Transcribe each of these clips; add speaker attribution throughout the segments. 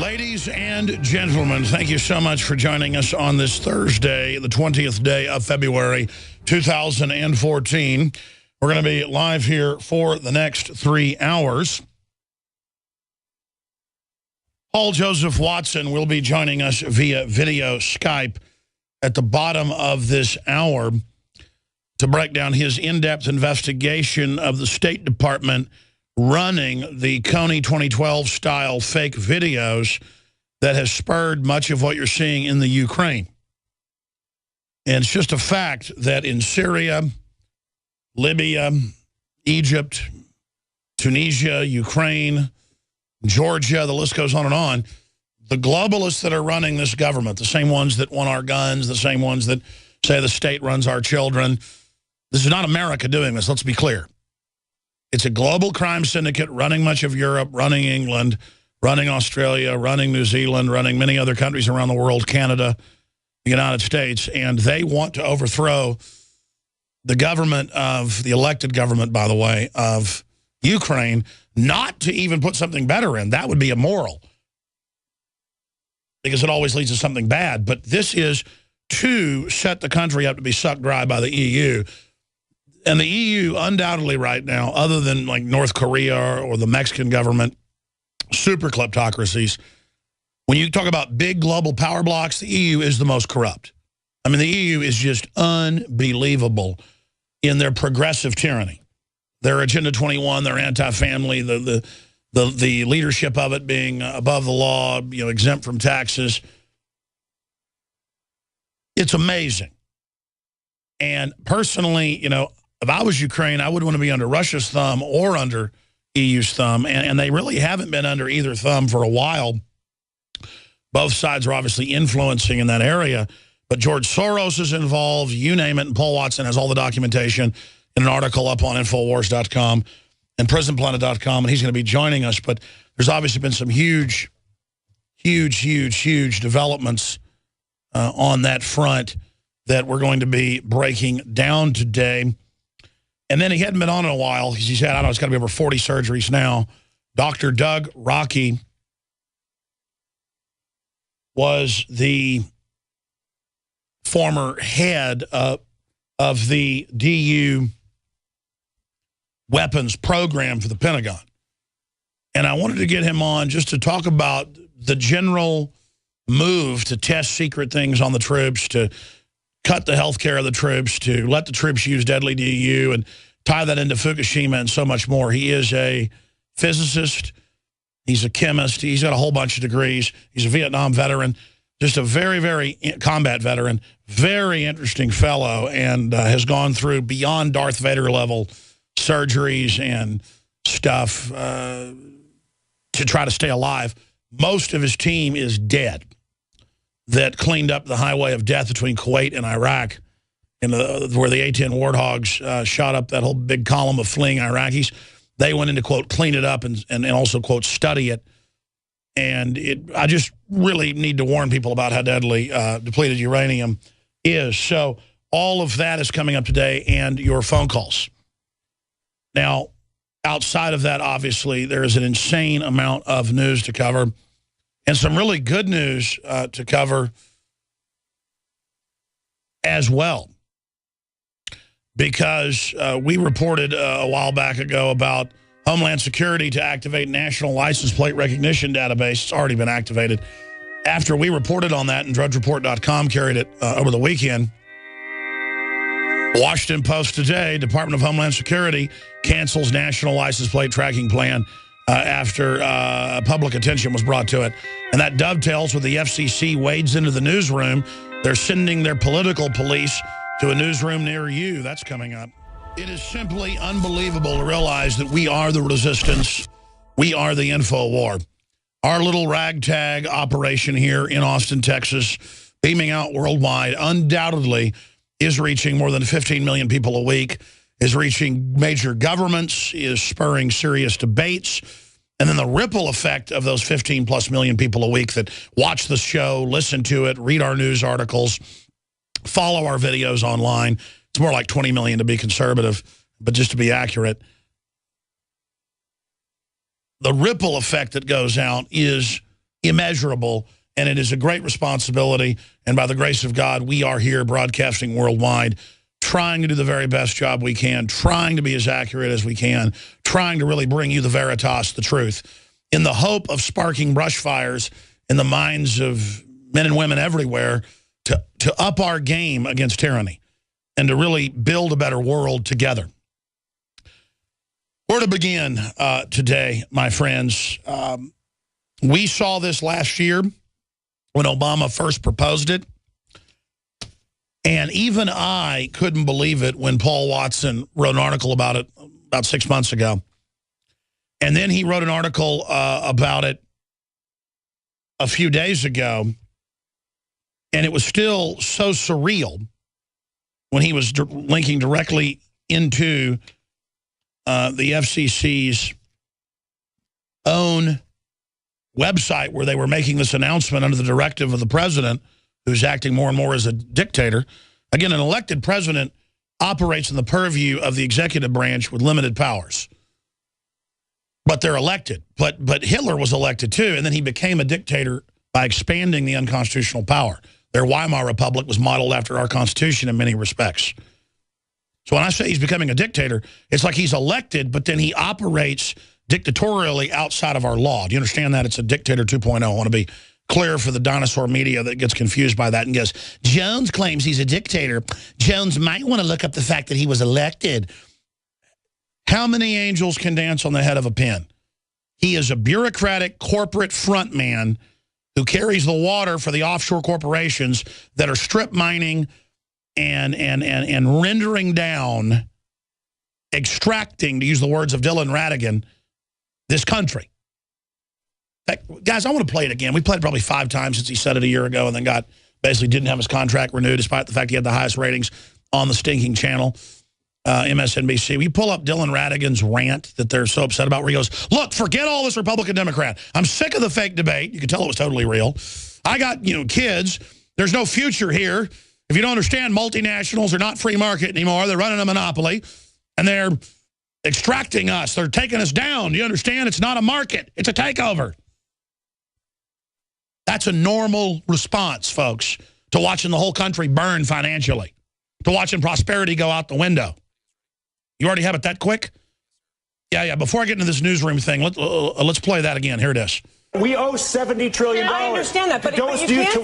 Speaker 1: Ladies and gentlemen, thank you so much for joining us on this Thursday, the 20th day of February, 2014. We're going to be live here for the next 3 hours. Paul Joseph Watson will be joining us via video Skype at the bottom of this hour to break down his in-depth investigation of the State Department running the Kony 2012-style fake videos that has spurred much of what you're seeing in the Ukraine. And it's just a fact that in Syria, Libya, Egypt, Tunisia, Ukraine, Georgia, the list goes on, the globalists that are running this government, the same ones that want our guns, the same ones that say the state runs our children, this is not America doing this, let's be clear. It's a global crime syndicate running much of Europe, running England, running Australia, running New Zealand, running many other countries around the world, Canada, the United States, and they want to overthrow the government of, the elected government, by the way, of Ukraine, not to even put something better in. That would be immoral, because it always leads to something bad. But this is to set the country up to be sucked dry by the EU. And the EU undoubtedly right now, other than like North Korea or the Mexican government, super kleptocracies, when you talk about big global power blocks, the EU is the most corrupt. I mean, the EU is just unbelievable in their progressive tyranny. Their Agenda 21, their anti-family, the leadership of it being above the law, you know, exempt from taxes. It's amazing. And personally, you know, if I was Ukraine, I wouldn't want to be under Russia's thumb or under EU's thumb, and they really haven't been under either thumb for a while. Both sides are obviously influencing in that area, but George Soros is involved, you name it, and Paul Watson has all the documentation in an article up on Infowars.com and PrisonPlanet.com, and he's going to be joining us. But there's obviously been some huge developments on that front that we're going to be breaking down today. And then he hadn't been on in a while because he's had, I don't know, it's got to be over 40 surgeries now. Dr. Doug Rokke was the former head of the DU weapons program for the Pentagon. And I wanted to get him on just to talk about the general move to test secret things on the troops, to cut the health care of the troops, to let the troops use deadly DU, and tie that into Fukushima and so much more. He is a physicist. He's a chemist. He's got a whole bunch of degrees. He's a Vietnam veteran, just a very combat veteran, very interesting fellow, and has gone through beyond Darth Vader level surgeries and stuff to try to stay alive. Most of his team is dead that cleaned up the highway of death between Kuwait and Iraq, where the A-10 Warthogs shot up that whole big column of fleeing Iraqis. They went in to, quote, clean it up and also, quote, study it. And I just really need to warn people about how deadly depleted uranium is. So all of that is coming up today, and your phone calls. Now, outside of that, obviously, there is an insane amount of news to cover, and some really good news to cover as well. Because we reported a while back ago about Homeland Security to activate National License Plate Recognition Database. It's already been activated. After we reported on that, and DrudgeReport.com carried it over the weekend, Washington Post today, Department of Homeland Security cancels National License Plate Tracking Plan after public attention was brought to it. And that dovetails with the FCC wades into the newsroom. They're sending their political police to a newsroom near you. That's coming up. It is simply unbelievable to realize that we are the resistance. We are the info war. Our little ragtag operation here in Austin, Texas, beaming out worldwide, undoubtedly is reaching more than 15 million people a week, is reaching major governments, is spurring serious debates. And then the ripple effect of those 15+ million people a week that watch the show, listen to it, read our news articles, follow our videos online. It's more like 20 million to be conservative, but just to be accurate. The ripple effect that goes out is immeasurable, and it is a great responsibility. And by the grace of God, we are here broadcasting worldwide, trying to do the very best job we can, trying to be as accurate as we can, trying to really bring you the veritas, the truth, in the hope of sparking brush fires in the minds of men and women everywhere to up our game against tyranny and to really build a better world together. Where to begin today, my friends? We saw this last year when Obama first proposed it. And even I couldn't believe it when Paul Watson wrote an article about it about 6 months ago. And then he wrote an article about it a few days ago. And it was still so surreal when he was linking directly into the FCC's own website where they were making this announcement under the directive of the president, who's acting more and more as a dictator. Again, an elected president operates in the purview of the executive branch with limited powers. But they're elected. But Hitler was elected too, and then he became a dictator by expanding the unconstitutional power. Their Weimar Republic was modeled after our Constitution in many respects. So when I say he's becoming a dictator, it's like he's elected, but then he operates dictatorially outside of our law. Do you understand that? It's a dictator 2.0. I want to be clear for the dinosaur media that gets confused by that and goes, Jones claims he's a dictator. Jones might want to look up the fact that he was elected. How many angels can dance on the head of a pin? He is a bureaucratic corporate front man who carries the water for the offshore corporations that are strip mining and rendering down, extracting, to use the words of Dylan Ratigan, this country. Guys, I want to play it again. We played it probably 5 times since he said it a year ago and then basically didn't have his contract renewed despite the fact he had the highest ratings on the stinking channel, MSNBC. We pull up Dylan Ratigan's rant that they're so upset about where he goes, look, forget all this Republican-Democrat. I'm sick of the fake debate. You can tell it was totally real. I got, kids. There's no future here. If you don't understand, multinationals are not free market anymore. They're running a monopoly, and they're extracting us. They're taking us down. Do you understand? It's not a market. It's a takeover. That's a normal response, folks, to watching the whole country burn financially, to watching prosperity go out the window. You already have it that quick? Yeah. Before I get into this newsroom thing, let's play that again. Here it is.
Speaker 2: We owe $70 trillion.
Speaker 3: I understand that, but
Speaker 2: to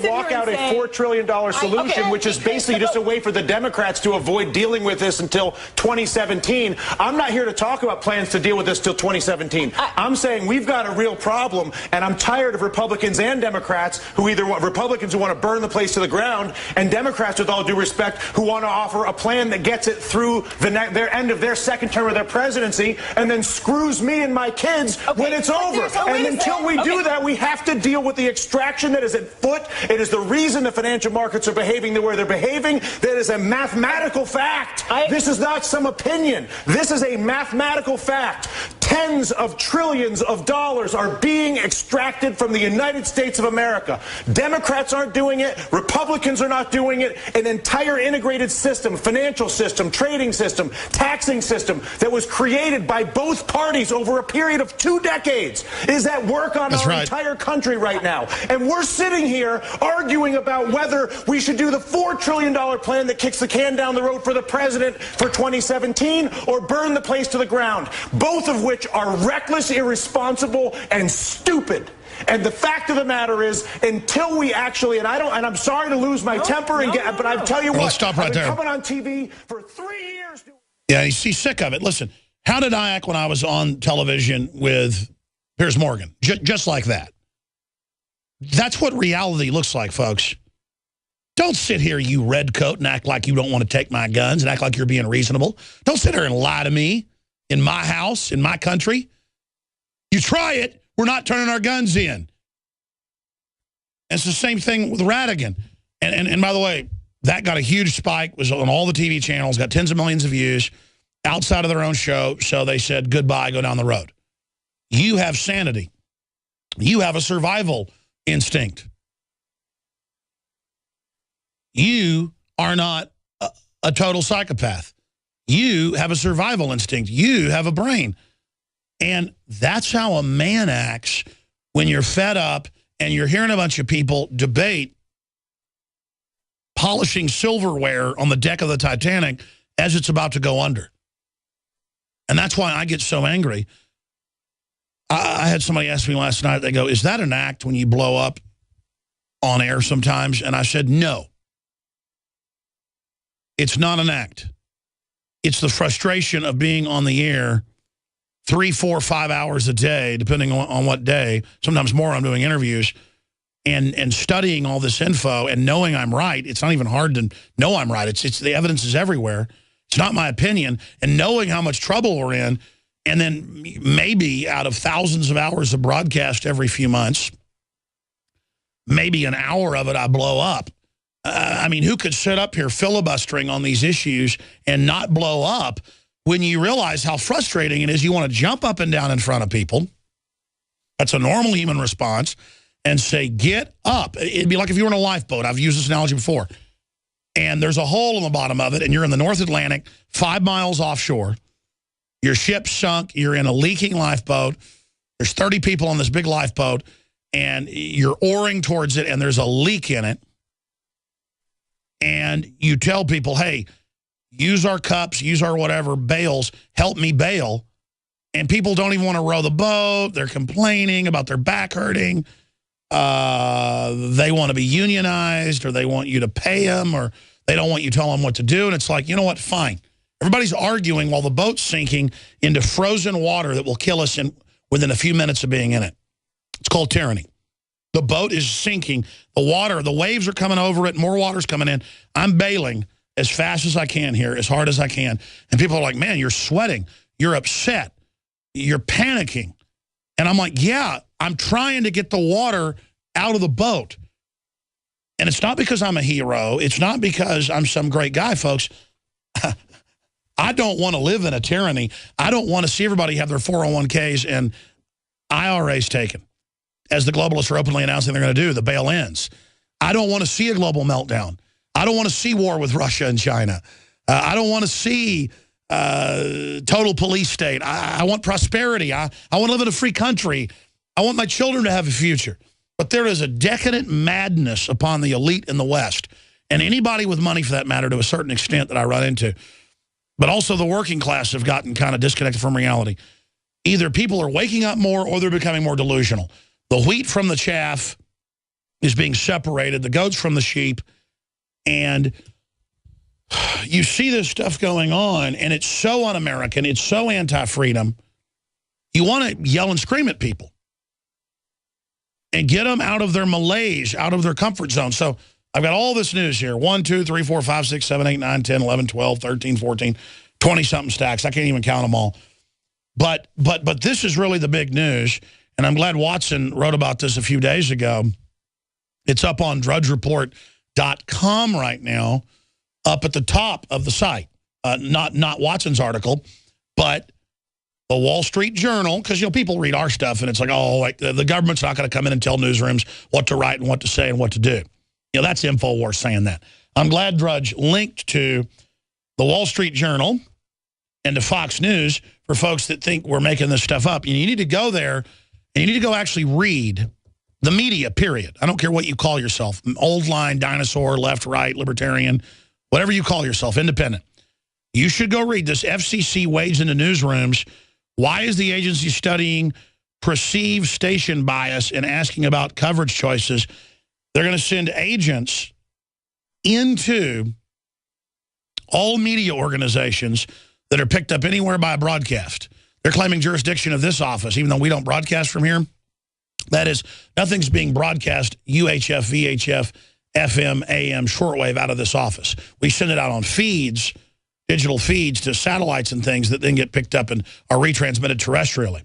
Speaker 2: walk out a $4 trillion solution, which is basically just a way for the Democrats to avoid dealing with this until 2017. I'm not here to talk about plans to deal with this till 2017. I'm saying we've got a real problem, and I'm tired of Republicans and Democrats who either want Republicans who want to burn the place to the ground, and Democrats, with all due respect, who want to offer a plan that gets it through their end of their second term of their presidency, and then screws me and my kids when it's over. And until we do that, we have to deal with the extraction that is at foot. It is the reason the financial markets are behaving the way they're behaving. That is a mathematical fact. This is not some opinion. This is a mathematical fact. Tens of trillions of dollars are being extracted from the United States of America. Democrats aren't doing it. Republicans are not doing it. An entire integrated system, financial system, trading system, taxing system that was created by both parties over a period of 2 decades is at work on our entire country right now. And we're sitting here arguing about whether we should do the $4 trillion plan that kicks the can down the road for the president for 2017 or burn the place to the ground, both of which are reckless, irresponsible, and stupid. And the fact of the matter is, until we actually, and I'm sorry to lose my temper, but I tell you what,
Speaker 1: stop right there.
Speaker 2: I've been coming on TV for 3 years.
Speaker 1: Yeah, he's sick of it. Listen, how did I act when I was on television with Piers Morgan? Just like that. That's what reality looks like, folks. Don't sit here, you redcoat, and act like you don't want to take my guns and act like you're being reasonable. Don't sit here and lie to me in my house, in my country. You try it, we're not turning our guns in. And it's the same thing with Ratigan. And by the way, that got a huge spike, was on all the TV channels, got tens of millions of views outside of their own show. So they said, goodbye, go down the road. You have sanity. You have a survival instinct. You are not a total psychopath. You have a survival instinct. You have a brain. And that's how a man acts when you're fed up and you're hearing a bunch of people debate polishing silverware on the deck of the Titanic as it's about to go under. And that's why I get so angry. I had somebody ask me last night, they go, is that an act when you blow up on air sometimes? And I said, no. It's not an act. It's the frustration of being on the air 3, 4, 5 hours a day, depending on what day, sometimes more. I'm doing interviews, and studying all this info and knowing I'm right. It's not even hard to know I'm right. It's the evidence is everywhere. It's not my opinion. And knowing how much trouble we're in, and then maybe out of thousands of hours of broadcast every few months, maybe an hour of it I blow up. I mean, who could sit up here filibustering on these issues and not blow up when you realize how frustrating it is? You want to jump up and down in front of people. That's a normal human response. And say, get up. It'd be like if you were in a lifeboat. I've used this analogy before. And there's a hole in the bottom of it, and you're in the North Atlantic, 5 miles offshore. Your ship's sunk. You're in a leaking lifeboat. There's 30 people on this big lifeboat, and you're oaring towards it, and there's a leak in it. And you tell people, hey, use our cups, use our whatever, bails, help me bail. And people don't even want to row the boat. They're complaining about their back hurting. They want to be unionized, or they want you to pay them, or they don't want you to tell them what to do. And it's like, you know what, fine. Everybody's arguing while the boat's sinking into frozen water that will kill us within a few minutes of being in it. It's called tyranny. The boat is sinking. The waves are coming over it. More water's coming in. I'm bailing as fast as I can here, as hard as I can. And people are like, man, you're sweating. You're upset. You're panicking. And I'm like, yeah, I'm trying to get the water out of the boat. And it's not because I'm a hero. It's not because I'm some great guy, folks. I don't want to live in a tyranny. I don't want to see everybody have their 401ks and IRAs taken, as the globalists are openly announcing they're going to do, the bail-ins. I don't want to see a global meltdown. I don't want to see war with Russia and China. I don't want to see total police state. I want prosperity. I want to live in a free country. I want my children to have a future. But there is a decadent madness upon the elite in the West, and anybody with money, for that matter, to a certain extent that I run into. But also the working class have gotten kind of disconnected from reality. Either people are waking up more, or they're becoming more delusional. The wheat from the chaff is being separated, the goats from the sheep, and you see this stuff going on, and it's so un-American, it's so anti-freedom. You want to yell and scream at people and get them out of their malaise, out of their comfort zone. So I've got all this news here. 1, 2, 3, 4, 5, 6, 7, 8, 9, 10, 11, 12, 13, 14, 20-something stacks. I can't even count them all. But this is really the big news, and I'm glad Watson wrote about this a few days ago. It's up on drudgereport.com right now, up at the top of the site. Not Watson's article, but the Wall Street Journal, because, you know, people read our stuff, and it's like, oh, like the government's not going to come in and tell newsrooms what to write and what to say and what to do. You know, that's InfoWars saying that. I'm glad Drudge linked to the Wall Street Journal and to Fox News for folks that think we're making this stuff up. You need to go there, and you need to go actually read the media, period. I don't care what you call yourself, old line, dinosaur, left, right, libertarian, whatever you call yourself, independent. You should go read this. FCC wades into newsrooms. Why is the agency studying perceived station bias and asking about coverage choices? They're going to send agents into all media organizations that are picked up anywhere by a broadcast. They're claiming jurisdiction of this office, even though we don't broadcast from here. That is, nothing's being broadcast UHF, VHF, FM, AM, shortwave out of this office. We send it out on feeds, digital feeds to satellites and things that then get picked up and are retransmitted terrestrially.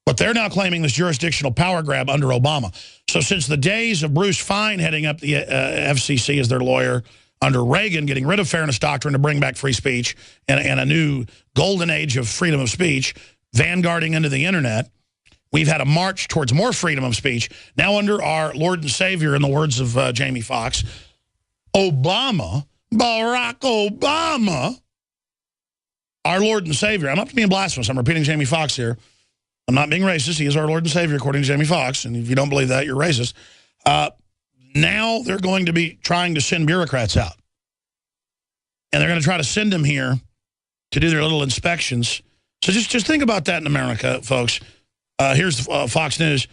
Speaker 1: But they're now claiming this jurisdictional power grab under Obama. So since the days of Bruce Fein heading up the FCC as their lawyer, under Reagan getting rid of fairness doctrine to bring back free speech and a new golden age of freedom of speech, vanguarding into the internet, we've had a march towards more freedom of speech. Now under our Lord and Savior, in the words of Jamie Foxx, Obama, Barack Obama, our Lord and Savior. I'm not being blasphemous. I'm repeating Jamie Foxx here. I'm not being racist. He is our Lord and Savior, according to Jamie Foxx. And if you don't believe that, you're racist. Now they're going to be trying to send bureaucrats out. And they're going to try to send them here to do their little inspections. So just think about that in America, folks. Here's Fox News.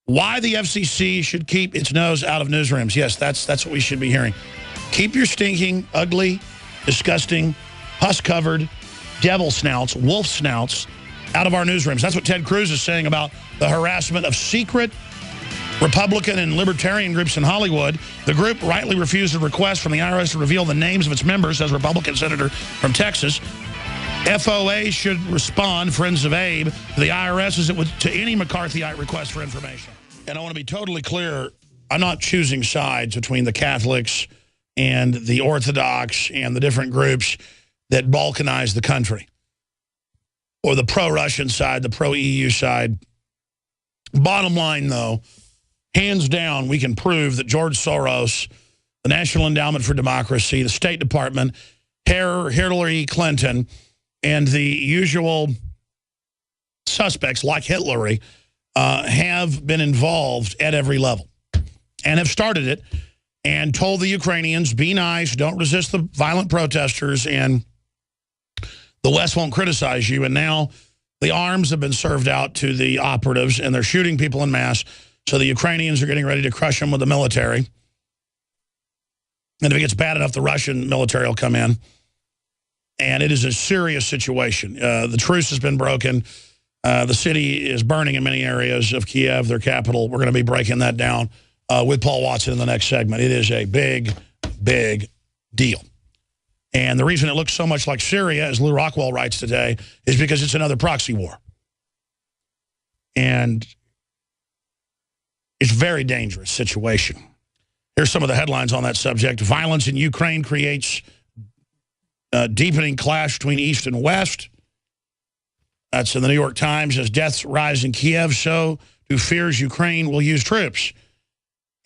Speaker 1: Why the FCC should keep its nose out of newsrooms. Yes, that's what we should be hearing. Keep your stinking, ugly, disgusting, pus-covered devil snouts, wolf snouts out of our newsrooms. That's what Ted Cruz is saying about the harassment of secret Republican and libertarian groups in Hollywood. The group rightly refused a request from the IRS to reveal the names of its members, says Republican Senator from Texas. FOA should respond, Friends of Abe, to the IRS as it would to any McCarthyite request for information. And I want to be totally clear, I'm not choosing sides between the Catholics and the Orthodox and the different groups that balkanize the country. Or the pro-Russian side, the pro-EU side. Bottom line, though, hands down, we can prove that George Soros, the National Endowment for Democracy, the State Department, Hillary Clinton, and the usual suspects like Hillary have been involved at every level and have started it and told the Ukrainians, be nice, don't resist the violent protesters, and the West won't criticize you. And now the arms have been served out to the operatives, and they're shooting people en masse. So the Ukrainians are getting ready to crush them with the military. And if it gets bad enough, the Russian military will come in. And it is a serious situation. The truce has been broken. The city is burning in many areas of Kiev, their capital. We're going to be breaking that down with Paul Watson in the next segment. It is a big, big deal. And the reason it looks so much like Syria, as Lou Rockwell writes today, is because it's another proxy war. And it's a very dangerous situation. Here's some of the headlines on that subject. Violence in Ukraine creates deepening clash between East and West. That's in the New York Times. As deaths rise in Kiev, so do fears Ukraine will use troops.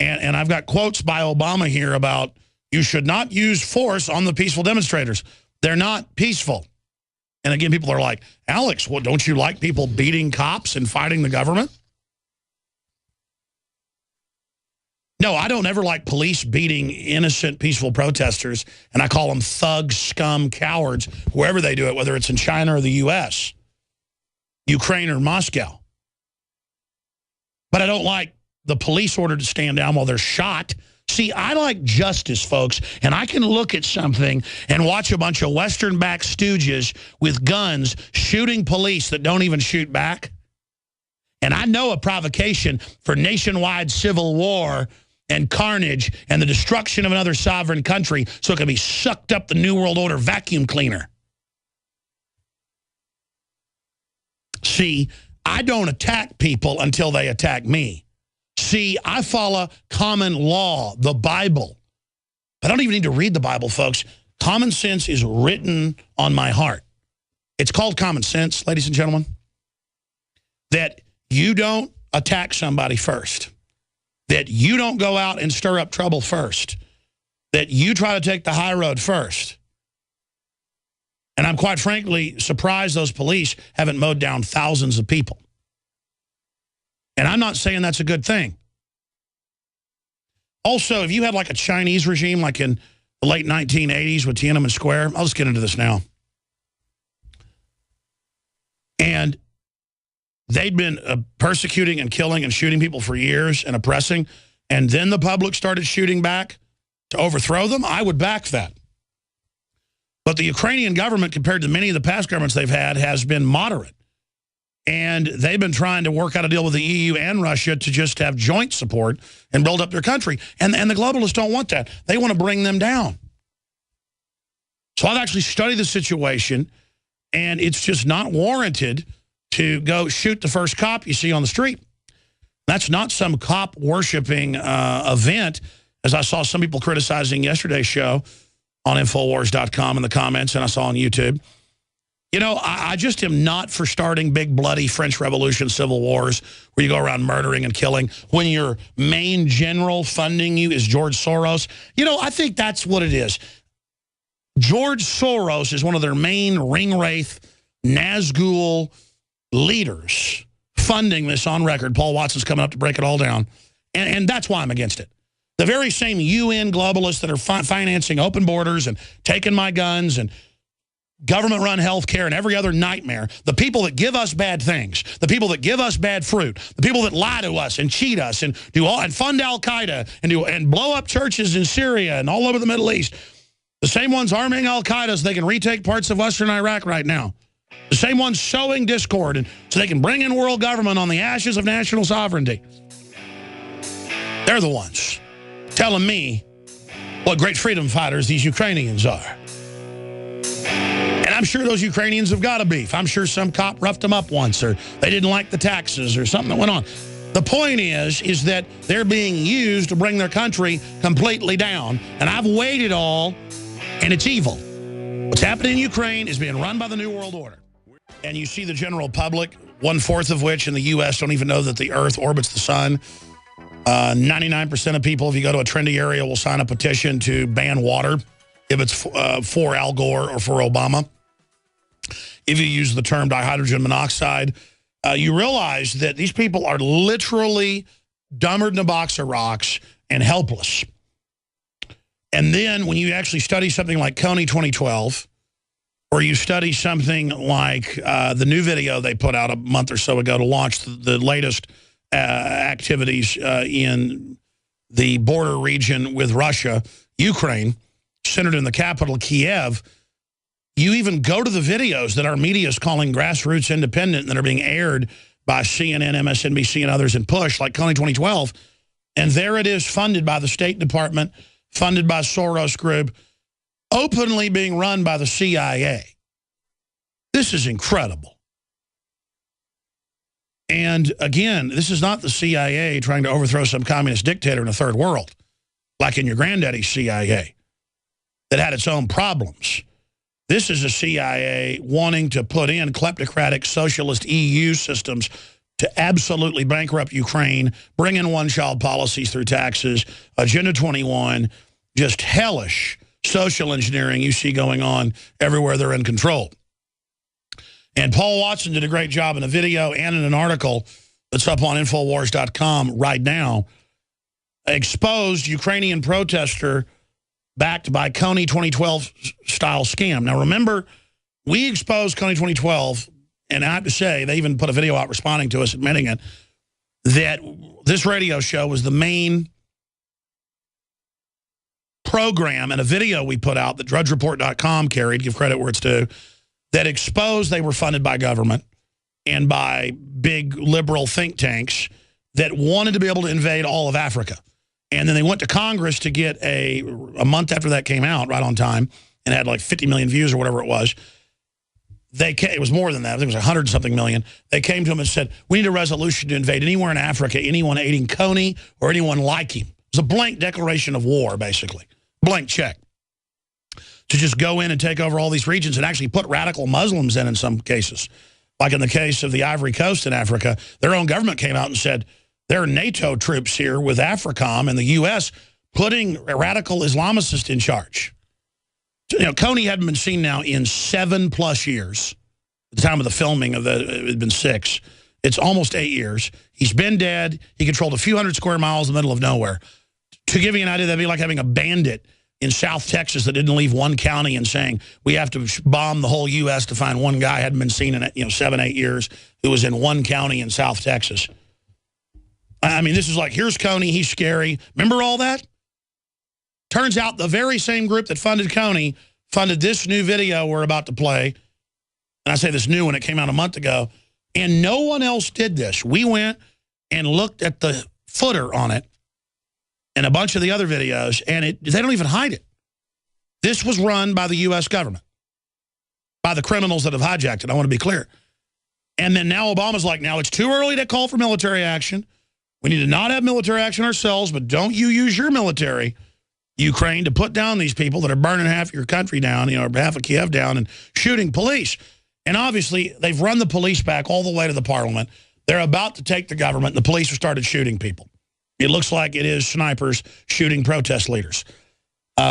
Speaker 1: And I've got quotes by Obama here about you should not use force on the peaceful demonstrators. They're not peaceful. And again, people are like, Alex, well, don't you like people beating cops and fighting the government? No, I don't ever like police beating innocent, peaceful protesters, and I call them thugs, scum, cowards, wherever they do it, whether it's in China or the U.S., Ukraine or Moscow. But I don't like the police order to stand down while they're shot. See, I like justice, folks, and I can look at something and watch a bunch of Western-backed stooges with guns shooting police that don't even shoot back. And I know a provocation for nationwide civil war and carnage and the destruction of another sovereign country so it can be sucked up the New World Order vacuum cleaner. See, I don't attack people until they attack me. See, I follow common law, the Bible. I don't even need to read the Bible, folks. Common sense is written on my heart. It's called common sense, ladies and gentlemen, that you don't attack somebody first, that you don't go out and stir up trouble first, that you try to take the high road first. And I'm quite frankly surprised those police haven't mowed down thousands of people. And I'm not saying that's a good thing. Also, if you had like a Chinese regime like in the late 1980s with Tiananmen Square, I'll just get into this now. And they'd been persecuting and killing and shooting people for years and oppressing, and then the public started shooting back to overthrow them, I would back that. But the Ukrainian government, compared to many of the past governments they've had, has been moderate. And they've been trying to work out a deal with the EU and Russia to just have joint support and build up their country. And the globalists don't want that. They want to bring them down. So I've actually studied the situation, and it's just not warranted to go shoot the first cop you see on the street. That's not some cop-worshiping event, as I saw some people criticizing yesterday's show on Infowars.com in the comments, and I saw on YouTube. You know, I just am not for starting big, bloody French Revolution civil wars where you go around murdering and killing when your main general funding you is George Soros. You know, I think that's what it is. George Soros is one of their main ringwraith, Nazgul, leaders funding this on record. Paul Watson's coming up to break it all down. And that's why I'm against it. The very same UN globalists that are financing open borders and taking my guns and government-run health care and every other nightmare, the people that give us bad things, the people that give us bad fruit, the people that lie to us and cheat us and do all and fund Al-Qaeda and blow up churches in Syria and all over the Middle East, the same ones arming Al-Qaeda so they can retake parts of western Iraq right now. The same ones sowing discord and so they can bring in world government on the ashes of national sovereignty. They're the ones telling me what great freedom fighters these Ukrainians are. And I'm sure those Ukrainians have got a beef. I'm sure some cop roughed them up once, or they didn't like the taxes or something that went on. The point is that they're being used to bring their country completely down. And I've weighed it all, and it's evil. What's happening in Ukraine is being run by the New World Order. And you see the general public, 1/4 of which in the U.S. don't even know that the Earth orbits the sun. 99% of people, if you go to a trendy area, will sign a petition to ban water if it's for Al Gore or for Obama. If you use the term dihydrogen monoxide, you realize that these people are literally dumber than a box of rocks and helpless. And then when you actually study something like Kony 2012, or you study something like the new video they put out a month or so ago to launch the latest activities in the border region with Russia, Ukraine, centered in the capital, Kiev, you even go to the videos that our media is calling grassroots independent that are being aired by CNN, MSNBC, and others in push, like Kony 2012, and there it is, funded by the State Department, funded by Soros Group, openly being run by the CIA. This is incredible. And again, this is not the CIA trying to overthrow some communist dictator in a third world, like in your granddaddy's CIA, that had its own problems. This is a CIA wanting to put in kleptocratic socialist EU systems to absolutely bankrupt Ukraine, bring in one-child policies through taxes, Agenda 21, just hellish social engineering you see going on everywhere they're in control. And Paul Watson did a great job in a video and in an article that's up on Infowars.com right now, exposed Ukrainian protester backed by Kony 2012 style scam. Now remember, we exposed Kony 2012, and I have to say, they even put a video out responding to us, admitting it, that this radio show was the main program and a video we put out that DrudgeReport.com carried, give credit where it's due, that exposed they were funded by government and by big liberal think tanks that wanted to be able to invade all of Africa. And then they went to Congress to get a month after that came out, right on time, and had like 50 million views or whatever it was. It was more than that. I think it was 100-something million. They came to him and said, we need a resolution to invade anywhere in Africa, anyone aiding Kony or anyone like him. It was a blank declaration of war, basically. Blank check. To just go in and take over all these regions and actually put radical Muslims in some cases. Like in the case of the Ivory Coast in Africa, their own government came out and said, there are NATO troops here with AFRICOM and the U.S. putting radical Islamicists in charge. You know, Kony hadn't been seen now in 7+ years. At the time of the filming, it had been 6. It's almost 8 years. He's been dead. He controlled a few hundred square miles in the middle of nowhere. To give you an idea, that'd be like having a bandit in South Texas that didn't leave one county and saying, we have to bomb the whole U.S. to find one guy hadn't been seen in 7, 8 years who was in one county in South Texas. I mean, this is like, here's Kony, he's scary. Remember all that? Turns out the very same group that funded Kony funded this new video we're about to play. And I say this new one, it came out a month ago. And no one else did this. We went and looked at the footer on it and a bunch of the other videos, and they don't even hide it. This was run by the U.S. government, by the criminals that have hijacked it. I want to be clear. And then now Obama's like, now it's too early to call for military action. We need to not have military action ourselves, but don't you use your military, Ukraine, to put down these people that are burning half your country down, or half of Kiev down and shooting police. And obviously, they've run the police back all the way to the parliament. They're about to take the government. And the police have started shooting people. It looks like it is snipers shooting protest leaders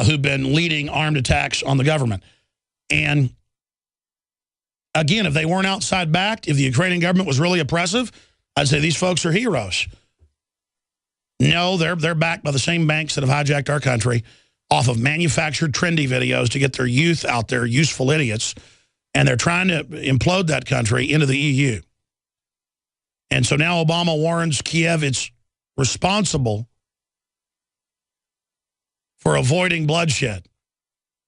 Speaker 1: who've been leading armed attacks on the government. And Again, if they weren't outside backed, if the Ukrainian government was really oppressive, I'd say these folks are heroes. No, they're backed by the same banks that have hijacked our country off of manufactured trendy videos to get their youth out there, useful idiots, and they're trying to implode that country into the EU. And so now Obama warns Kiev it's responsible for avoiding bloodshed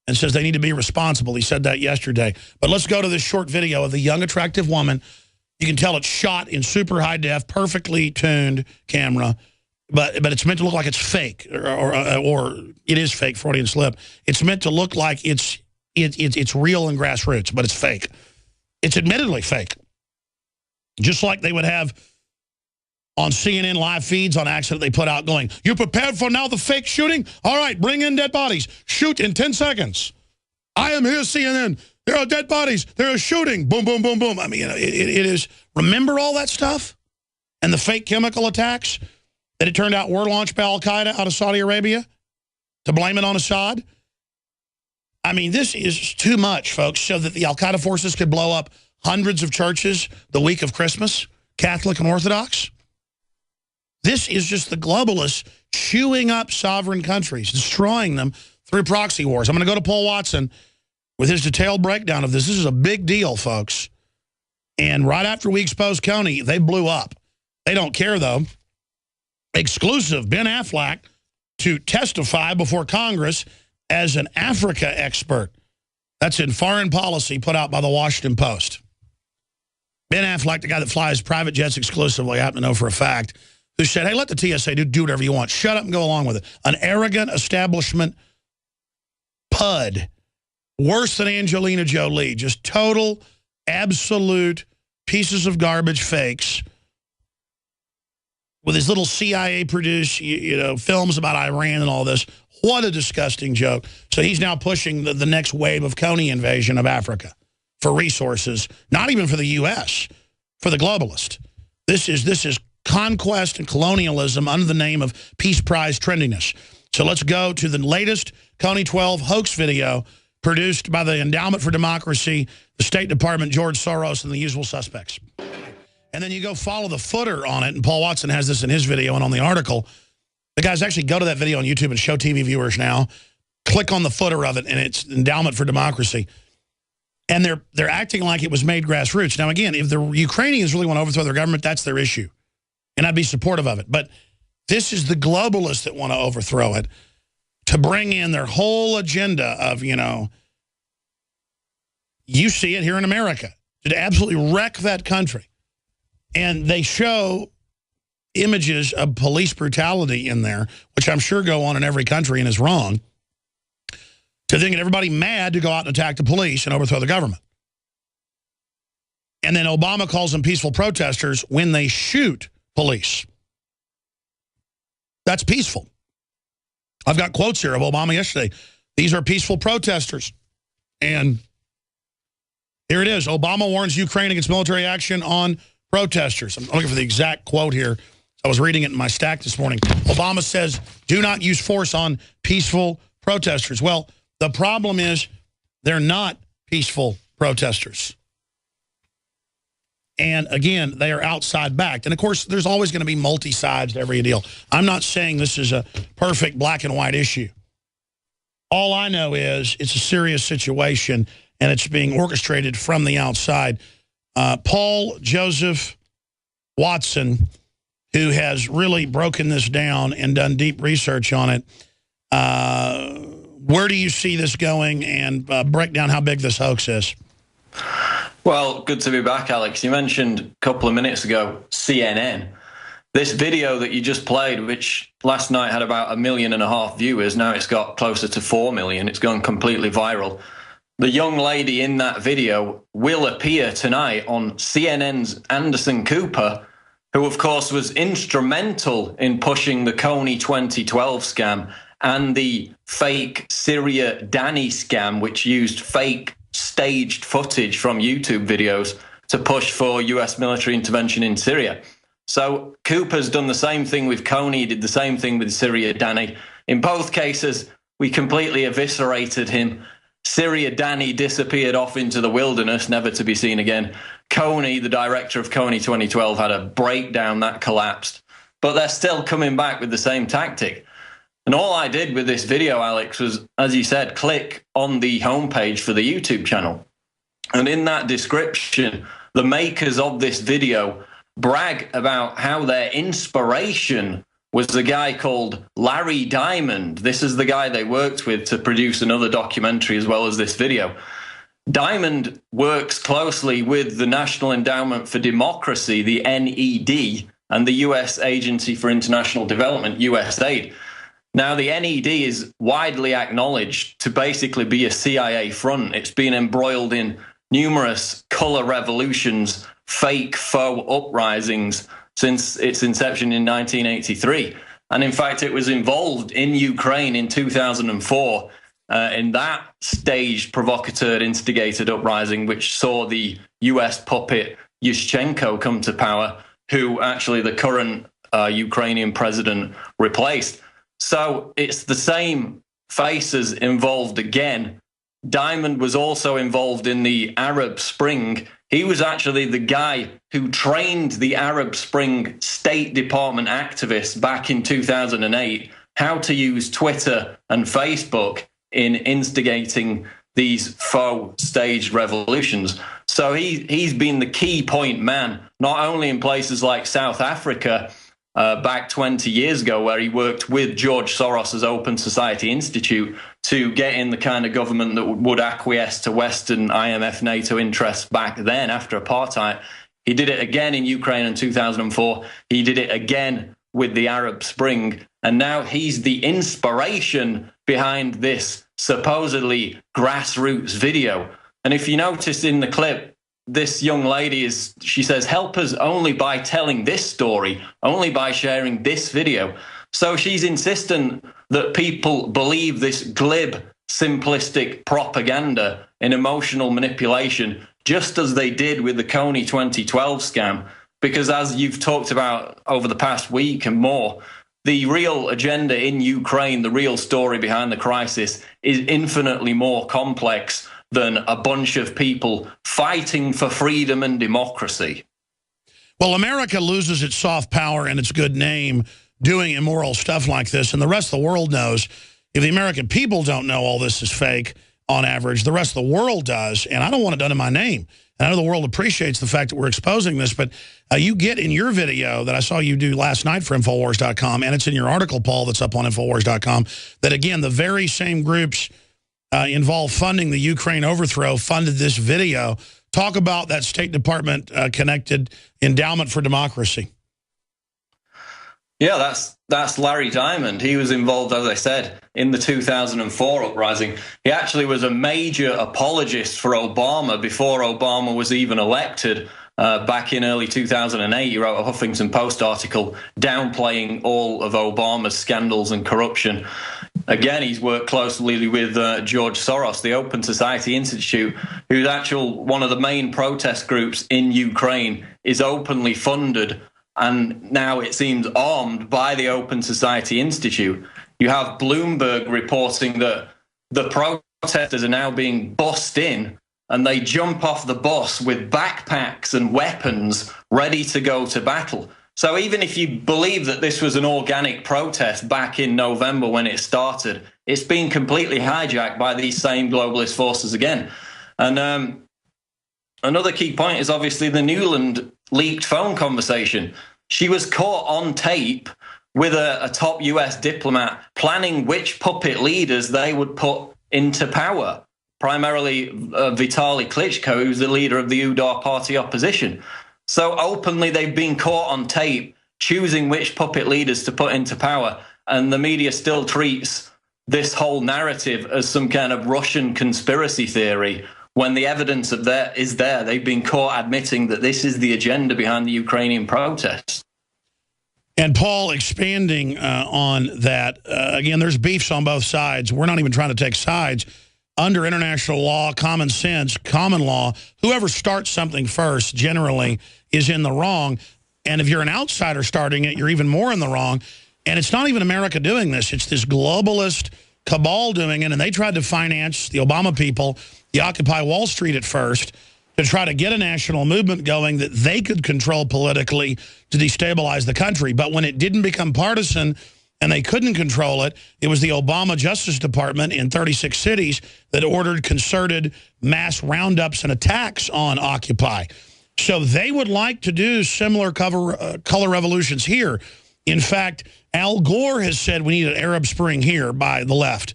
Speaker 1: and says they need to be responsible. He said that yesterday. But let's go to this short video of the young, attractive woman. You can tell it's shot in super high def, perfectly tuned camera, but it's meant to look like it's fake, or it is fake, Freudian slip. It's meant to look like it's real and grassroots, but it's fake. It's admittedly fake. Just like they would have on CNN live feeds on accident they put out going, "You prepared for now the fake shooting? All right, bring in dead bodies. Shoot in 10 seconds. I am here, CNN. There are dead bodies. There is shooting. Boom, boom, boom, boom." I mean, it is, remember all that stuff? And the fake chemical attacks that it turned out were launched by Al-Qaeda out of Saudi Arabia to blame it on Assad? I mean, this is too much, folks, so that the Al-Qaeda forces could blow up hundreds of churches the week of Christmas, Catholic and Orthodox. This is just the globalists chewing up sovereign countries, destroying them through proxy wars. I'm going to go to Paul Watson with his detailed breakdown of this. This is a big deal, folks. And right after we exposed Coney, they blew up. They don't care, though. Exclusive, Ben Affleck to testify before Congress as an Africa expert. That's in Foreign Policy put out by the Washington Post. Ben Affleck, the guy that flies private jets exclusively, I happen to know for a fact, who said, hey, let the TSA do whatever you want. Shut up and go along with it. An arrogant establishment pud. Worse than Angelina Jolie. Just total, absolute pieces of garbage fakes with his little CIA-produced films about Iran and all this. What a disgusting joke. So he's now pushing the next wave of Coney invasion of Africa for resources, not even for the U.S., for the globalist. This is conquest and colonialism under the name of Peace Prize trendiness. So let's go to the latest Coney 12 hoax video produced by the Endowment for Democracy, the State Department, George Soros, and the usual suspects. And then you go follow the footer on it, and Paul Watson has this in his video and on the article. The guys actually go to that video on YouTube and show TV viewers now. Click on the footer of it, and it's Endowment for Democracy. And they're acting like it was made grassroots. Now, again, if the Ukrainians really want to overthrow their government, that's their issue. And I'd be supportive of it. But this is the globalists that want to overthrow it to bring in their whole agenda of, you see it here in America, to absolutely wreck that country. And they show images of police brutality in there, which I'm sure go on in every country and is wrong, to then get everybody mad to go out and attack the police and overthrow the government. And then Obama calls them peaceful protesters when they shoot police. That's peaceful. I've got quotes here of Obama yesterday. These are peaceful protesters. And here it is. Obama warns Ukraine against military action on protesters. I'm looking for the exact quote here. I was reading it in my stack this morning. Obama says, do not use force on peaceful protesters. Well, the problem is they're not peaceful protesters. And again, they are outside backed. And of course, there's always going to be multi-sides to every deal. I'm not saying this is a perfect black and white issue. All I know is it's a serious situation and it's being orchestrated from the outside. Paul Joseph Watson, who has really broken this down and done deep research on it, where do you see this going, and break down how big this hoax is?
Speaker 3: Well, good to be back, Alex. You mentioned a couple of minutes ago CNN. This video that you just played, which last night had about 1.5 million viewers, now it's got closer to 4 million. It's gone completely viral. The young lady in that video will appear tonight on CNN's Anderson Cooper, who, of course, was instrumental in pushing the Coney 2012 scam and the fake Syria Danny scam, which used fake staged footage from YouTube videos to push for US military intervention in Syria. So Cooper's done the same thing with Coney, he did the same thing with Syria Danny. In both cases, we completely eviscerated him. Syria Danny disappeared off into the wilderness, never to be seen again. Kony, the director of Kony 2012, had a breakdown that collapsed. But they're still coming back with the same tactic. And all I did with this video, Alex, was, as you said, click on the homepage for the YouTube channel. And in that description, the makers of this video brag about how their inspiration was a guy called Larry Diamond. This is the guy they worked with to produce another documentary as well as this video. Diamond works closely with the National Endowment for Democracy, the NED, and the U.S. Agency for International Development, USAID. Now, the NED is widely acknowledged to basically be a CIA front. It's been embroiled in numerous color revolutions, fake faux uprisings since its inception in 1983. And in fact, it was involved in Ukraine in 2004 in that staged, provocateur, instigated uprising, which saw the US puppet Yushchenko come to power, who actually the current Ukrainian president replaced. So it's the same faces involved again. Diamond was also involved in the Arab Spring. He was actually the guy who trained the Arab Spring State Department activists back in 2008 how to use Twitter and Facebook in instigating these faux staged revolutions. So he's been the key point man, not only in places like South Africa, back 20 years ago, where he worked with George Soros's Open Society Institute to get in the kind of government that would acquiesce to Western IMF, NATO interests back then after apartheid. He did it again in Ukraine in 2004. He did it again with the Arab Spring. And now he's the inspiration behind this supposedly grassroots video. And if you notice in the clip, this young lady she says, help us only by telling this story, only by sharing this video. So she's insistent that people believe this glib, simplistic propaganda and emotional manipulation, just as they did with the Kony 2012 scam. Because as you've talked about over the past week and more, the real agenda in Ukraine, the real story behind the crisis, is infinitely more complex than a bunch of people fighting for freedom and democracy.
Speaker 1: Well, America loses its soft power and its good name doing immoral stuff like this, and the rest of the world knows. If the American people don't know all this is fake on average, the rest of the world does, and I don't want it done in my name. And I know the world appreciates the fact that we're exposing this, but you get in your video that I saw you do last night for Infowars.com, and it's in your article, Paul, that's up on Infowars.com, that, again, the very same groups involved funding the Ukraine overthrow funded this video. Talk about that State Department connected endowment for democracy.
Speaker 3: Yeah, that's Larry Diamond. He was involved, as I said, in the 2004 uprising. He actually was a major apologist for Obama before Obama was even elected. Back in early 2008, he wrote a Huffington Post article downplaying all of Obama's scandals and corruption. Again, he's worked closely with George Soros, the Open Society Institute, who's one of the main protest groups in Ukraine, is openly funded and now it seems armed by the Open Society Institute. You have Bloomberg reporting that the protesters are now being bussed in and they jump off the bus with backpacks and weapons ready to go to battle. So even if you believe that this was an organic protest back in November when it started, it's been completely hijacked by these same globalist forces again. And another key point is obviously the Newland leaked phone conversation. She was caught on tape with a top US diplomat planning which puppet leaders they would put into power, primarily Vitaly Klitschko, who's the leader of the UDAR party opposition. So openly they've been caught on tape choosing which puppet leaders to put into power, and the media still treats this whole narrative as some kind of Russian conspiracy theory when the evidence of that is there. They've been caught admitting that this is the agenda behind the Ukrainian protests.
Speaker 1: And Paul, expanding on that, again, there's beefs on both sides. We're not even trying to take sides. Under international law, common sense, common law, whoever starts something first generally is in the wrong. And if you're an outsider starting it, you're even more in the wrong. And it's not even America doing this. It's this globalist cabal doing it, and they tried to finance the Obama people, the Occupy Wall Street at first, to try to get a national movement going that they could control politically to destabilize the country. But when it didn't become partisan and they couldn't control it, it was the Obama Justice Department in 36 cities that ordered concerted mass roundups and attacks on Occupy. So they would like to do similar color revolutions here. In fact, Al Gore has said we need an Arab Spring here by the left.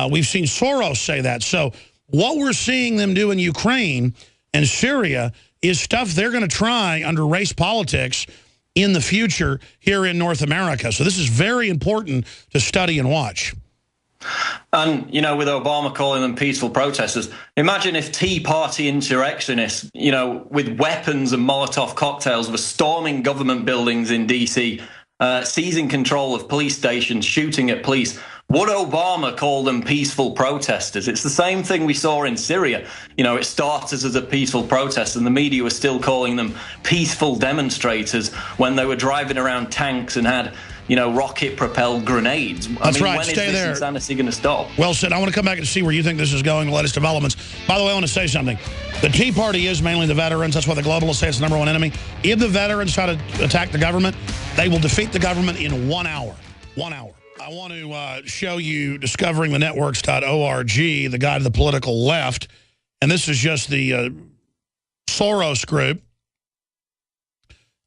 Speaker 1: We've seen Soros say that. So what we're seeing them do in Ukraine and Syria is stuff they're going to try under race politics in the future here in North America. So this is very important to study and watch.
Speaker 3: And, you know, with Obama calling them peaceful protesters, imagine if Tea Party insurrectionists, you know, with weapons and Molotov cocktails were storming government buildings in D.C., seizing control of police stations, shooting at police. Would Obama call them peaceful protesters? It's the same thing we saw in Syria. You know, it started as a peaceful protest, and the media was still calling them peaceful demonstrators when they were driving around tanks and had, you know, rocket-propelled grenades.
Speaker 1: That's right.
Speaker 3: When
Speaker 1: Stay
Speaker 3: is this
Speaker 1: there.
Speaker 3: insanity going to stop?
Speaker 1: Well said. I want to come back and see where you think this is going, the latest developments. By the way, I want to say something. The Tea Party is mainly the veterans. That's why the globalists say it's the #1 enemy. If the veterans try to attack the government, they will defeat the government in 1 hour. 1 hour. I want to show you discoveringthenetworks.org, the guide to the political left. And this is just the Soros group,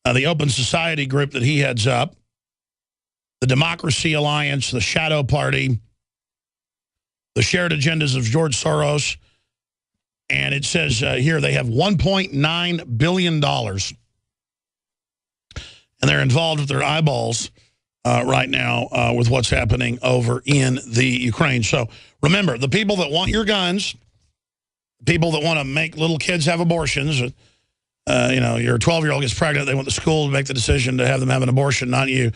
Speaker 1: the Open Society group that he heads up, the Democracy Alliance, the Shadow Party, the shared agendas of George Soros. And it says here they have $1.9 billion. And they're involved with their eyeballs right now with what's happening over in the Ukraine. So remember, the people that want your guns, people that want to make little kids have abortions, you know, your 12-year-old gets pregnant, they want the school to make the decision to have them have an abortion, not you.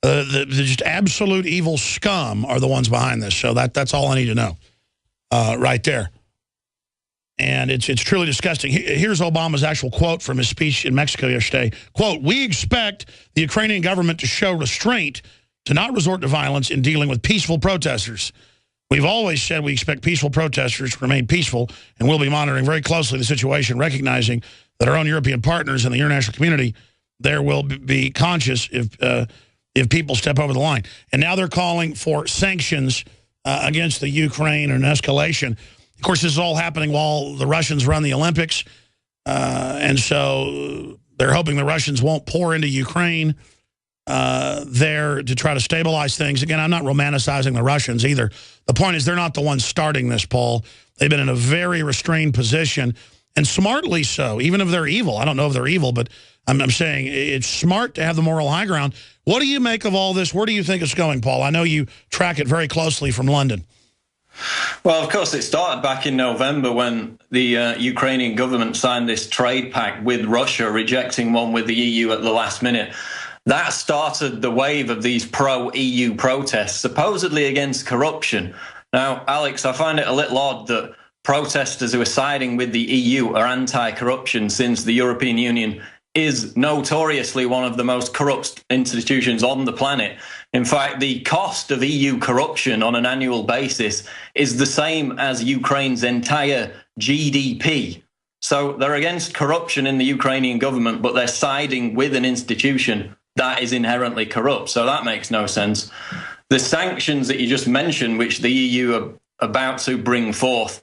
Speaker 1: The just absolute evil scum are the ones behind this. So that's all I need to know right there. And it's truly disgusting. Here's Obama's actual quote from his speech in Mexico yesterday. Quote, "We expect the Ukrainian government to show restraint, to not resort to violence in dealing with peaceful protesters. We've always said we expect peaceful protesters to remain peaceful, and we'll be monitoring very closely the situation, recognizing that our own European partners and the international community there will be conscious if people step over the line." And now they're calling for sanctions against the Ukraine and escalation. Of course, this is all happening while the Russians run the Olympics. And so they're hoping the Russians won't pour into Ukraine there to try to stabilize things. Again, I'm not romanticizing the Russians either. The point is they're not the ones starting this, Paul. They've been in a very restrained position, and smartly so, even if they're evil. I don't know if they're evil, but I'm saying it's smart to have the moral high ground. What do you make of all this? Where do you think it's going, Paul? I know you track it very closely from London.
Speaker 3: Well, of course, it started back in November when the Ukrainian government signed this trade pact with Russia, rejecting one with the EU at the last minute. That started the wave of these pro-EU protests, supposedly against corruption. Now, Alex, I find it a little odd that protesters who are siding with the EU are anti-corruption, since the European Union is notoriously one of the most corrupt institutions on the planet. In fact, the cost of EU corruption on an annual basis is the same as Ukraine's entire GDP. So they're against corruption in the Ukrainian government, but they're siding with an institution that is inherently corrupt. So that makes no sense. The sanctions that you just mentioned, which the EU are about to bring forth,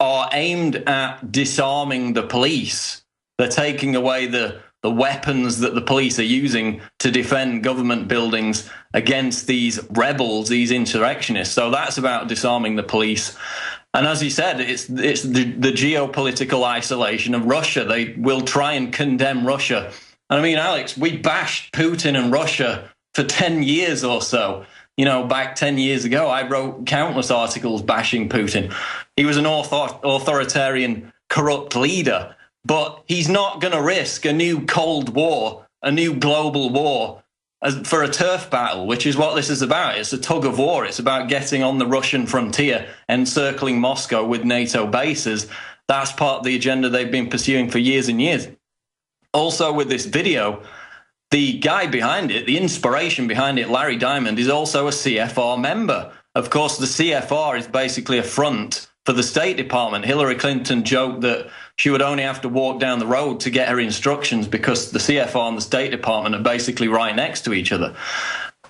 Speaker 3: are aimed at disarming the police. They're taking away the weapons that the police are using to defend government buildings against these rebels, these insurrectionists. So that's about disarming the police. And as you said, it's the geopolitical isolation of Russia. They will try and condemn Russia. And I mean, Alex, we bashed Putin and Russia for 10 years or so. You know, back 10 years ago, I wrote countless articles bashing Putin. He was an authoritarian, corrupt leader. But he's not going to risk a new Cold War, a new global war for a turf battle, which is what this is about. It's a tug of war. It's about getting on the Russian frontier, encircling Moscow with NATO bases. That's part of the agenda they've been pursuing for years and years. Also, with this video, the guy behind it, the inspiration behind it, Larry Diamond, is also a CFR member. Of course, the CFR is basically a front for the State Department. Hillary Clinton joked that she would only have to walk down the road to get her instructions because the CFR and the State Department are basically right next to each other.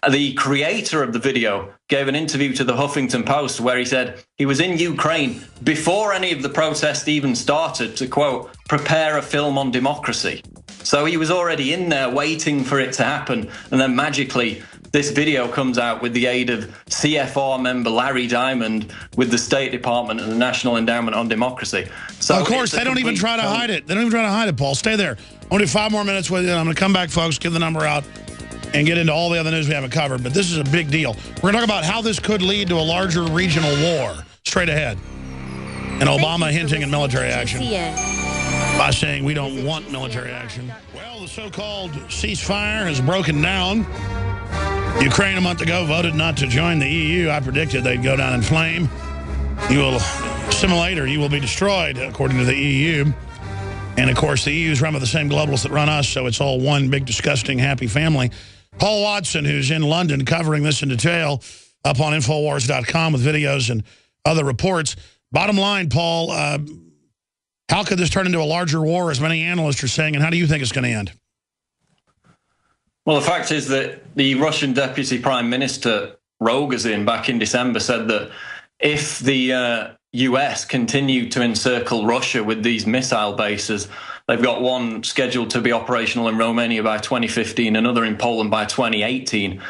Speaker 3: The creator of the video gave an interview to the Huffington Post where he said he was in Ukraine before any of the protests even started to, quote, prepare a film on democracy. So he was already in there waiting for it to happen. And then magically, this video comes out with the aid of CFR member Larry Diamond with the State Department and the National Endowment on Democracy. So
Speaker 1: of course, they don't even try to hide it. They don't even try to hide it, Paul. Stay there. Only 5 more minutes with you. I'm going to come back, folks, give the number out, and get into all the other news we haven't covered. But this is a big deal. We're going to talk about how this could lead to a larger regional war straight ahead. And Obama hinting at military action by saying we don't want military action. Well, the so-called ceasefire has broken down. Ukraine a month ago voted not to join the EU. I predicted they'd go down in flame. You will assimilate or you will be destroyed, according to the EU. And, of course, the EU is run by the same globalists that run us, so it's all one big, disgusting, happy family. Paul Watson, who's in London covering this in detail, up on Infowars.com with videos and other reports. Bottom line, Paul, how could this turn into a larger war, as many analysts are saying, and how do you think it's going to end?
Speaker 3: Well, the fact is that the Russian Deputy Prime Minister, Rokke, back in December, said that if the US continue to encircle Russia with these missile bases, they've got one scheduled to be operational in Romania by 2015, another in Poland by 2018.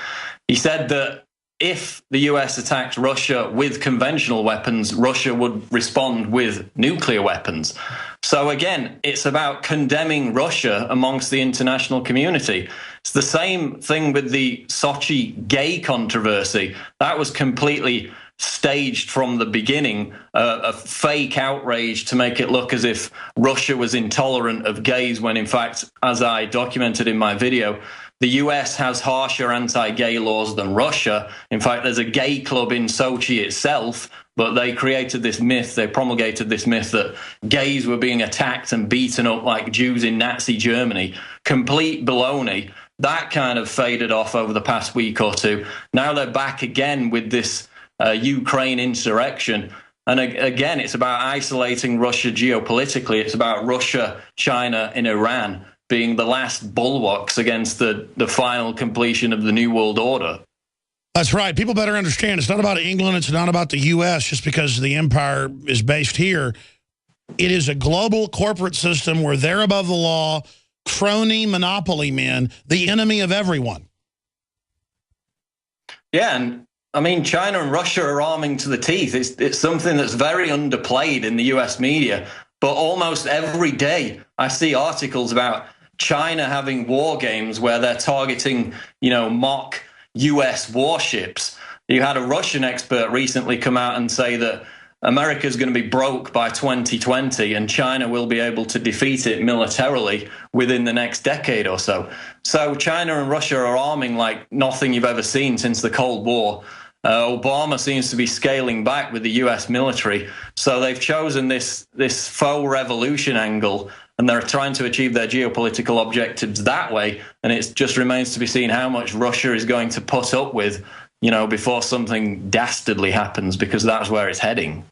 Speaker 3: He said that if the US attacked Russia with conventional weapons, Russia would respond with nuclear weapons. So again, it's about condemning Russia amongst the international community. It's the same thing with the Sochi gay controversy. That was completely staged from the beginning, a fake outrage to make it look as if Russia was intolerant of gays, when in fact, as I documented in my video, the US has harsher anti-gay laws than Russia. In fact, there's a gay club in Sochi itself, but they created this myth, they promulgated this myth that gays were being attacked and beaten up like Jews in Nazi Germany. Complete baloney. That kind of faded off over the past week or two. Now they're back again with this Ukraine insurrection. And again, it's about isolating Russia geopolitically. It's about Russia, China, and Iran being the last bulwarks against the final completion of the New World Order.
Speaker 1: That's right. People better understand it's not about England. It's not about the U.S. just because the empire is based here. It is a global corporate system where they're above the law, crony monopoly men, the enemy of everyone.
Speaker 3: Yeah, and I mean, China and Russia are arming to the teeth. It's something that's very underplayed in the U.S. media. But almost every day I see articles about China having war games where they're targeting, mock U.S. warships. You had a Russian expert recently come out and say that America's going to be broke by 2020 and China will be able to defeat it militarily within the next decade or so. So China and Russia are arming like nothing you've ever seen since the Cold War. Obama seems to be scaling back with the U.S. military. So they've chosen this faux revolution angle, and they're trying to achieve their geopolitical objectives that way. And it just remains to be seen how much Russia is going to put up with, before something dastardly happens, because that's where it's heading.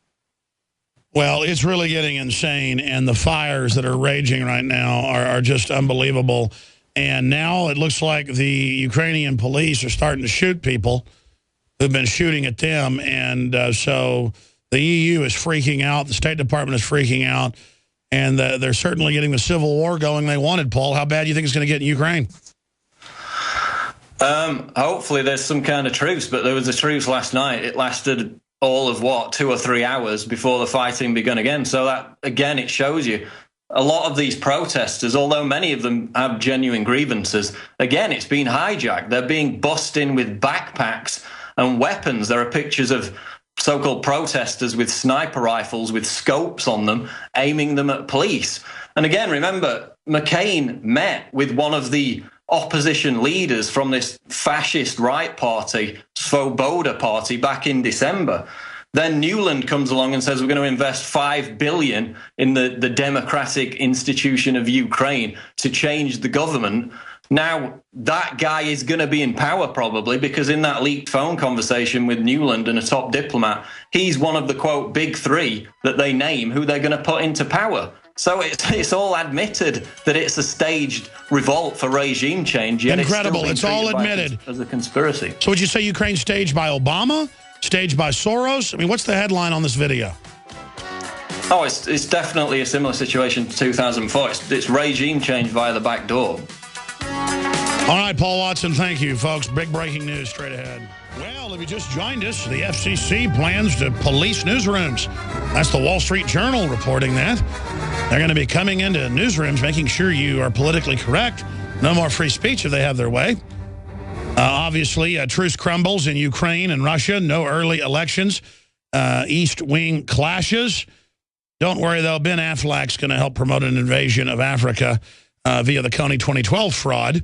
Speaker 1: Well, it's really getting insane, and the fires that are raging right now are just unbelievable. And now it looks like the Ukrainian police are starting to shoot people who've been shooting at them. And so the EU is freaking out. The State Department is freaking out. And they're certainly getting the civil war going they wanted, Paul. How bad do you think it's going to get in Ukraine?
Speaker 3: Hopefully there's some kind of truce, but there was a truce last night. It lasted all of, 2 or 3 hours before the fighting began again. So that, again, it shows you a lot of these protesters, although many of them have genuine grievances, again, it's been hijacked. They're being bussed in with backpacks and weapons. There are pictures of so-called protesters with sniper rifles with scopes on them, aiming them at police. And again, remember, McCain met with one of the opposition leaders from this fascist right party, Svoboda party, back in December. Then Newland comes along and says we're going to invest $5 billion in the democratic institution of Ukraine to change the government. Now, that guy is going to be in power probably because in that leaked phone conversation with Newland and a top diplomat, he's one of the, quote, big three that they name who they're going to put into power. So it's all admitted that it's a staged revolt for regime change. Yet
Speaker 1: incredible. It's all admitted.
Speaker 3: As a conspiracy.
Speaker 1: So would you say Ukraine staged by Obama? Staged by Soros? I mean, what's the headline on this video?
Speaker 3: Oh, it's definitely a similar situation to 2004. It's regime change via the back door.
Speaker 1: All right, Paul Watson, thank you, folks. Big breaking news straight ahead. Well, if you just joined us, the FCC plans to police newsrooms. That's the Wall Street Journal reporting that. They're going to be coming into newsrooms, making sure you are politically correct. No more free speech if they have their way. Obviously, truce crumbles in Ukraine and Russia. No early elections. East wing clashes. Don't worry, though. Ben Affleck's going to help promote an invasion of Africa via the Coney 2012 fraud.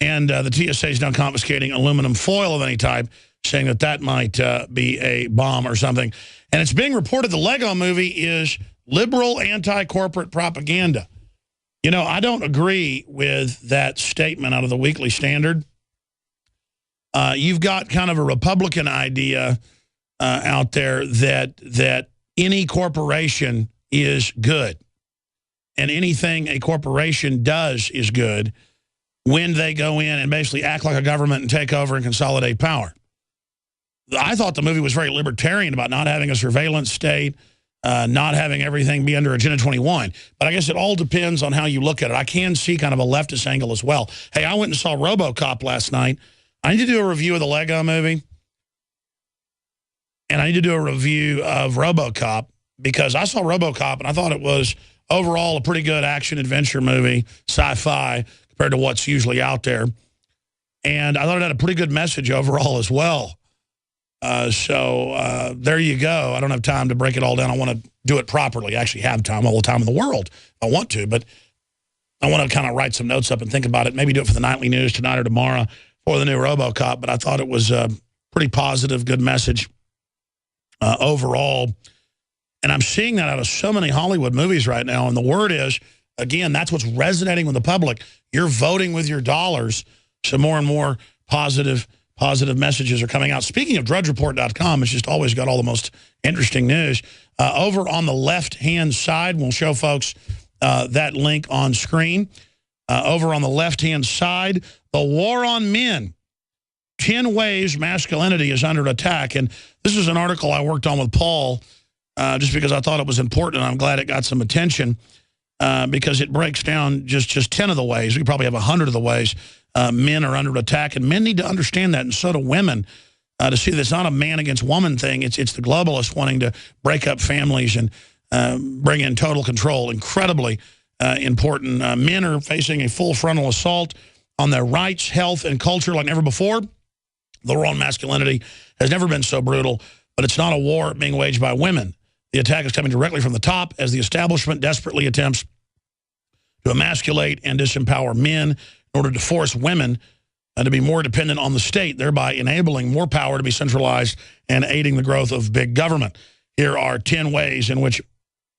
Speaker 1: And the TSA is now confiscating aluminum foil of any type, saying that that might be a bomb or something. And it's being reported the Lego movie is liberal anti-corporate propaganda. You know, I don't agree with that statement out of the Weekly Standard. You've got kind of a Republican idea out there that any corporation is good. And anything a corporation does is good when they go in and basically act like a government and take over and consolidate power. I thought the movie was very libertarian about not having a surveillance state, not having everything be under Agenda 21. But I guess it all depends on how you look at it. I can see kind of a leftist angle as well. Hey, I went and saw RoboCop last night. I need to do a review of the Lego movie. And I need to do a review of RoboCop because I saw RoboCop and I thought it was overall a pretty good action-adventure movie, sci-fi, compared to what's usually out there. And I thought it had a pretty good message overall as well. So there you go. I don't have time to break it all down. I want to do it properly. I actually have time, all the time in the world. I want to, but I want to kind of write some notes up and think about it. Maybe do it for the nightly news tonight or tomorrow for the new RoboCop. But I thought it was a pretty positive, good message overall. And I'm seeing that out of so many Hollywood movies right now. And the word is, again, that's what's resonating with the public. You're voting with your dollars. So more and more positive messages are coming out. Speaking of drudgereport.com, it's just always got all the most interesting news. Over on the left-hand side, we'll show folks that link on screen. Over on the left-hand side, the war on men. 10 ways masculinity is under attack. And this is an article I worked on with Paul just because I thought it was important, and I'm glad it got some attention because it breaks down just 10 of the ways. We probably have 100 of the ways men are under attack, and men need to understand that, and so do women, to see that it's not a man against woman thing. It's the globalists wanting to break up families and bring in total control. Incredibly important. Men are facing a full frontal assault on their rights, health, and culture like never before. The war on masculinity has never been so brutal, but it's not a war being waged by women. The attack is coming directly from the top as the establishment desperately attempts to emasculate and disempower men in order to force women to be more dependent on the state, thereby enabling more power to be centralized and aiding the growth of big government. Here are 10 ways in which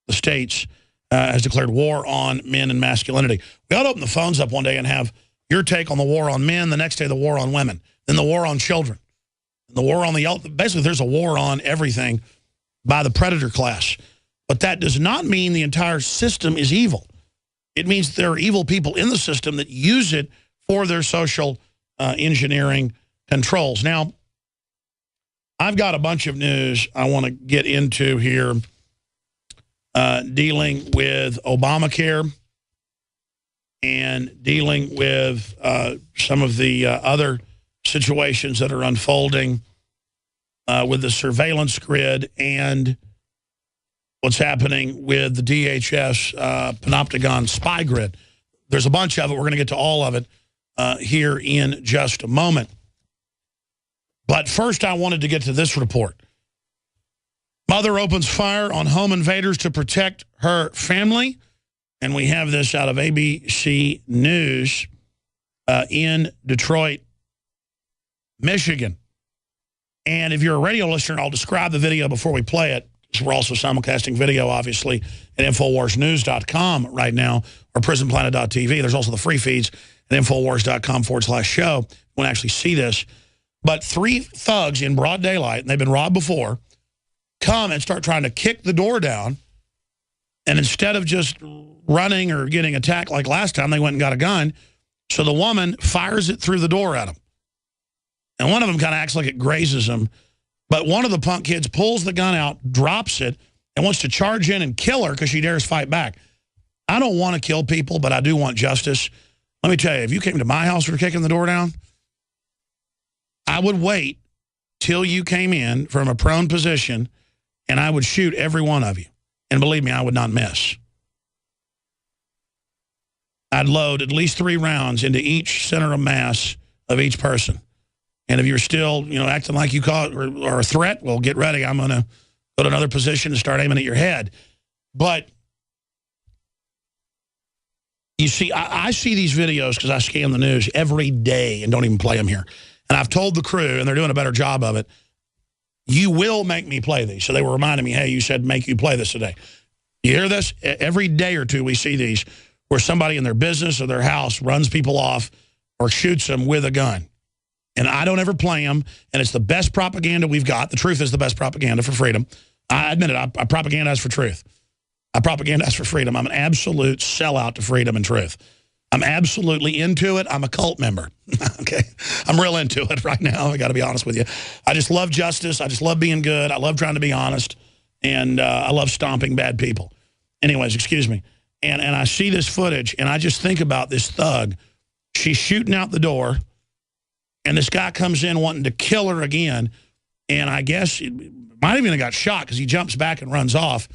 Speaker 1: the states has declared war on men and masculinity. We ought to open the phones up one day and have your take on the war on men, the next day the war on women, then the war on children, the war on basically there's a war on everything by the predator class. But that does not mean the entire system is evil. It means there are evil people in the system that use it for their social engineering controls. Now, I've got a bunch of news I want to get into here dealing with Obamacare and dealing with some of the other situations that are unfolding with the surveillance grid and what's happening with the DHS Panopticon spy grid. There's a bunch of it. We're going to get to all of it here in just a moment. But first, I wanted to get to this report. Mother opens fire on home invaders to protect her family. And we have this out of ABC News in Detroit, Michigan. And if you're a radio listener, I'll describe the video before we play it We're also simulcasting video, obviously, at InfoWarsNews.com right now, or PrisonPlanet.tv. There's also the free feeds at InfoWars.com/show. You want to actually see this. But 3 thugs in broad daylight, and they've been robbed before, come and start trying to kick the door down. And instead of just running or getting attacked like last time, they went and got a gun. So the woman fires it through the door at them. And one of them kind of acts like it grazes him. But one of the punk kids pulls the gun out, drops it, and wants to charge in and kill her because she dares fight back. I don't want to kill people, but I do want justice. Let me tell you, if you came to my house for kicking the door down, I would wait till you came in from a prone position, and I would shoot every one of you. And believe me, I would not miss. I'd load at least 3 rounds into each center of mass of each person. And if you're still, acting like you call it or a threat, well, get ready. I'm going to go to another position and start aiming at your head. But you see, I see these videos because I scan the news every day and don't even play them here. And I've told the crew, and they're doing a better job of it, you will make me play these. So they were reminding me, hey, you said make you play this today. You hear this? Every day or two we see these where somebody in their business or their house runs people off or shoots them with a gun. And I don't ever play them, and it's the best propaganda we've got. The truth is the best propaganda for freedom. I admit it. I propagandize for truth. I propagandize for freedom. I'm an absolute sellout to freedom and truth. I'm absolutely into it. I'm a cult member. Okay? I'm real into it right now. I got to be honest with you. I just love justice. I just love being good. I love trying to be honest. And I love stomping bad people. Anyways, excuse me. And I see this footage, and I just think about this thug. She's shooting out the door, and this guy comes in wanting to kill her again. And I guess he might even have got shot because he jumps back and runs off.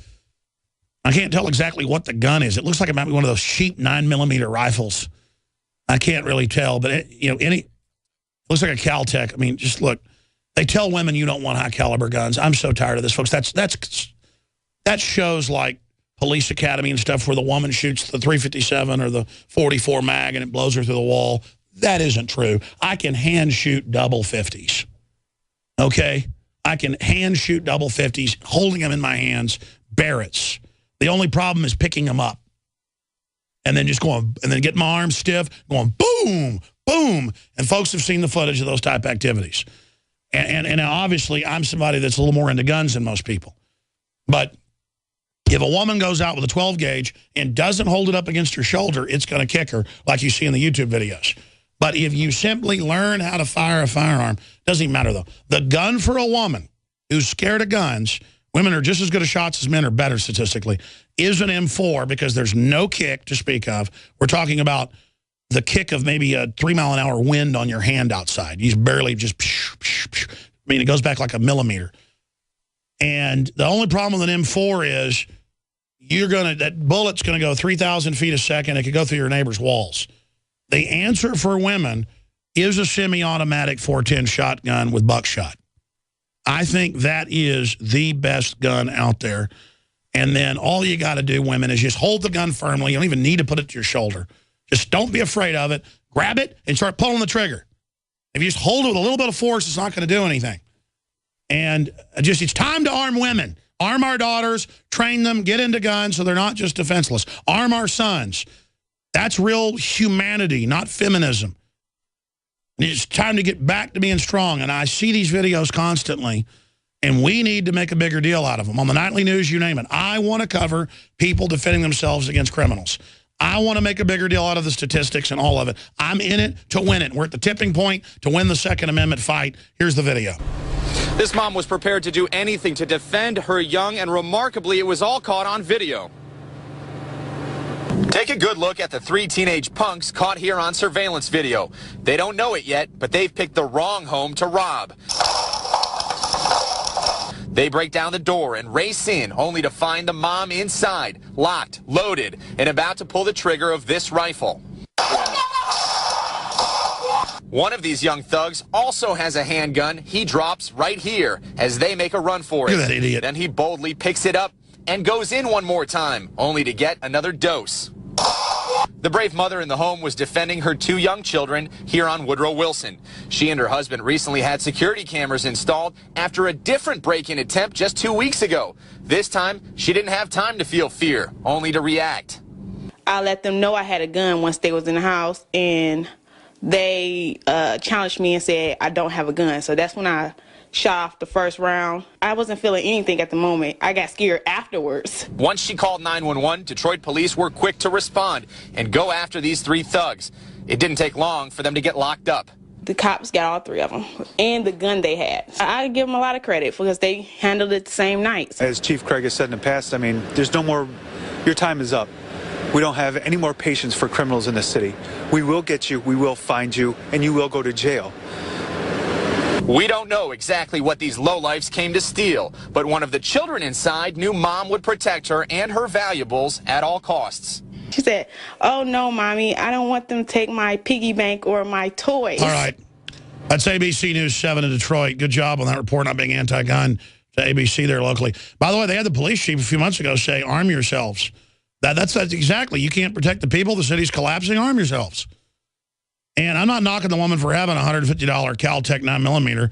Speaker 1: I can't tell exactly what the gun is. It looks like it might be one of those cheap 9mm rifles. I can't really tell, but it looks like a Caltech. I mean, just look. They tell women you don't want high caliber guns. I'm so tired of this, folks. That shows like Police Academy and stuff where the woman shoots the .357 or the .44 mag and it blows her through the wall. That isn't true. I can hand shoot double 50s. Okay? I can hand shoot double 50s, holding them in my hands, Barretts. The only problem is picking them up. And then just going, and then getting my arms stiff, going boom, boom. And folks have seen the footage of those type activities. And obviously, I'm somebody that's a little more into guns than most people. But if a woman goes out with a 12 gauge and doesn't hold it up against her shoulder, it's going to kick her, like you see in the YouTube videos. But if you simply learn how to fire a firearm, doesn't even matter, though. The gun for a woman who's scared of guns, women are just as good at shots as men, or better statistically, is an M4 because there's no kick to speak of. We're talking about the kick of maybe a 3-mile-an-hour wind on your hand outside. You barely just, I mean, it goes back like a millimeter. And the only problem with an M4 is that bullet's going to go 3,000 feet a second. It could go through your neighbor's walls. The answer for women is a semi-automatic 410 shotgun with buckshot. I think that is the best gun out there. And then all you got to do, women, is just hold the gun firmly. You don't even need to put it to your shoulder. Just don't be afraid of it. Grab it and start pulling the trigger. If you just hold it with a little bit of force, it's not going to do anything. And it's time to arm women. Arm our daughters, train them, get into guns so they're not just defenseless. Arm our sons. That's real humanity, not feminism. It's time to get back to being strong. And I see these videos constantly, and we need to make a bigger deal out of them. On the nightly news, you name it. I want to cover people defending themselves against criminals. I want to make a bigger deal out of the statistics and all of it. I'm in it to win it. We're at the tipping point to win the Second Amendment fight. Here's the video.
Speaker 4: This mom was prepared to do anything to defend her young, and remarkably, it was all caught on video. Take a good look at the 3 teenage punks caught here on surveillance video. They don't know it yet, but they've picked the wrong home to rob. They break down the door and race in, only to find the mom inside, locked, loaded, and about to pull the trigger of this rifle. One of these young thugs also has a handgun he drops right here as they make a run for it.
Speaker 1: Look at that idiot.
Speaker 4: Then he boldly picks it up and goes in one more time, only to get another dose. The brave mother in the home was defending her 2 young children here on Woodrow Wilson. She and her husband recently had security cameras installed after a different break-in attempt just 2 weeks ago. This time, she didn't have time to feel fear, only to react.
Speaker 5: I let them know I had a gun once they was in the house, and they challenged me and said I don't have a gun. So that's when I shot off the first round. I wasn't feeling anything at the moment. I got scared afterwards.
Speaker 4: Once she called 911, Detroit police were quick to respond and go after these 3 thugs. It didn't take long for them to get locked up.
Speaker 5: The cops got all 3 of them and the gun they had. I give them a lot of credit because they handled it the same night.
Speaker 6: As Chief Craig has said in the past, I mean, there's no more, your time is up. We don't have any more patience for criminals in this city. We will get you, we will find you, and you will go to jail.
Speaker 4: We don't know exactly what these lowlifes came to steal, but one of the children inside knew Mom would protect her and her valuables at all costs.
Speaker 5: She said, "Oh no, Mommy, I don't want them to take my piggy bank or my toys."
Speaker 1: All right. That's ABC News 7 in Detroit. Good job on that report, not being anti-gun to ABC there locally. By the way, they had the police chief a few months ago say, arm yourselves. That's exactly. You can't protect the people. The city's collapsing. Arm yourselves. And I'm not knocking the woman for having a $150 Caltech 9mm.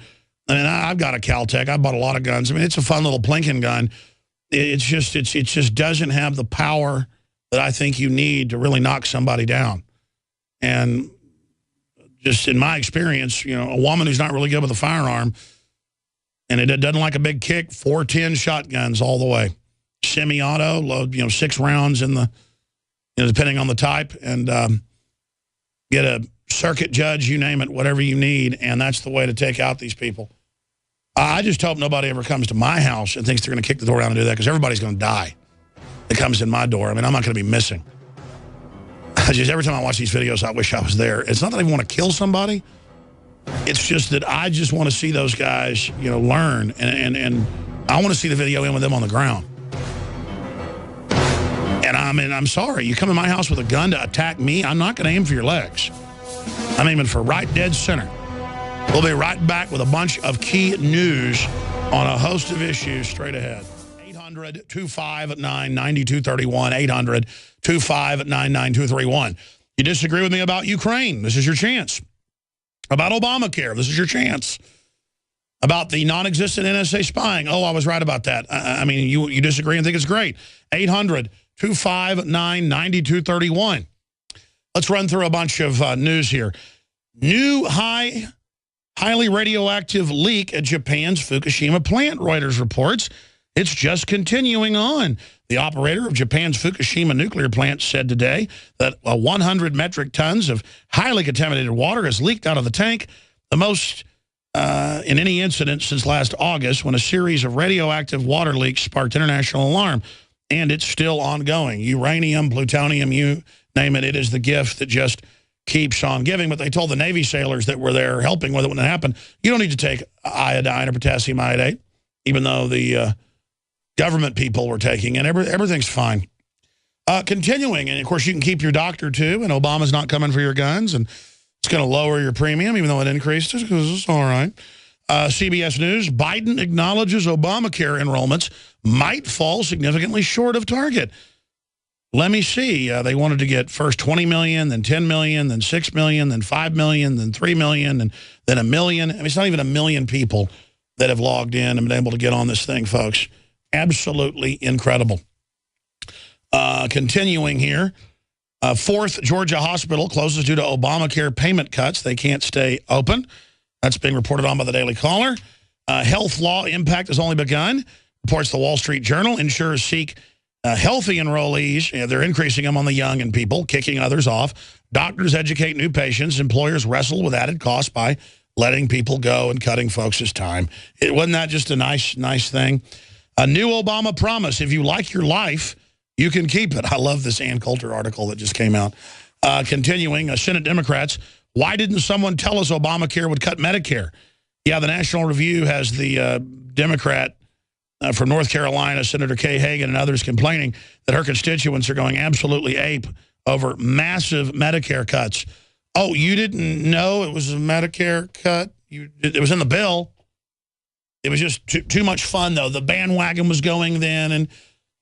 Speaker 1: I mean, I've got a Caltech. I bought a lot of guns. I mean, it's a fun little plinking gun. It just doesn't have the power that I think you need to really knock somebody down. And just in my experience, you know, a woman who's not really good with a firearm and it doesn't like a big kick, 410 shotguns all the way. Semi-auto, load, 6 rounds in the, depending on the type, and get a circuit judge, you name it, whatever you need, and that's the way to take out these people. I just hope nobody ever comes to my house and thinks they're going to kick the door down and do that, because everybody's going to die that comes in my door. I mean, I'm not going to be missing. Every time I watch these videos, I wish I was there. It's not that I want to kill somebody. It's just that I just want to see those guys, learn, and I want to see the video in with them on the ground. And I'm sorry, you come to my house with a gun to attack me, I'm not going to aim for your legs. I'm aiming for right dead center. We'll be right back with a bunch of key news on a host of issues straight ahead. 800-259-9231, 800-259-9231. You disagree with me about Ukraine, this is your chance. About Obamacare, this is your chance. About the non-existent NSA spying, oh, I was right about that. I mean, you disagree and think it's great. 800-259-9231. Let's run through a bunch of news here. New highly radioactive leak at Japan's Fukushima plant, Reuters reports. It's just continuing on. The operator of Japan's Fukushima nuclear plant said today that 100 metric tons of highly contaminated water has leaked out of the tank, the most in any incident since last August, when a series of radioactive water leaks sparked international alarm. And it's still ongoing. Uranium, plutonium, you name it, it is the gift that just keeps on giving. But they told the Navy sailors that were there helping with it when it happened, you don't need to take iodine or potassium iodate, even though the government people were taking it. Everything's fine. Continuing, and of course you can keep your doctor too, and Obama's not coming for your guns, and it's going to lower your premium, even though it increases, because it's all right. CBS News, Biden acknowledges Obamacare enrollments might fall significantly short of target. Let me see. They wanted to get first 20 million, then 10 million, then 6 million, then 5 million, then 3 million, and then 1 million. I mean, it's not even 1 million people that have logged in and been able to get on this thing, folks. Absolutely incredible. Continuing here, fourth Georgia hospital closes due to Obamacare payment cuts. They can't stay open. That's being reported on by the Daily Caller. Health law impact has only begun, reports the Wall Street Journal. Insurers seek healthy enrollees. They're increasing them on the young and people, kicking others off. Doctors educate new patients. Employers wrestle with added costs by letting people go and cutting folks' time. Wasn't that just a nice thing? A new Obama promise, if you like your life, you can keep it. I love this Ann Coulter article that just came out. Continuing, Senate Democrats, why didn't someone tell us Obamacare would cut Medicare? Yeah, the National Review has the Democrat from North Carolina, Senator Kay Hagan, and others complaining that her constituents are going absolutely ape over massive Medicare cuts. Oh, you didn't know it was a Medicare cut? It was in the bill. It was just too much fun, though. The bandwagon was going then, and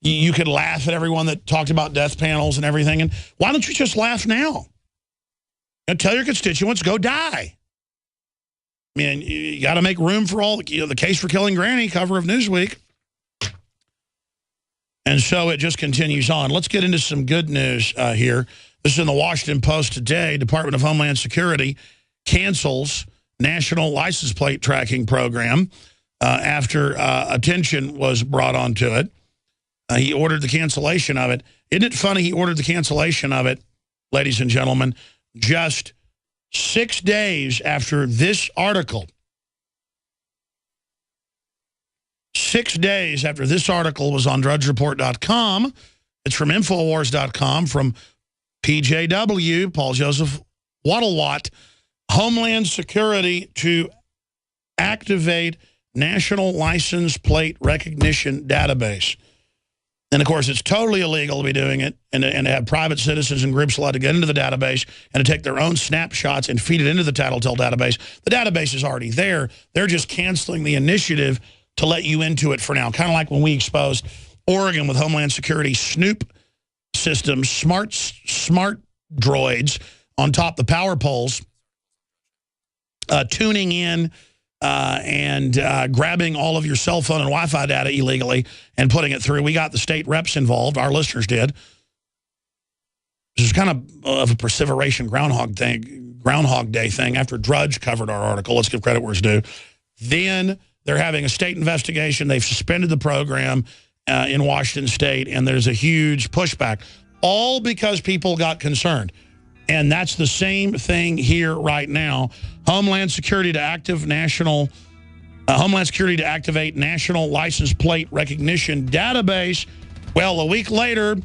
Speaker 1: You could laugh at everyone that talked about death panels and everything. And why don't you just laugh now? And tell your constituents, go die. I mean, you got to make room for all, the case for killing Granny, cover of Newsweek. And so it just continues on. Let's get into some good news here. This is in the Washington Post today. Department of Homeland Security cancels national license plate tracking program after attention was brought onto it. He ordered the cancellation of it. Isn't it funny he ordered the cancellation of it, ladies and gentlemen, just 6 days after this article. 6 days after this article was on drudgereport.com. It's from Infowars.com, from PJW, Paul Joseph Waddlewatt. Homeland Security to activate National License Plate Recognition Database. And, of course, it's totally illegal to be doing it and to have private citizens and groups allowed to get into the database and to take their own snapshots and feed it into the Tattletale database. The database is already there. They're just canceling the initiative to let you into it for now. Kind of like when we exposed Oregon with Homeland Security Snoop systems, smart droids on top of the power poles, tuning in and grabbing all of your cell phone and Wi-Fi data illegally and putting it through. We got the state reps involved. Our listeners did. This is kind of a perseveration Groundhog Day thing. After Drudge covered our article, let's give credit where it's due. Then they're having a state investigation. They've suspended the program in Washington State, and there's a huge pushback, all because people got concerned. And that's the same thing here right now. Homeland Security to activate National License Plate Recognition Database. Well, a week later,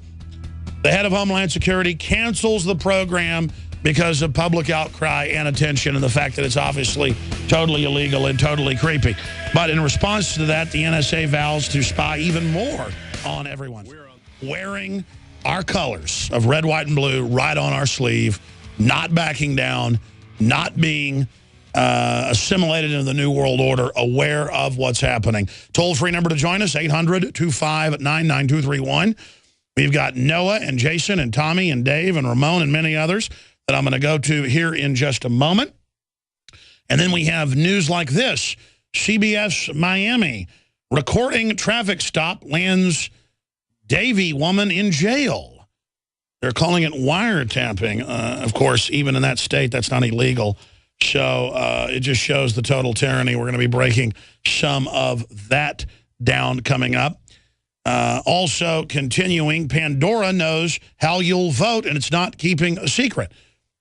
Speaker 1: the head of Homeland Security cancels the program because of public outcry and attention and the fact that it's obviously totally illegal and totally creepy. But in response to that, the NSA vows to spy even more on everyone. Wearing our colors of red, white, and blue right on our sleeve, not backing down, not being assimilated into the New World Order, aware of what's happening. Toll-free number to join us, 800-259-9231. We've got Noah and Jason and Tommy and Dave and Ramon and many others that I'm going to go to here in just a moment. And then we have news like this. CBS Miami, recording traffic stop lands Davie woman in jail. They're calling it wiretapping. Of course, even in that state, that's not illegal. So it just shows the total tyranny. We're going to be breaking some of that down coming up. Also continuing, Pandora knows how you'll vote, and it's not keeping a secret.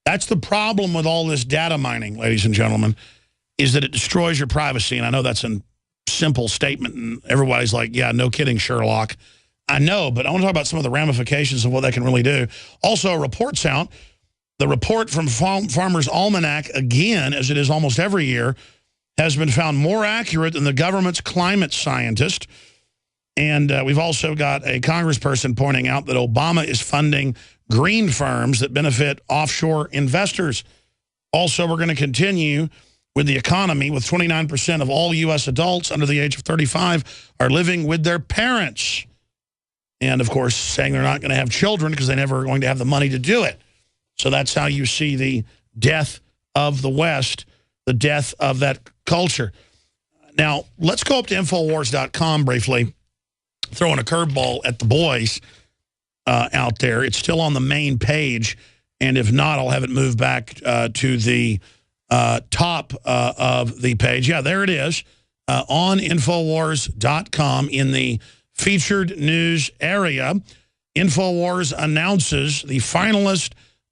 Speaker 1: That's the problem with all this data mining, ladies and gentlemen, is that it destroys your privacy. And I know that's a simple statement, and everybody's like, yeah, no kidding, Sherlock. I know, but I want to talk about some of the ramifications of what they can really do. Also, reports out. The report from Farmer's Almanac, again, as it is almost every year, has been found more accurate than the government's climate scientist. And we've also got a congressperson pointing out that Obama is funding green firms that benefit offshore investors. Also, we're going to continue with the economy, with 29% of all U.S. adults under the age of 35 are living with their parents. And, of course, saying they're not going to have children because they never are going to have the money to do it. So that's how you see the death of the West, the death of that culture. Now, let's go up to Infowars.com briefly, throwing a curveball at the boys out there. It's still on the main page, and if not, I'll have it moved back to the top of the page. Yeah, there it is, on Infowars.com in the featured news area. Infowars announces the finalist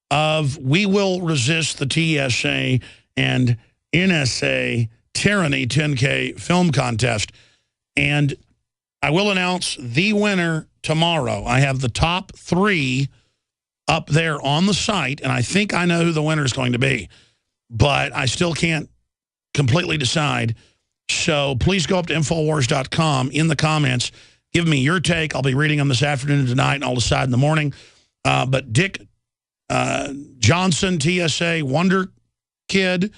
Speaker 1: of We Will Resist the TSA and NSA Tyranny 10K film contest. And I will announce the winner tomorrow. I have the top 3 up there on the site, and I think I know who the winner is going to be. But I still can't completely decide. So please go up to Infowars.com in the comments. Give me your take. I'll be reading them this afternoon and tonight, and I'll decide in the morning. But Dick Johnson, TSA Wonder Kid,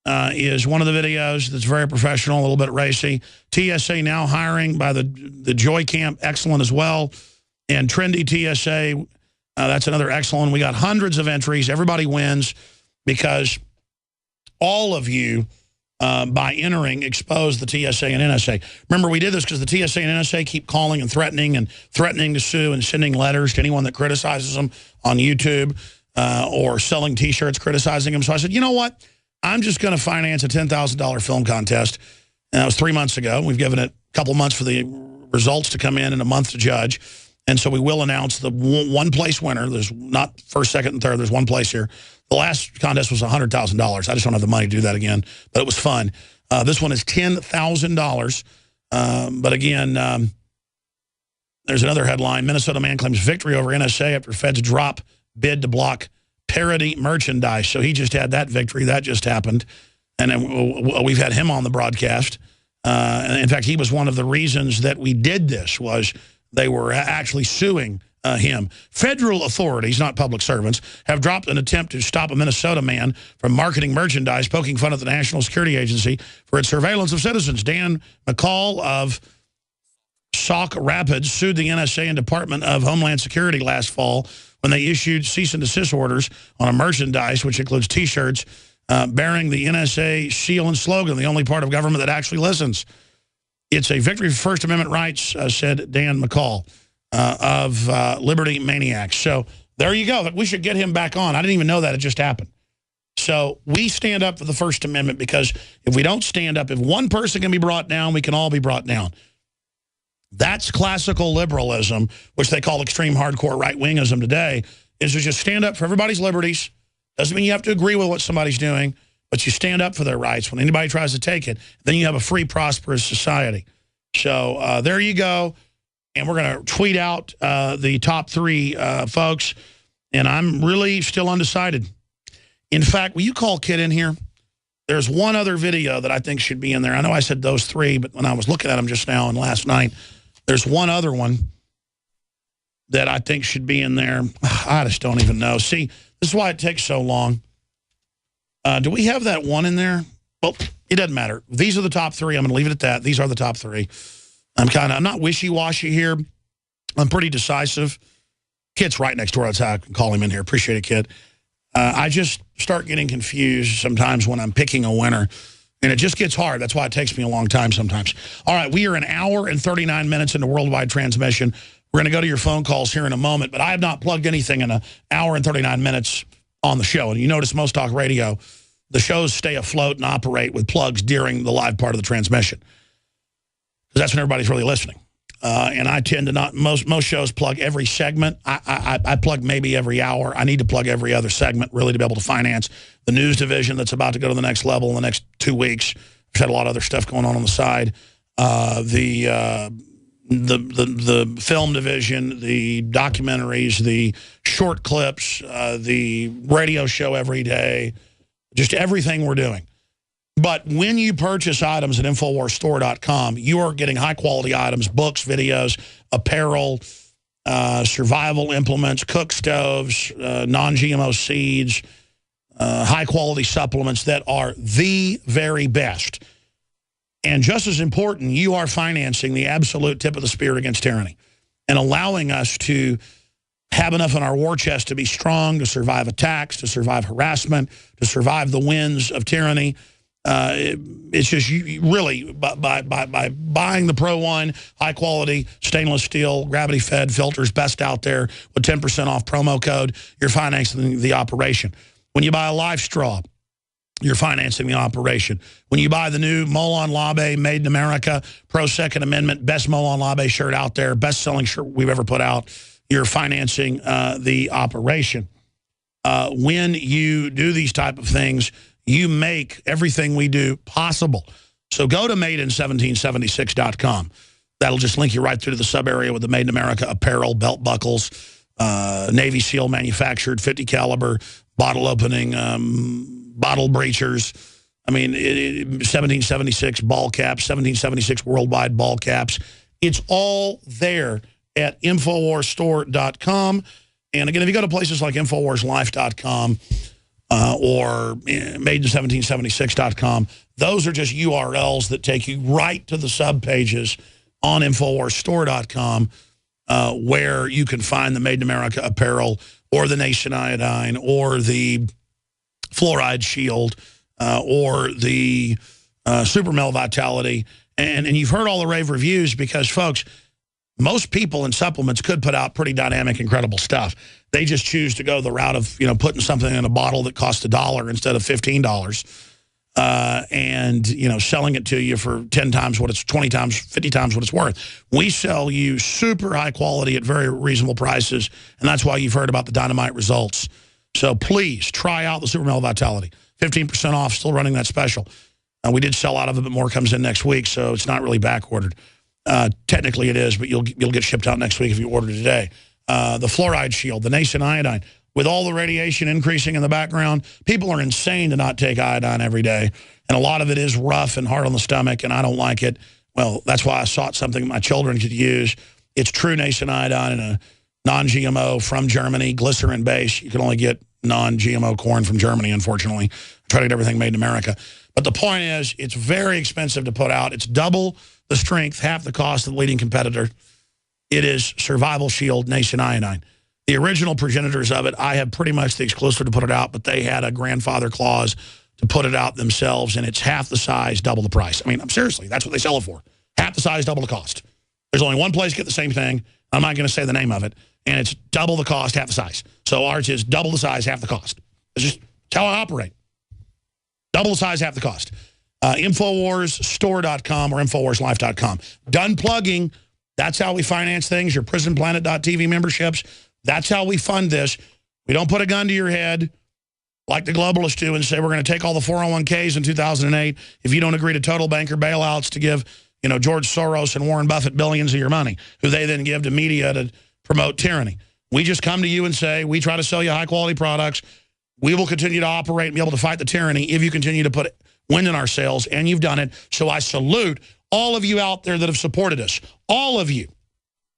Speaker 1: is one of the videos that's very professional, a little bit racy. TSA now hiring by the Joy Camp, excellent as well. And Trendy TSA, that's another excellent. We got hundreds of entries. Everybody wins because all of you, by entering, expose the TSA and NSA. Remember, we did this because the TSA and NSA keep calling and threatening to sue and sending letters to anyone that criticizes them on YouTube or selling T-shirts criticizing them. So I said, you know what? I'm just going to finance a $10,000 film contest. And that was 3 months ago. We've given it a couple months for the results to come in and a month to judge. And so we will announce the one-place winner. There's not first, second, and third. There's one place here. The last contest was $100,000. I just don't have the money to do that again, but it was fun. This one is $10,000. But again, there's another headline. Minnesota man claims victory over NSA after feds drop bid to block parody merchandise. So he just had that victory. That just happened. And then we've had him on the broadcast. In fact, he was one of the reasons that we did this was they were actually suing him. Federal authorities, not public servants, have dropped an attempt to stop a Minnesota man from marketing merchandise, poking fun at the National Security Agency for its surveillance of citizens. Dan McCall of Sauk Rapids sued the NSA and Department of Homeland Security last fall when they issued cease and desist orders on a merchandise, which includes T-shirts, bearing the NSA seal and slogan, the only part of government that actually listens. It's a victory for First Amendment rights, said Dan McCall of Liberty Maniacs. So there you go. We should get him back on. I didn't even know that. It just happened. So we stand up for the First Amendment because if we don't stand up, if one person can be brought down, we can all be brought down. That's classical liberalism, which they call extreme hardcore right-wingism today, is to just stand up for everybody's liberties. Doesn't mean you have to agree with what somebody's doing, but you stand up for their rights. When anybody tries to take it, then you have a free, prosperous society. So there you go. And we're going to tweet out the top three folks. And I'm really still undecided. In fact, will you call Kit in here? There's one other video that I think should be in there. I know I said those three, but when I was looking at them just now and last night, there's one other one that I think should be in there. I just don't even know. See, this is why it takes so long. Do we have that one in there? Well, it doesn't matter. These are the top three. I'm going to leave it at that. These are the top three. I'm not wishy-washy here. I'm pretty decisive. Kit's right next door. That's how I can call him in here. Appreciate it, Kit. I just start getting confused sometimes when I'm picking a winner. And it just gets hard. That's why it takes me a long time sometimes. All right, we are an hour and 39 minutes into worldwide transmission. We're going to go to your phone calls here in a moment, but I have not plugged anything in an hour and 39 minutes on the show. And you notice most talk radio, the shows stay afloat and operate with plugs during the live part of the transmission. Because that's when everybody's really listening. And I tend to not, most shows plug every segment. I plug maybe every hour. I need to plug every other segment really to be able to finance the news division that's about to go to the next level in the next 2 weeks. I've had a lot of other stuff going on the side. The film division, the documentaries, the short clips, the radio show every day, just everything we're doing. But when you purchase items at InfoWarsStore.com, you are getting high-quality items, books, videos, apparel, survival implements, cook stoves, non-GMO seeds, high-quality supplements that are the very best. And just as important, you are financing the absolute tip of the spear against tyranny and allowing us to have enough in our war chest to be strong, to survive attacks, to survive harassment, to survive the winds of tyranny. It's just really by buying the Pro One, high quality stainless steel, gravity fed filters, best out there with 10% off promo code, you're financing the operation. When you buy a Life Straw, you're financing the operation. When you buy the new Molon Labe Made in America Pro Second Amendment best Molon Labe shirt out there, best selling shirt we've ever put out, you're financing the operation. When you do these type of things, you make everything we do possible. So go to madein1776.com. That'll just link you right through to the sub area with the Made in America apparel, belt buckles, Navy SEAL manufactured 50 caliber bottle opening, bottle breachers. I mean, 1776 ball caps, 1776 worldwide ball caps. It's all there at InfoWarsStore.com. And again, if you go to places like InfoWarsLife.com, or made1776.com. Those are just URLs that take you right to the sub pages on InfoWarsStore.com, where you can find the Made in America apparel, or the Nation Iodine, or the Fluoride Shield, or the Super Male Vitality. And you've heard all the rave reviews because, folks, most people in supplements could put out pretty dynamic, incredible stuff. They just choose to go the route of, putting something in a bottle that costs $1 instead of $15, and, selling it to you for 10 times what it's, 20 times, 50 times what it's worth. We sell you super high quality at very reasonable prices, and that's why you've heard about the dynamite results. So please try out the Super Male Vitality. 15% off, still running that special. We did sell out of it, but more comes in next week, so it's not really back ordered. Technically it is, but you'll get shipped out next week if you order today. The Fluoride Shield, the Nation Iodine. With all the radiation increasing in the background, people are insane to not take iodine every day. And a lot of it is rough and hard on the stomach, and I don't like it. Well, that's why I sought something my children could use. It's true Nation Iodine and a non-GMO from Germany, glycerin base. You can only get non-GMO corn from Germany, unfortunately. I try to get everything made in America. But the point is, it's very expensive to put out. It's double the strength, half the cost of the leading competitor. It is Survival Shield Nation Iodine. The original progenitors of it, I have pretty much the exclusive to put it out, but they had a grandfather clause to put it out themselves, and it's half the size, double the price. I mean, seriously, that's what they sell it for. Half the size, double the cost. There's only one place to get the same thing. I'm not going to say the name of it, and it's double the cost, half the size. So ours is double the size, half the cost. It's how I operate. Double the size, half the cost. InfoWarsStore.com or InfoWarsLife.com. Done plugging. That's how we finance things. Your PrisonPlanet.tv memberships. That's how we fund this. We don't put a gun to your head like the globalists do and say we're going to take all the 401ks in 2008 if you don't agree to total banker bailouts to give, George Soros and Warren Buffett billions of your money, who they then give to media to promote tyranny. We just come to you and say, we try to sell you high-quality products. We will continue to operate and be able to fight the tyranny if you continue to put wind in our sails, and you've done it. So I salute all of you out there that have supported us, all of you,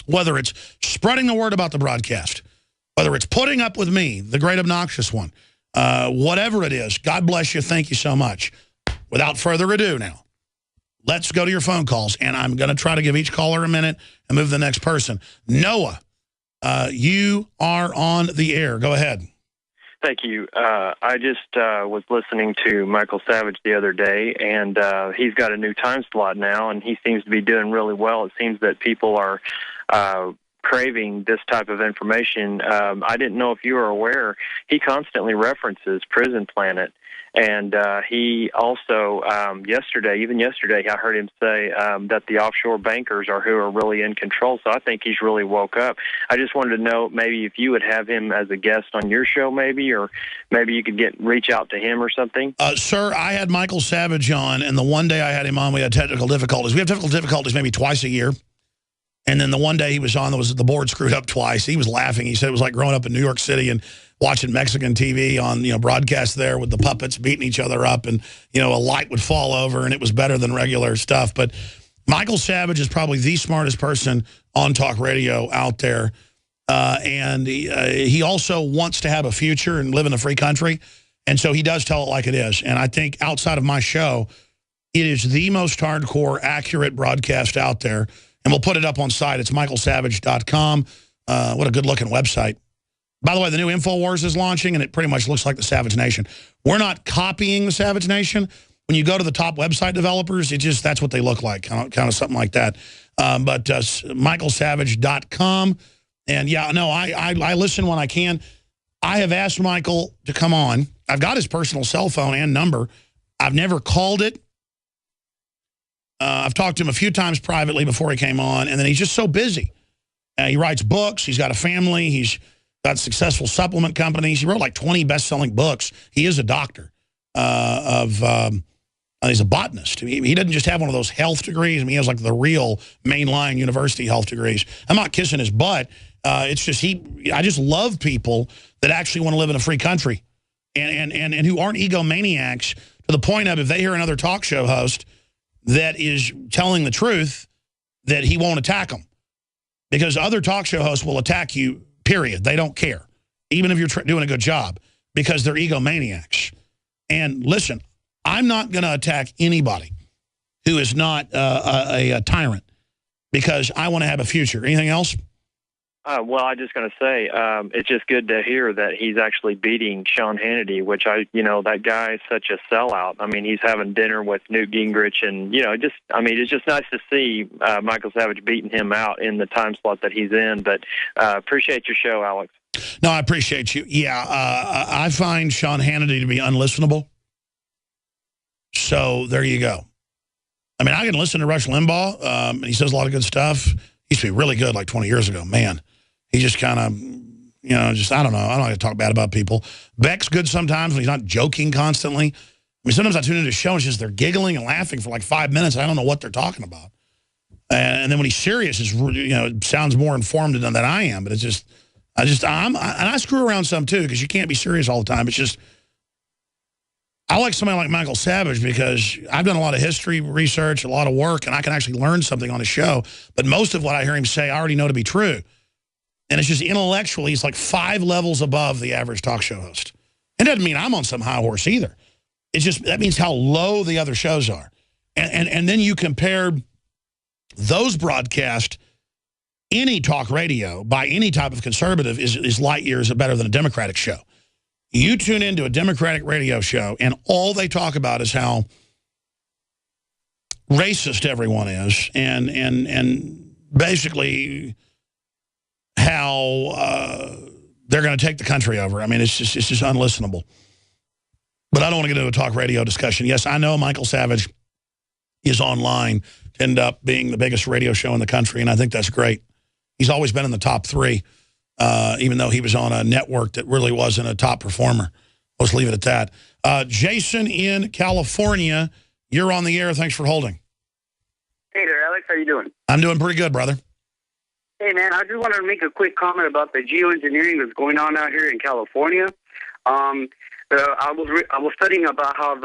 Speaker 1: whether it's spreading the word about the broadcast, whether it's putting up with me, the great obnoxious one, whatever it is, God bless you. Thank you so much. Without further ado now, let's go to your phone calls, and I'm going to try to give each caller a minute and move to the next person. Noah, you are on the air. Go ahead.
Speaker 7: Thank you. I just was listening to Michael Savage the other day, and he's got a new time slot now, and he seems to be doing really well. It seems that people are craving this type of information. I didn't know if you were aware, he constantly references Prison Planet. And he also, even yesterday, I heard him say that the offshore bankers are who are really in control. So I think he's really woke up. I just wanted to know maybe if you would have him as a guest on your show, maybe, or maybe you could reach out to him or something.
Speaker 1: Sir, I had Michael Savage on, and the one day I had him on, we had technical difficulties. We have technical difficulties maybe twice a year. And then the one day he was on, the board screwed up twice. He was laughing. He said it was like growing up in New York City and watching Mexican TV on, broadcast there with the puppets beating each other up, and, a light would fall over, and it was better than regular stuff. But Michael Savage is probably the smartest person on talk radio out there. And he also wants to have a future and live in a free country. And so he does tell it like it is. And I think outside of my show, it is the most hardcore, accurate broadcast out there. And we'll put it up on site. It's michaelsavage.com. What a good-looking website. By the way, the new InfoWars is launching, and it pretty much looks like the Savage Nation. We're not copying the Savage Nation. When you go to the top website developers, that's what they look like, kind of something like that. But michaelsavage.com. And, yeah, no, I listen when I can. I have asked Michael to come on. I've got his personal cell phone and number. I've never called it. I've talked to him a few times privately before he came on, and then he's just so busy. He writes books. He's got a family. He's got successful supplement companies. He wrote like 20 best-selling books. He is a doctor he's a botanist. He doesn't just have one of those health degrees. He has like the real mainline university health degrees. I'm not kissing his butt. It's just I just love people that actually want to live in a free country and who aren't egomaniacs to the point of if they hear another talk show host that is telling the truth, that he won't attack them. Because other talk show hosts will attack you, period. They don't care, even if you're doing a good job. because they're egomaniacs. And listen, I'm not going to attack anybody who is not a tyrant because I want to have a future. Anything else?
Speaker 7: Well, I'm just going to say it's just good to hear that he's actually beating Sean Hannity, which that guy is such a sellout. I mean, he's having dinner with Newt Gingrich, and it's just nice to see Michael Savage beating him out in the time slot that he's in. But appreciate your show, Alex.
Speaker 1: No, I appreciate you. Yeah, I find Sean Hannity to be unlistenable. So there you go. I mean, I can listen to Rush Limbaugh. He says a lot of good stuff. He used to be really good like 20 years ago. Man, he just kind of, I don't know. I don't like to talk bad about people. Beck's good sometimes when he's not joking constantly. I mean, sometimes I tune into a show and it's just they're giggling and laughing for like 5 minutes. I don't know what they're talking about. And then when he's serious, it sounds more informed than I am. But it's just, I screw around some too because you can't be serious all the time. It's just, I like somebody like Michael Savage because I've done a lot of history research, a lot of work, and I can actually learn something on a show. But most of what I hear him say, I already know to be true. And it's just intellectually, he's like 5 levels above the average talk show host. It doesn't mean I'm on some high horse either. It's just, that means how low the other shows are. And then you compare those broadcasts, any talk radio by any type of conservative is light years better than a Democratic show. You tune into a Democratic radio show, and all they talk about is how racist everyone is, and basically how they're going to take the country over. I mean, it's just unlistenable. But I don't want to get into a talk radio discussion. Yes, I know Michael Savage is online to end up being the biggest radio show in the country, and I think that's great. He's always been in the top 3. Even though he was on a network that really wasn't a top performer. Let's leave it at that. Jason in California, you're on the air. Thanks for holding.
Speaker 8: Hey there, Alex. How you doing?
Speaker 1: I'm doing pretty good, brother.
Speaker 8: Hey, man, I just wanted to make a quick comment about the geoengineering that's going on out here in California. I was studying about how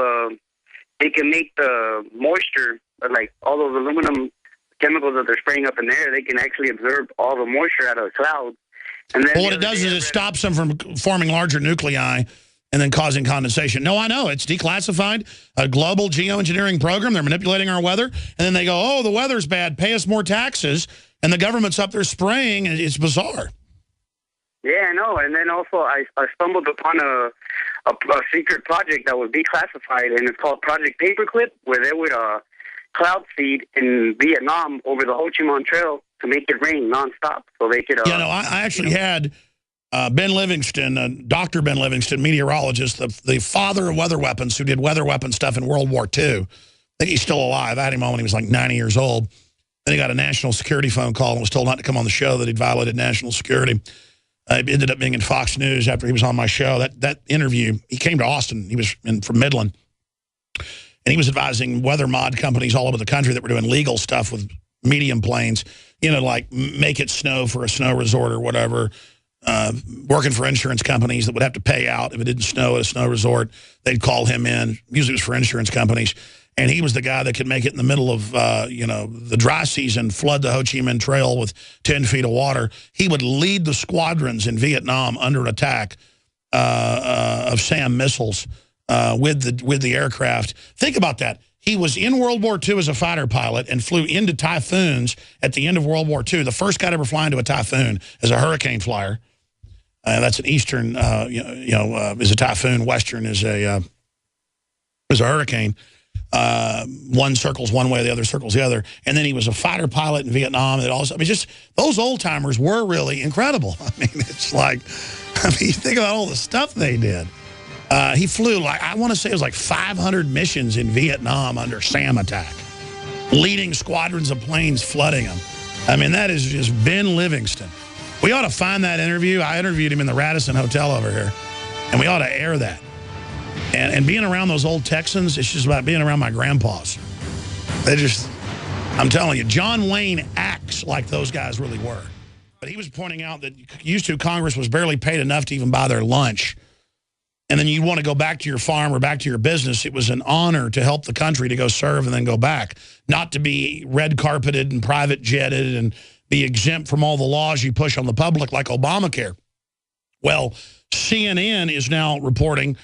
Speaker 8: they can make the moisture, like all those aluminum chemicals that they're spraying up in the air, they can actually absorb all the moisture out of the clouds. And then
Speaker 1: what it does is it stops them from forming larger nuclei and then causing condensation. No, I know. It's declassified, a global geoengineering program. They're manipulating our weather. And then they go, oh, the weather's bad. Pay us more taxes. And the government's up there spraying. And it's bizarre.
Speaker 8: Yeah, I know. And then also I stumbled upon a secret project that was declassified, and it's called Project Paperclip, where they would cloud seed in Vietnam over the Ho Chi Minh Trail to make it rain nonstop, so they could.
Speaker 1: I actually had Ben Livingston, Dr. Ben Livingston, meteorologist, the father of weather weapons, who did weather weapon stuff in World War II. I think he's still alive. I had him on when he was like 90 years old. Then he got a national security phone call and was told not to come on the show, that he'd violated national security. It ended up being in Fox News after he was on my show. That interview, he came to Austin. He was from Midland. And he was advising weather mod companies all over the country that were doing legal stuff with medium planes, like make it snow for a snow resort or whatever, working for insurance companies that would have to pay out if it didn't snow at a snow resort. They'd call him in. Usually it was for insurance companies. And he was the guy that could make it in the middle of, the dry season, flood the Ho Chi Minh Trail with 10 feet of water. He would lead the squadrons in Vietnam under attack of SAM missiles with the aircraft. Think about that. He was in World War II as a fighter pilot and flew into typhoons at the end of World War II. The first guy to ever fly into a typhoon as a hurricane flyer. That's an eastern, is a typhoon. Western is a hurricane. One circles one way, the other circles the other. And then he was a fighter pilot in Vietnam. Just those old timers were really incredible. I mean, it's like, you think about all the stuff they did. He flew, I want to say it was like 500 missions in Vietnam under SAM attack, leading squadrons of planes flooding them. I mean, that is just Ben Livingston. We ought to find that interview. I interviewed him in the Radisson Hotel over here, and we ought to air that. And being around those old Texans, it's just about being around my grandpas. I'm telling you, John Wayne acts like those guys really were. But he was pointing out that used to Congress was barely paid enough to even buy their lunch. And then you want to go back to your farm or back to your business. It was an honor to help the country to go serve and then go back. Not to be red carpeted and private jetted and be exempt from all the laws you push on the public like Obamacare. Well, CNN is now reporting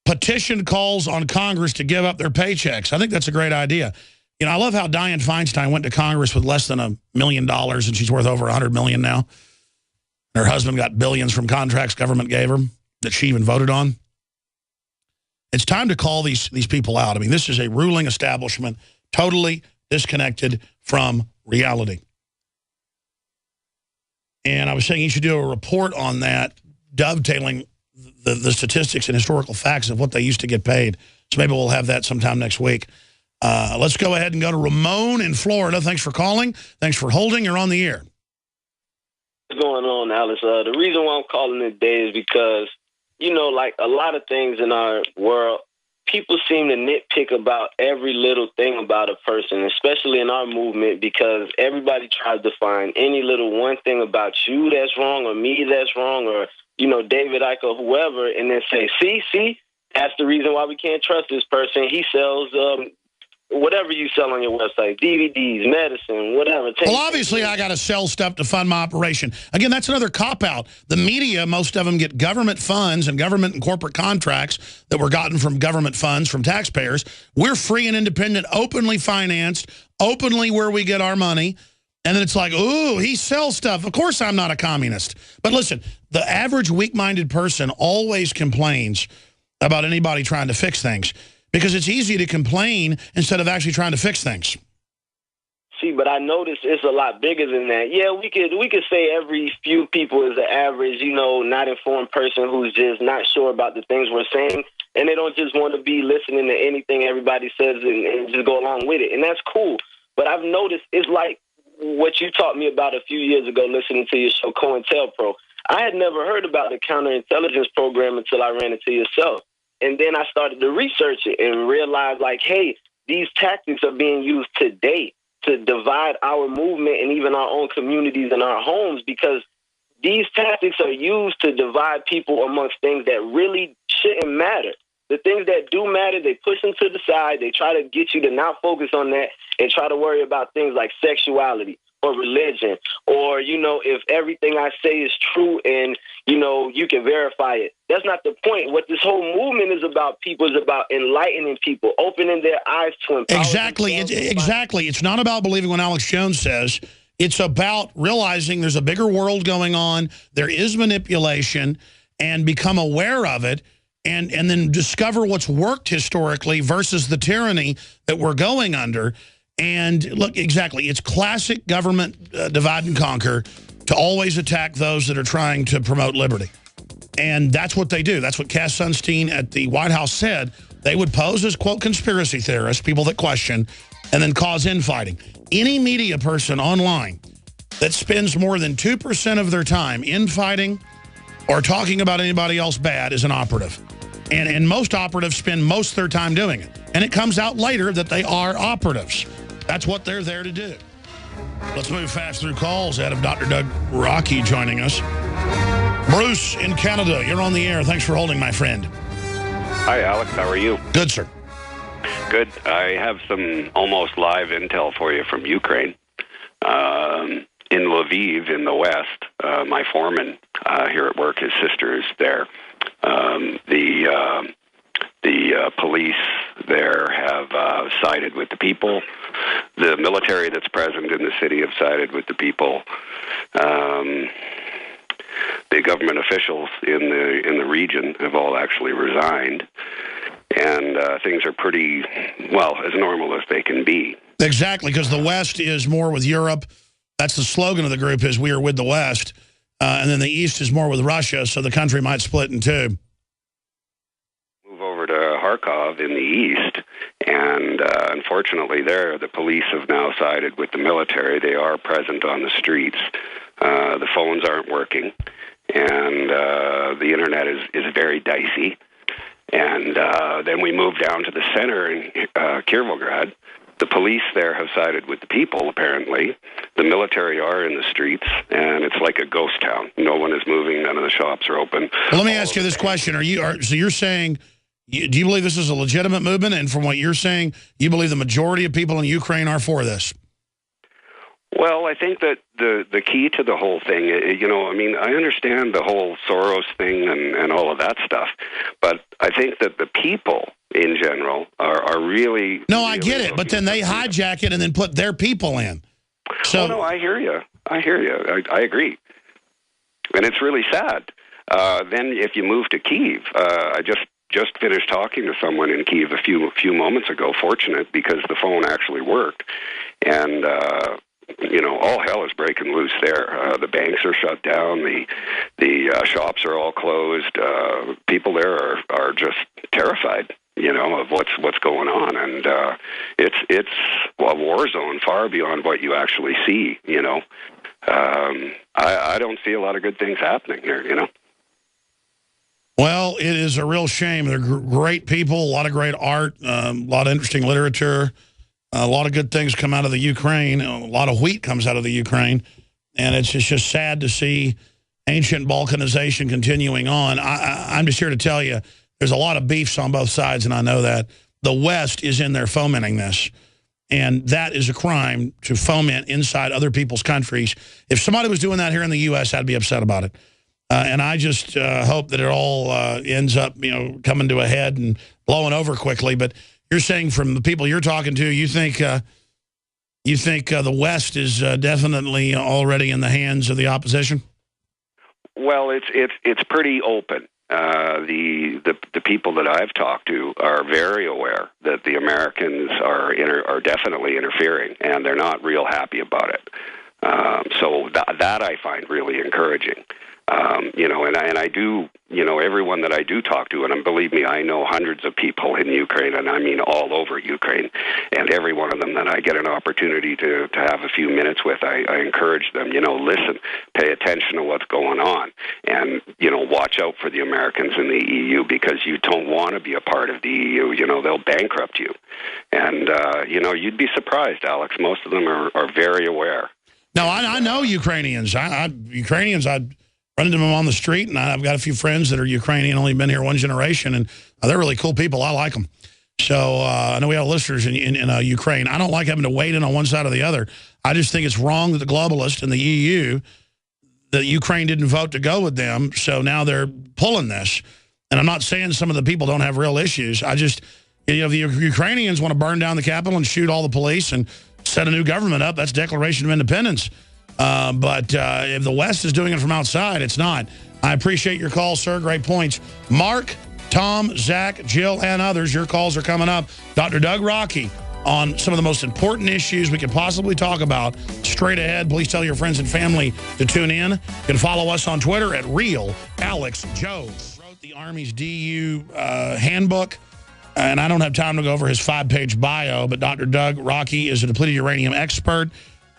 Speaker 1: petition calls on Congress to give up their paychecks. I think that's a great idea. You know, I love how Dianne Feinstein went to Congress with less than $1 million, and she's worth over $100 million now. Her husband got billions from contracts government gave her that she even voted on. It's time to call these people out. I mean, this is a ruling establishment totally disconnected from reality. And I was saying you should do a report on that, dovetailing the statistics and historical facts of what they used to get paid. So maybe we'll have that sometime next week. Let's go ahead and go to Ramon in Florida. Thanks for calling. Thanks for holding. You're on the air.
Speaker 9: What's going on, Alice? The reason why I'm calling today is because, you know, like a lot of things in our world, people seem to nitpick about every little thing about a person, especially in our movement, because everybody tries to find any little one thing about you that's wrong or me that's wrong or, you know, David Icke or whoever, and then say, see, that's the reason why we can't trust this person. He sells whatever you sell on your website, DVDs, medicine, whatever.
Speaker 1: Well, obviously, I got to sell stuff to fund my operation. Again, that's another cop-out. The media, most of them get government funds and government and corporate contracts that were gotten from government funds, from taxpayers. We're free and independent, openly financed, openly where we get our money. And then it's like, ooh, he sells stuff. Of course I'm not a communist. But listen, the average weak-minded person always complains about anybody trying to fix things, because it's easy to complain instead of actually trying to fix things.
Speaker 9: See, but I noticed it's a lot bigger than that. Yeah, we could say every few people is the average, you know, not informed person who's just not sure about the things we're saying, and they don't just want to be listening to anything everybody says and just go along with it, and that's cool. But I've noticed it's like what you taught me about a few years ago listening to your show, COINTELPRO. I had never heard about the counterintelligence program until I ran into yourself. And then I started to research it and realized, like, hey, these tactics are being used today to divide our movement and even our own communities and our homes, because these tactics are used to divide people amongst things that really shouldn't matter. The things that do matter, they push them to the side. They try to get you to not focus on that and try to worry about things like sexuality or religion, or, you know, if everything I say is true and, you know, you can verify it. That's not the point. What this whole movement is about, people, is about enlightening people, opening their eyes to empower.
Speaker 1: Exactly. Exactly. It's not about believing what Alex Jones says. It's about realizing there's a bigger world going on. There is manipulation, and become aware of it, and then discover what's worked historically versus the tyranny that we're going under. And look, exactly, it's classic government divide and conquer to always attack those that are trying to promote liberty. And that's what they do. That's what Cass Sunstein at the White House said. They would pose as, quote, conspiracy theorists, people that question, and then cause infighting. Any media person online that spends more than 2% of their time infighting or talking about anybody else bad is an operative. And most operatives spend most of their time doing it. And it comes out later that they are operatives. That's what they're there to do. Let's move fast through calls. Out of Dr. Doug Rokke joining us. Bruce in Canada, you're on the air. Thanks for holding, my friend.
Speaker 10: Hi, Alex. How are you?
Speaker 1: Good, sir.
Speaker 10: Good. I have some almost live intel for you from Ukraine. In Lviv, in the west, my foreman here at work, his sister is there. The police there have sided with the people. The military that's present in the city have sided with the people. The government officials in the region have all actually resigned, and things are pretty, well, as normal as they can be.
Speaker 1: Exactly, because the West is more with Europe. That's the slogan of the group, is we are with the West. And then the East is more with Russia, so the country might split in two.
Speaker 10: Move over to Kharkov in the east, and unfortunately there, the police have now sided with the military. They are present on the streets. The phones aren't working, and the internet is very dicey. And then we move down to the center in Kirovograd. The police there have sided with the people, apparently. The military are in the streets, and it's like a ghost town. No one is moving. None of the shops are open.
Speaker 1: Well, let me ask you this question. So you're saying, do you believe this is a legitimate movement? And from what you're saying, you believe the majority of people in Ukraine are for this?
Speaker 10: Well, I think that the key to the whole thing, you know, I mean, I understand the whole Soros thing and all of that stuff, but I think that the people in general are really...
Speaker 1: No, I get it, but then they hijack it and then put their people in. So,
Speaker 10: oh, no, I hear you. I hear you. I agree. And it's really sad. Then if you move to Kyiv, I just finished talking to someone in Kyiv a few moments ago, fortunate, because the phone actually worked. And... you know, all hell is breaking loose there. The banks are shut down. The shops are all closed. People there are just terrified, you know, of what's going on, and it's a war zone far beyond what you actually see. You know, I don't see a lot of good things happening here. You know.
Speaker 1: Well, it is a real shame. They're great people, a lot of great art, a lot of interesting literature. A lot of good things come out of the Ukraine. A lot of wheat comes out of the Ukraine. And it's just sad to see ancient balkanization continuing on. I'm just here to tell you, there's a lot of beefs on both sides, and I know that. The West is in there fomenting this. And that is a crime, to foment inside other people's countries. If somebody was doing that here in the U.S., I'd be upset about it. And I just hope that it all ends up, you know, coming to a head and blowing over quickly. But you're saying from the people you're talking to, you think the West is definitely already in the hands of the opposition? Well, it's pretty open. The people that I've talked to are very aware that the Americans are definitely interfering, and they're not real happy about it. So that I find really encouraging. You know, and I do, you know, everyone that I do talk to, and believe me, I know hundreds of people in Ukraine, and I mean all over Ukraine, and every one of them that I get an opportunity to have a few minutes with, I encourage them, you know, listen, pay attention to what's going on, and, you know, watch out for the Americans in the EU, because you don't want to be a part of the EU. You know, they'll bankrupt you. And, you know, you'd be surprised, Alex. Most of them are very aware. No, I know Ukrainians. Ukrainians, I run into them on the street, and I've got a few friends that are Ukrainian, only been here one generation, and they're really cool people. I like them. So I know we have listeners in Ukraine. I don't like having to wade in on one side or the other. I just think it's wrong that the globalists and the EU, that Ukraine didn't vote to go with them, so now they're pulling this. And I'm not saying some of the people don't have real issues. I just, you know, if the Ukrainians want to burn down the Capitol and shoot all the police and set a new government up, that's Declaration of Independence. But if the West is doing it from outside, it's not. I appreciate your call, sir. Great points. Mark, Tom, Zach, Jill, and others, your calls are coming up. Dr. Doug Rokke on some of the most important issues we could possibly talk about. Straight ahead, please tell your friends and family to tune in. You can follow us on Twitter at RealAlexJoe. Wrote the Army's DU handbook, and I don't have time to go over his 5-page bio, but Dr. Doug Rokke is a depleted uranium expert.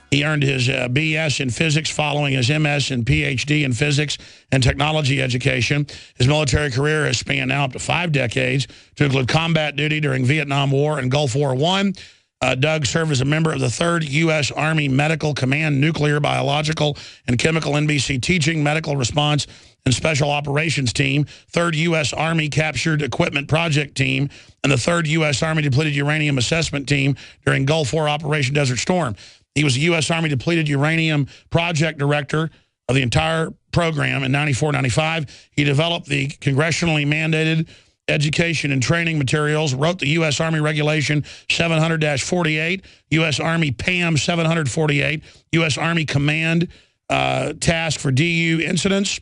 Speaker 1: He earned his BS in physics following his MS and PhD in physics and technology education. His military career has spanned now up to 5 decades, to include combat duty during Vietnam War and Gulf War I. Doug served as a member of the 3rd U.S. Army Medical Command Nuclear, Biological, and Chemical NBC Teaching, Medical Response, and Special Operations Team, 3rd U.S. Army Captured Equipment Project Team, and the 3rd U.S. Army Depleted Uranium Assessment Team during Gulf War Operation Desert Storm. He was the U.S. Army Depleted Uranium Project Director of the entire program in 94-95. He developed the congressionally mandated education and training materials, wrote the U.S. Army Regulation 700-48, U.S. Army PAM 748, U.S. Army Command Task for DU Incidents,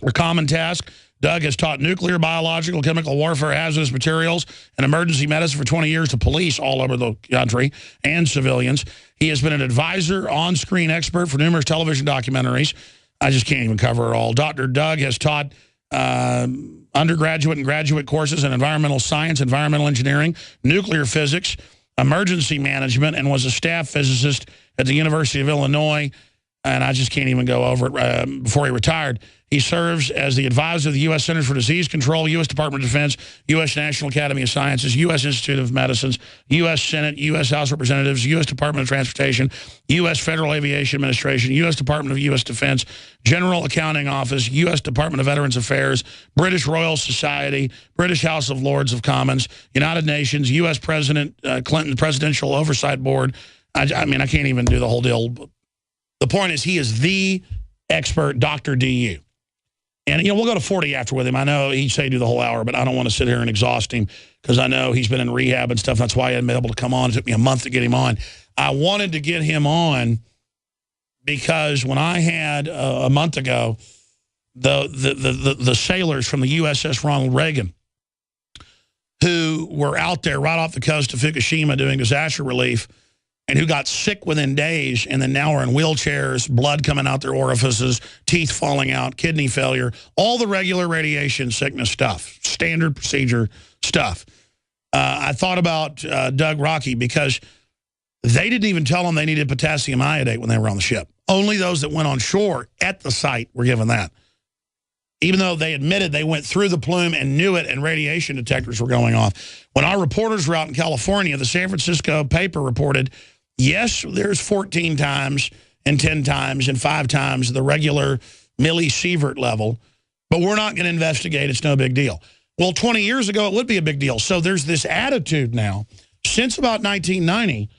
Speaker 1: or Common Task. Doug has taught nuclear, biological, chemical warfare, hazardous materials, and emergency medicine for 20 years to police all over the country and civilians. He has been an advisor, on-screen expert for numerous television documentaries. I just can't even cover it all. Dr. Doug has taught undergraduate and graduate courses in environmental science, environmental engineering, nuclear physics, emergency management, and was a staff physicist at the University of Illinois. And I just can't even go over it before he retired. He serves as the advisor of the U.S. Centers for Disease Control, U.S. Department of Defense, U.S. National Academy of Sciences, U.S. Institute of Medicine, U.S. Senate, U.S. House of Representatives, U.S. Department of Transportation, U.S. Federal Aviation Administration, U.S. Department of U.S. Defense, General Accounting Office, U.S. Department of Veterans Affairs, British Royal Society, British House of Lords of Commons, United Nations, U.S. President Clinton Presidential Oversight Board. I mean, I can't even do the whole deal. The point is he is the expert, Dr. DU. And, we'll go to 40 after with him. I know he'd say do the whole hour, but I don't want to sit here and exhaust him because I know he's been in rehab and stuff. That's why he hadn't been able to come on. It took me a month to get him on. I wanted to get him on because when I had, a month ago, the sailors from the USS Ronald Reagan who were out there right off the coast of Fukushima doing disaster relief and who got sick within days and then now are in wheelchairs, blood coming out their orifices, teeth falling out, kidney failure, all the regular radiation sickness stuff, standard procedure stuff. I thought about Doug Rokke because they didn't even tell them they needed potassium iodate when they were on the ship. Only those that went on shore at the site were given that. Even though they admitted they went through the plume and knew it and radiation detectors were going off. When our reporters were out in California, the San Francisco paper reported, yes, there's 14 times and 10 times and 5 times the regular millisievert level, but we're not going to investigate. It's no big deal. Well, 20 years ago, it would be a big deal. So there's this attitude now, since about 1990,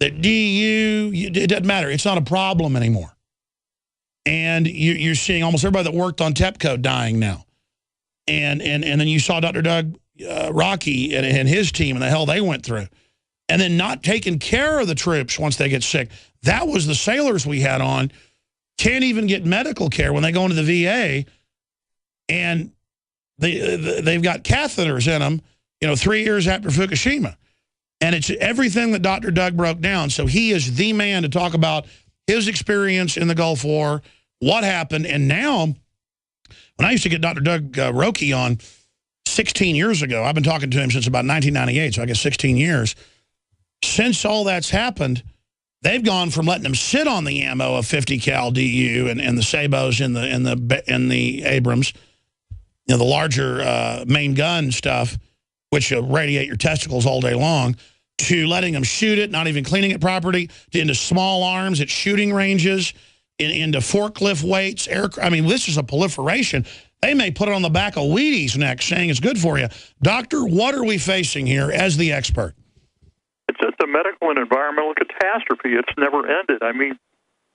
Speaker 1: that DU, it doesn't matter. It's not a problem anymore. And you're seeing almost everybody that worked on TEPCO dying now. And then you saw Dr. Doug Rokke and his team and the hell they went through. And then not taking care of the troops once they get sick. That was the sailors we had on. Can't even get medical care when they go into the VA. And they've got catheters in them, 3 years after Fukushima. And it's everything that Dr. Doug broke down. So he is the man to talk about his experience in the Gulf War, what happened. And now, when I used to get Dr. Doug Rokke on 16 years ago, I've been talking to him since about 1998, so I guess 16 years. Since all that's happened, they've gone from letting them sit on the ammo of 50 cal DU and the Sabos and the Abrams, the larger main gun stuff, which radiate your testicles all day long, to letting them shoot it, not even cleaning it properly, into small arms at shooting ranges, into forklift weights. I mean, this is a proliferation. They may put it on the back of Wheaties next, saying it's good for you. Doctor, what are we facing here as the expert?
Speaker 11: It's just a medical and environmental catastrophe. It's never ended. I mean,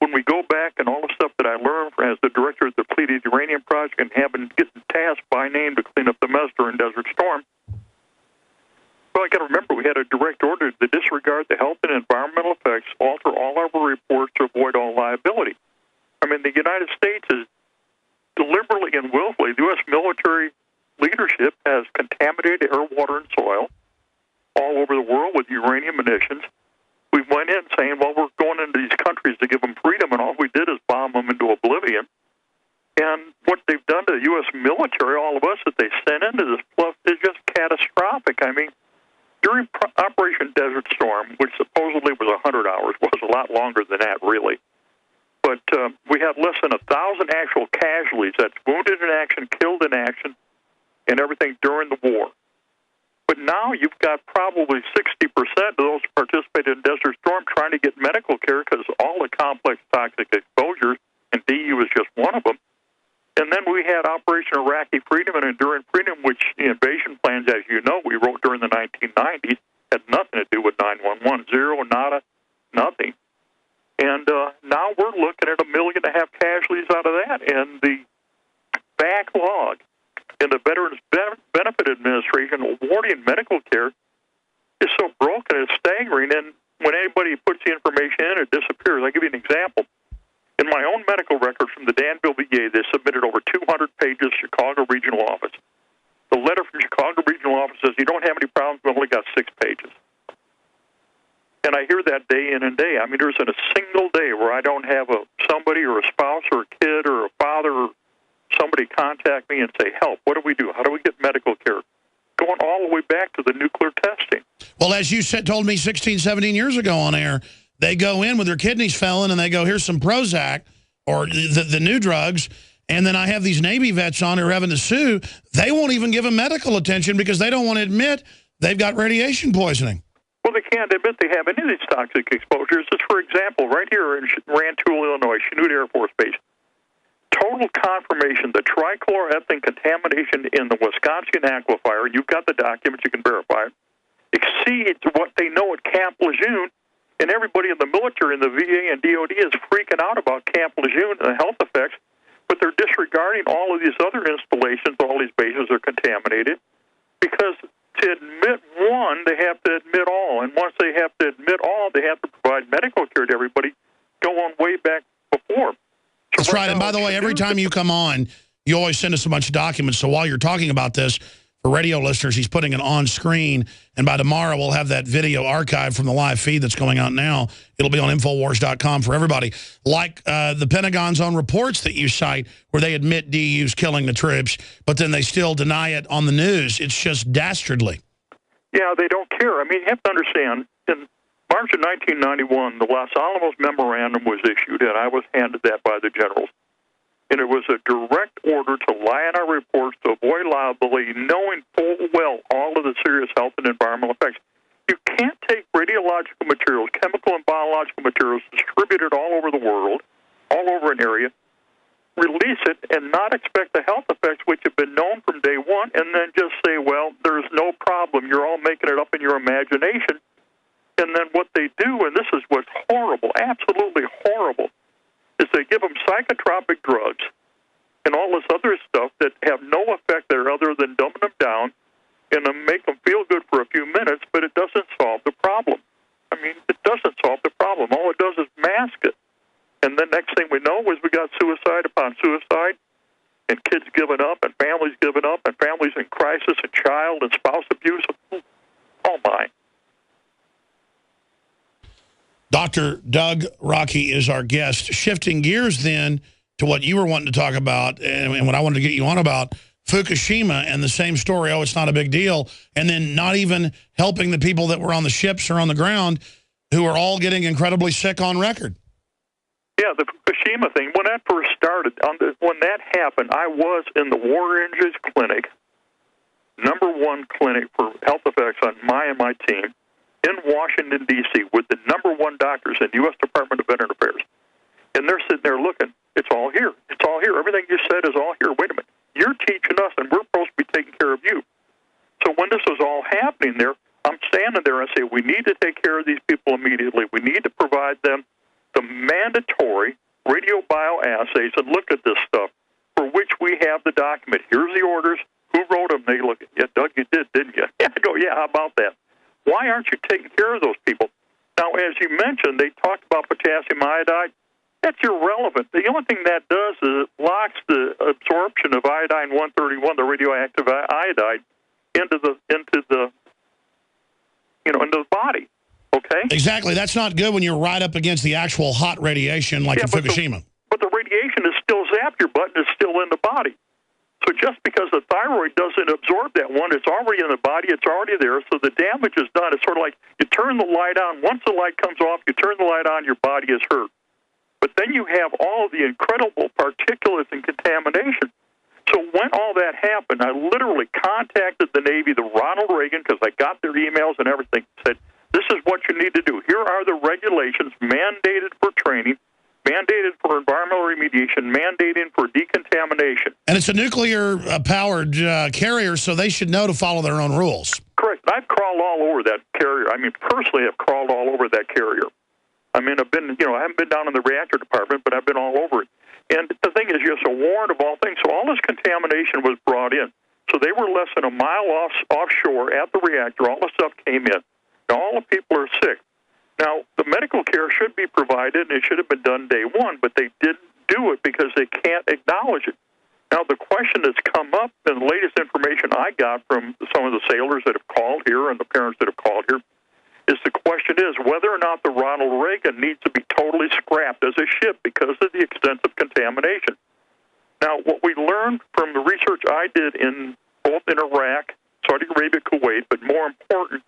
Speaker 11: when we go back and all the stuff that I learned as the director of the depleted uranium project and having getting tasked by name to clean up the mess during Desert Storm, well, I got to remember, we had a direct order to disregard the health and environmental effects, alter all our reports to avoid all liability. I mean, the United States is deliberately and willfully, the U.S. military leadership has contaminated air, water, and soil all over the world with uranium emissions. We went in saying, well, we're going into these countries to give them freedom, and all we did is bomb them into oblivion. And what they've done to the U.S. military, all of us that they sent into this stuff, is just catastrophic. I mean, during Operation Desert Storm, which supposedly was 100 hours, was a lot longer than that, really. But we had less than 1,000 actual casualties. That's wounded in action, killed in action, and everything during the war. But now you've got probably 60% of those who participated in Desert Storm trying to get medical care because all the complex toxic exposures, and DU is just one of them. And then we had Operation Iraqi Freedom and Enduring Freedom, which the invasion plans, as you know, we wrote during the 1990s, had nothing to do with 911, zero, nada, nothing. And now we're looking at 1.5 million casualties out of that. And the backlog in the Veterans Benefit Administration awarding medical care is so broken, it's staggering. And when anybody puts the information in, it disappears. I'll give you an example. In my own medical record from the Danville VA, they submitted over 200 pages to Chicago Regional Office. The letter from Chicago Regional Office says, you don't have any problems, we only got 6 pages. And I hear that day in and day. I mean, there's not a single day where I don't have somebody or a spouse or a kid or a father or somebody contact me and say, help, what do we do? How do we get medical care? Going all the way back to the nuclear testing.
Speaker 1: Well, as you told me 16, 17 years ago on air, they go in with their kidneys failing and they go, here's some Prozac or the new drugs. And then I have these Navy vets on who are having to sue. They won't even give them medical attention because they don't want to admit they've got radiation poisoning.
Speaker 11: Well, they can't admit they have any of these toxic exposures. Just for example, right here in Rantoul, Illinois, Chanute Air Force Base, total confirmation that trichloroethane contamination in the Wisconsin aquifer, you've got the documents, you can verify it, exceeds what they know at Camp Lejeune And everybody in the military and the VA and DOD is freaking out about Camp Lejeune and the health effects, but they're disregarding all of these other installations. All these bases are contaminated because to admit one, they have to admit all. And once they have to admit all, they have to provide medical care to everybody going way back before. So
Speaker 1: that's right. And by the way, every time you come on, you always send us a bunch of documents. So while you're talking about this, for radio listeners, he's putting it on screen. And by tomorrow, we'll have that video archived from the live feed that's going out now. It'll be on Infowars.com for everybody. Like the Pentagon's own reports that you cite, where they admit DU's killing the troops, but then they still deny it on the news. It's just dastardly.
Speaker 11: Yeah, they don't care. I mean, you have to understand, in March of 1991, the Los Alamos Memorandum was issued, and I was handed that by the generals. And it was a direct order to lie in our reports to avoid liability, knowing full well all of the serious health and environmental effects. You can't take radiological materials, chemical and biological materials, distributed all over the world, all over an area, release it, and not expect the health effects, which have been known from day one, and then just say, well, there's no problem. You're all making it up in your imagination. And then what they do, and this is what's horrible, absolutely horrible, is they give them psychotropic drugs and all this other stuff that have no effect there other than dumbing them down and make them feel good for a few minutes, but it doesn't solve the problem. I mean, it doesn't solve the problem. All it does is mask it. And then next thing we know is we got suicide upon suicide, and kids giving up, and families giving up, and families in crisis, and child and spouse abuse. Oh, my.
Speaker 1: Dr. Doug Rokke is our guest. Shifting gears then to what you were wanting to talk about and what I wanted to get you on about, Fukushima and the same story, oh, it's not a big deal, and then not even helping the people that were on the ships or on the ground who are all getting incredibly sick on record.
Speaker 11: Yeah, the Fukushima thing, when that first started, when that happened, I was in the War Injuries Clinic, #1 clinic for health effects on my team, in Washington, D.C., with the #1 doctors in the U.S. Department of Veterans Affairs. And they're sitting there looking. It's all here. It's all here. Everything you said is all here. Wait a minute. You're teaching us, and we're supposed to be taking care of you. So when this was all happening there, I'm standing there and I say, we need to take care of these people immediately. We need to provide them the mandatory radiobioassays and look at this stuff, for which we have the document. Here's the orders. Who wrote them? They look at, yeah, Doug, you did, didn't you? Yeah, I go, yeah, how about that? Why aren't you taking care of those people? Now, as you mentioned, they talked about potassium iodide. That's irrelevant. The only thing that does is it locks the absorption of iodine-131, the radioactive iodide, into the body. Okay?
Speaker 1: Exactly. That's not good when you're right up against the actual hot radiation like in Fukushima.
Speaker 11: But the radiation is still zapped your butt and it's still in the body. So just because the thyroid doesn't absorb that one, it's already in the body, it's already there, so the damage is done. It's sort of like you turn the light on. Once the light comes off, you turn the light on, your body is hurt. But then you have all of the incredible particulates and contamination. So when all that happened, I literally contacted the Navy, the Ronald Reagan, because I got their emails and everything, said, this is what you need to do. Here are the regulations mandated for training, mandated for environmental remediation, mandated for decontamination.
Speaker 1: And it's a nuclear-powered carrier, so they should know to follow their own rules.
Speaker 11: Correct. I've crawled all over that carrier. I mean, personally, I've crawled all over that carrier. I mean, I've been, I haven't been down in the reactor department, but I've been all over it. And the thing is, just a warrant of all things. So all this contamination was brought in. So they were less than a mile offshore at the reactor. All the stuff came in. Now, all the people are sick. Now, the medical care should be provided, and it should have been done day one, but they didn't do it because they can't acknowledge it. Now, the question that's come up, and the latest information I got from some of the sailors that have called here and the parents that have called here, is the question is whether or not the Ronald Reagan needs to be totally scrapped as a ship because of the extensive contamination. Now, what we learned from the research I did both in Iraq, Saudi Arabia, Kuwait, but more important,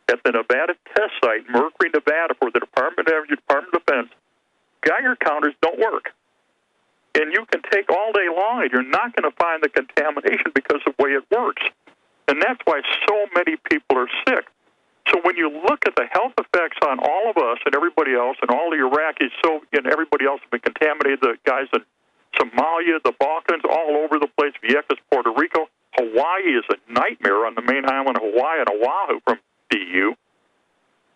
Speaker 11: at the Nevada test site, Mercury, Nevada, for the Department of Energy, Department of Defense, Geiger counters don't work. And you can take all day long, and you're not going to find the contamination because of the way it works. And that's why so many people are sick. So when you look at the health effects on all of us and everybody else, and all the Iraqis, and everybody else have been contaminated, the guys in Somalia, the Balkans, all over the place, Vieques, Puerto Rico. Hawaii is a nightmare on the main island of Hawaii and Oahu from DU.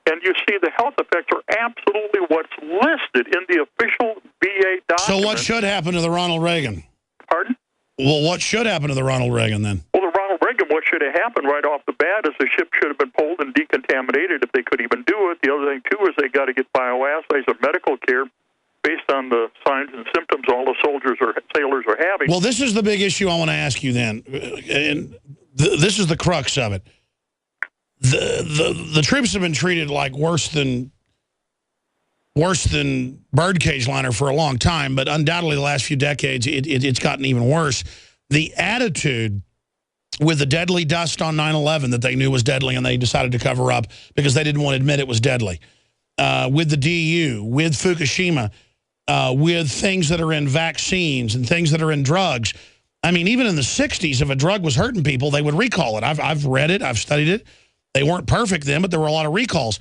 Speaker 11: And and you see the health effects are absolutely what's listed in the official VA document.
Speaker 1: So what should happen to the Ronald Reagan?
Speaker 11: Pardon?
Speaker 1: Well, what should happen to the Ronald Reagan then?
Speaker 11: Well, the Ronald Reagan, what should have happened right off the bat is the ship should have been pulled and decontaminated if they could even do it. The other thing, too, is they got to get bioassays of medical care based on the signs and symptoms all the soldiers or sailors are having.
Speaker 1: Well, this is the big issue I want to ask you then, and this is the crux of it. The troops have been treated like worse than birdcage liner for a long time, but undoubtedly the last few decades it's gotten even worse. The attitude with the deadly dust on 9/11 that they knew was deadly and they decided to cover up because they didn't want to admit it was deadly. With the DU, with Fukushima, with things that are in vaccines and things that are in drugs. I mean, even in the 60s, if a drug was hurting people, they would recall it. I've read it. I've studied it. They weren't perfect then, but there were a lot of recalls.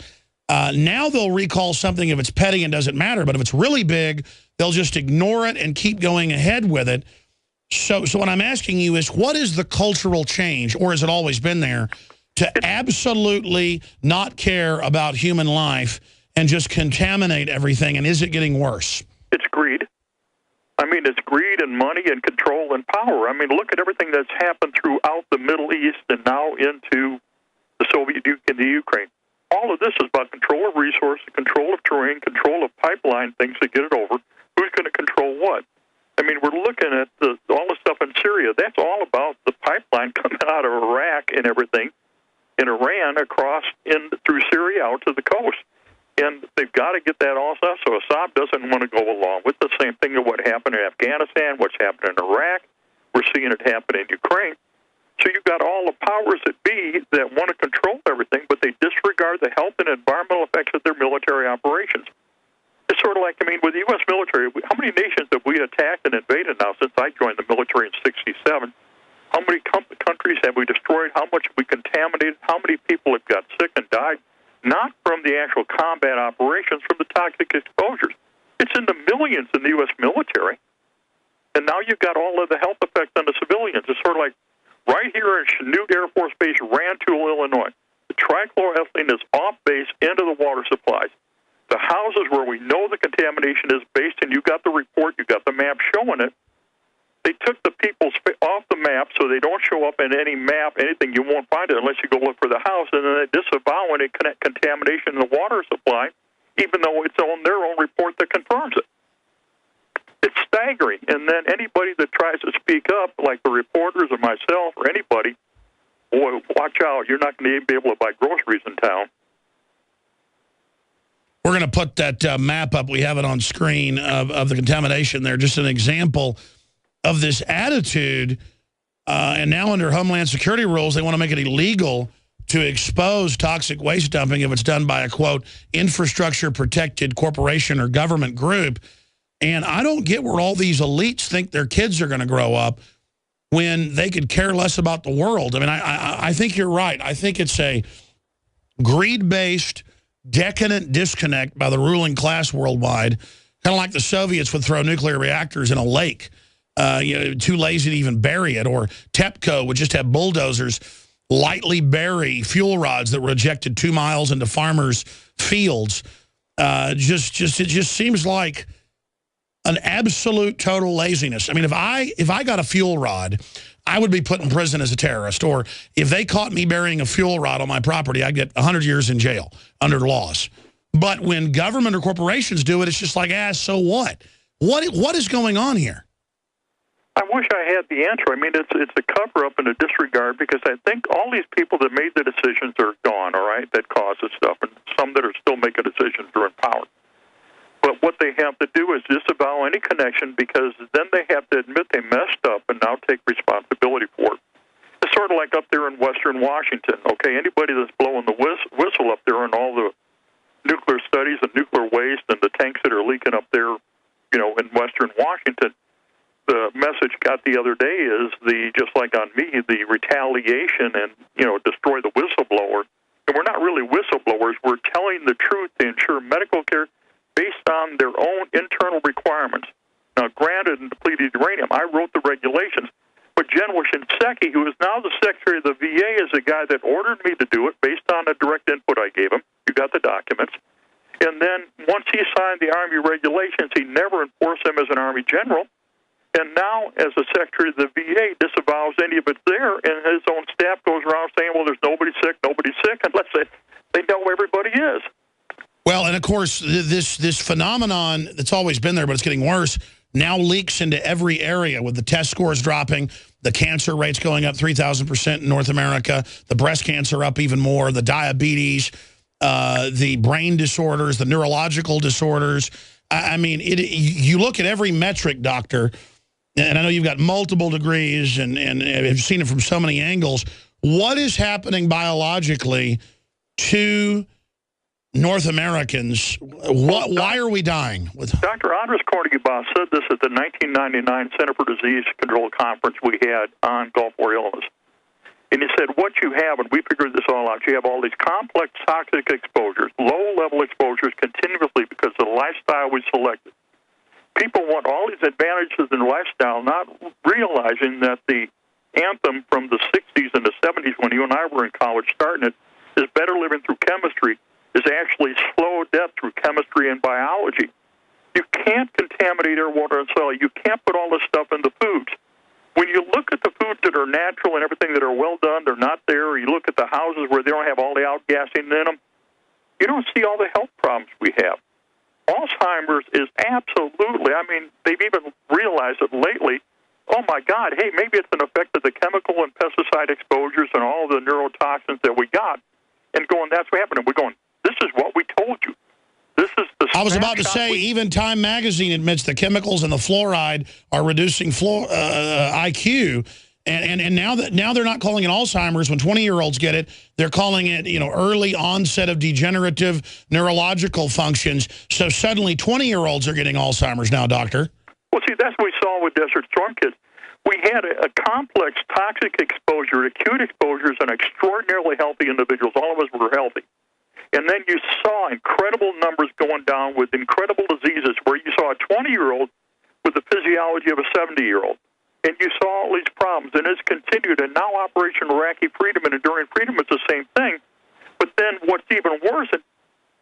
Speaker 1: Now they'll recall something if it's petty and doesn't matter, but if it's really big, they'll just ignore it and keep going ahead with it. So what I'm asking you is, what is the cultural change, or has it always been there, to absolutely not care about human life and just contaminate everything, and is it getting worse?
Speaker 11: It's greed. I mean, it's greed and money and control and power. I mean, look at everything that's happened throughout the Middle East and now into the Soviet Union and the Ukraine. All of this is about control of resources, control of terrain, control of pipeline things to get it over. Who's going to control what? I mean, we're looking at all the stuff in Syria. That's all about the pipeline coming out of Iraq and everything in Iran across through Syria out to the coast. And they've got to get that all stuff. So Assad doesn't want to go along with the same thing of what happened in Afghanistan, what's happened in Iraq. We're seeing it happen in Ukraine. So you've got all the powers that be that want to control everything, but they disregard the health and environmental effects of their military operations. It's sort of like, I mean, with the U.S. military, how many nations have we attacked and invaded now since I joined the military in '67? How many countries have we destroyed? How much have we contaminated? How many people have got sick and died? Not from the actual combat operations, from the toxic exposures. It's in the millions in the U.S. military. And now you've got all of the health effects on the civilians. It's sort of like right here in Chanute Air Force Base, Rantoul, Illinois. The trichloroethylene is off base into the water supplies. The houses where we know the contamination is based, and you got the report, you got the map showing it. They took the people off the map so they don't show up in any map, anything. You won't find it unless you go look for the house, and then they disavow any contamination in the water supply, even though it's on their own report that confirms it. It's staggering. And then anybody that tries to speak up, like the reporters or myself or anybody, boy, watch out. You're not going to be able to buy groceries in town.
Speaker 1: We're going to put that map up. We have it on screen of the contamination there. Just an example of this attitude. And now under Homeland Security rules, they want to make it illegal to expose toxic waste dumping if it's done by a, quote, infrastructure-protected corporation or government group. And I don't get where all these elites think their kids are going to grow up when they could care less about the world. I mean, I think you're right. I think it's a greed-based, decadent disconnect by the ruling class worldwide, kind of like the Soviets would throw nuclear reactors in a lake, too lazy to even bury it, or TEPCO would just have bulldozers lightly bury fuel rods that were ejected 2 miles into farmers' fields. It just seems like an absolute total laziness. I mean, if I got a fuel rod, I would be put in prison as a terrorist. Or if they caught me burying a fuel rod on my property, I'd get 100 years in jail under laws. But when government or corporations do it, it's just like, so what? What is going on here?
Speaker 11: I wish I had the answer. I mean, it's a cover-up and a disregard, because I think all these people that made the decisions are gone, all right, that caused this stuff, and some that are still making decisions are in power. But what they have to do is disavow any connection, because then they have to admit they messed up and now take responsibility for it. It's sort of like up there in western Washington, okay? Anybody that's blowing the whistle up there on all the nuclear studies and nuclear waste and the tanks that are leaking up there, in western Washington, the message got the other day is just like on me, the retaliation and, destroy the whistleblower. And we're not really whistleblowers. We're telling the truth to ensure medical care based on their own internal requirements. Now, granted, in depleted uranium, I wrote the regulations, but General Shinseki, who is now the Secretary of the VA, is the guy that ordered me to do it based on the direct input I gave him. You got the documents. And then once he signed the Army regulations, he never enforced them as an Army general. And now, as the Secretary of the VA, disavows any of it there, and his own staff goes around saying, well, there's nobody sick, unless they know everybody is.
Speaker 1: Well, and of course, this phenomenon that's always been there, but it's getting worse, now leaks into every area with the test scores dropping, the cancer rates going up 3,000% in North America, the breast cancer up even more, the diabetes, the brain disorders, the neurological disorders. I mean, you look at every metric, doctor, and I know you've got multiple degrees and have seen it from so many angles. What is happening biologically to North Americans? Why are we dying?
Speaker 11: Dr. Andres Cordoba said this at the 1999 Center for Disease Control Conference we had on Gulf War illness. And he said, what you have, and we figured this all out, you have all these complex toxic exposures, low-level exposures continuously because of the lifestyle we selected. People want all these advantages in lifestyle, not realizing that the anthem from the 60s and the 70s when you and I were in college starting it is better living through chemistry, is actually slow death through chemistry and biology. You can't contaminate air, water, and soil. You can't put all this stuff in the foods. When you look at the foods that are natural and everything that are well done, they're not there. Or you look at the houses where they don't have all the outgassing in them, you don't see all the health problems we have. Alzheimer's is absolutely, I mean, they've even realized it lately, oh my God, hey, maybe it's an effect of the chemical and pesticide exposures and all the neurotoxins that we got. And going, that's what happened. And we're going, this is what we told you. This is the
Speaker 1: I was about to say, even Time Magazine admits the chemicals and the fluoride are reducing IQ. And now they're not calling it Alzheimer's. When 20-year-olds get it, they're calling it, early onset of degenerative neurological functions. So suddenly 20-year-olds are getting Alzheimer's now, doctor.
Speaker 11: Well, see, that's what we saw with Desert Storm kids. We had a complex toxic exposure, acute exposures, and extraordinarily healthy individuals. All of us were healthy. And then you saw incredible numbers going down with incredible diseases where you saw a 20-year-old with the physiology of a 70-year-old. And you saw all these problems, and it's continued. And now Operation Iraqi Freedom and Enduring Freedom is the same thing. But then what's even worse, and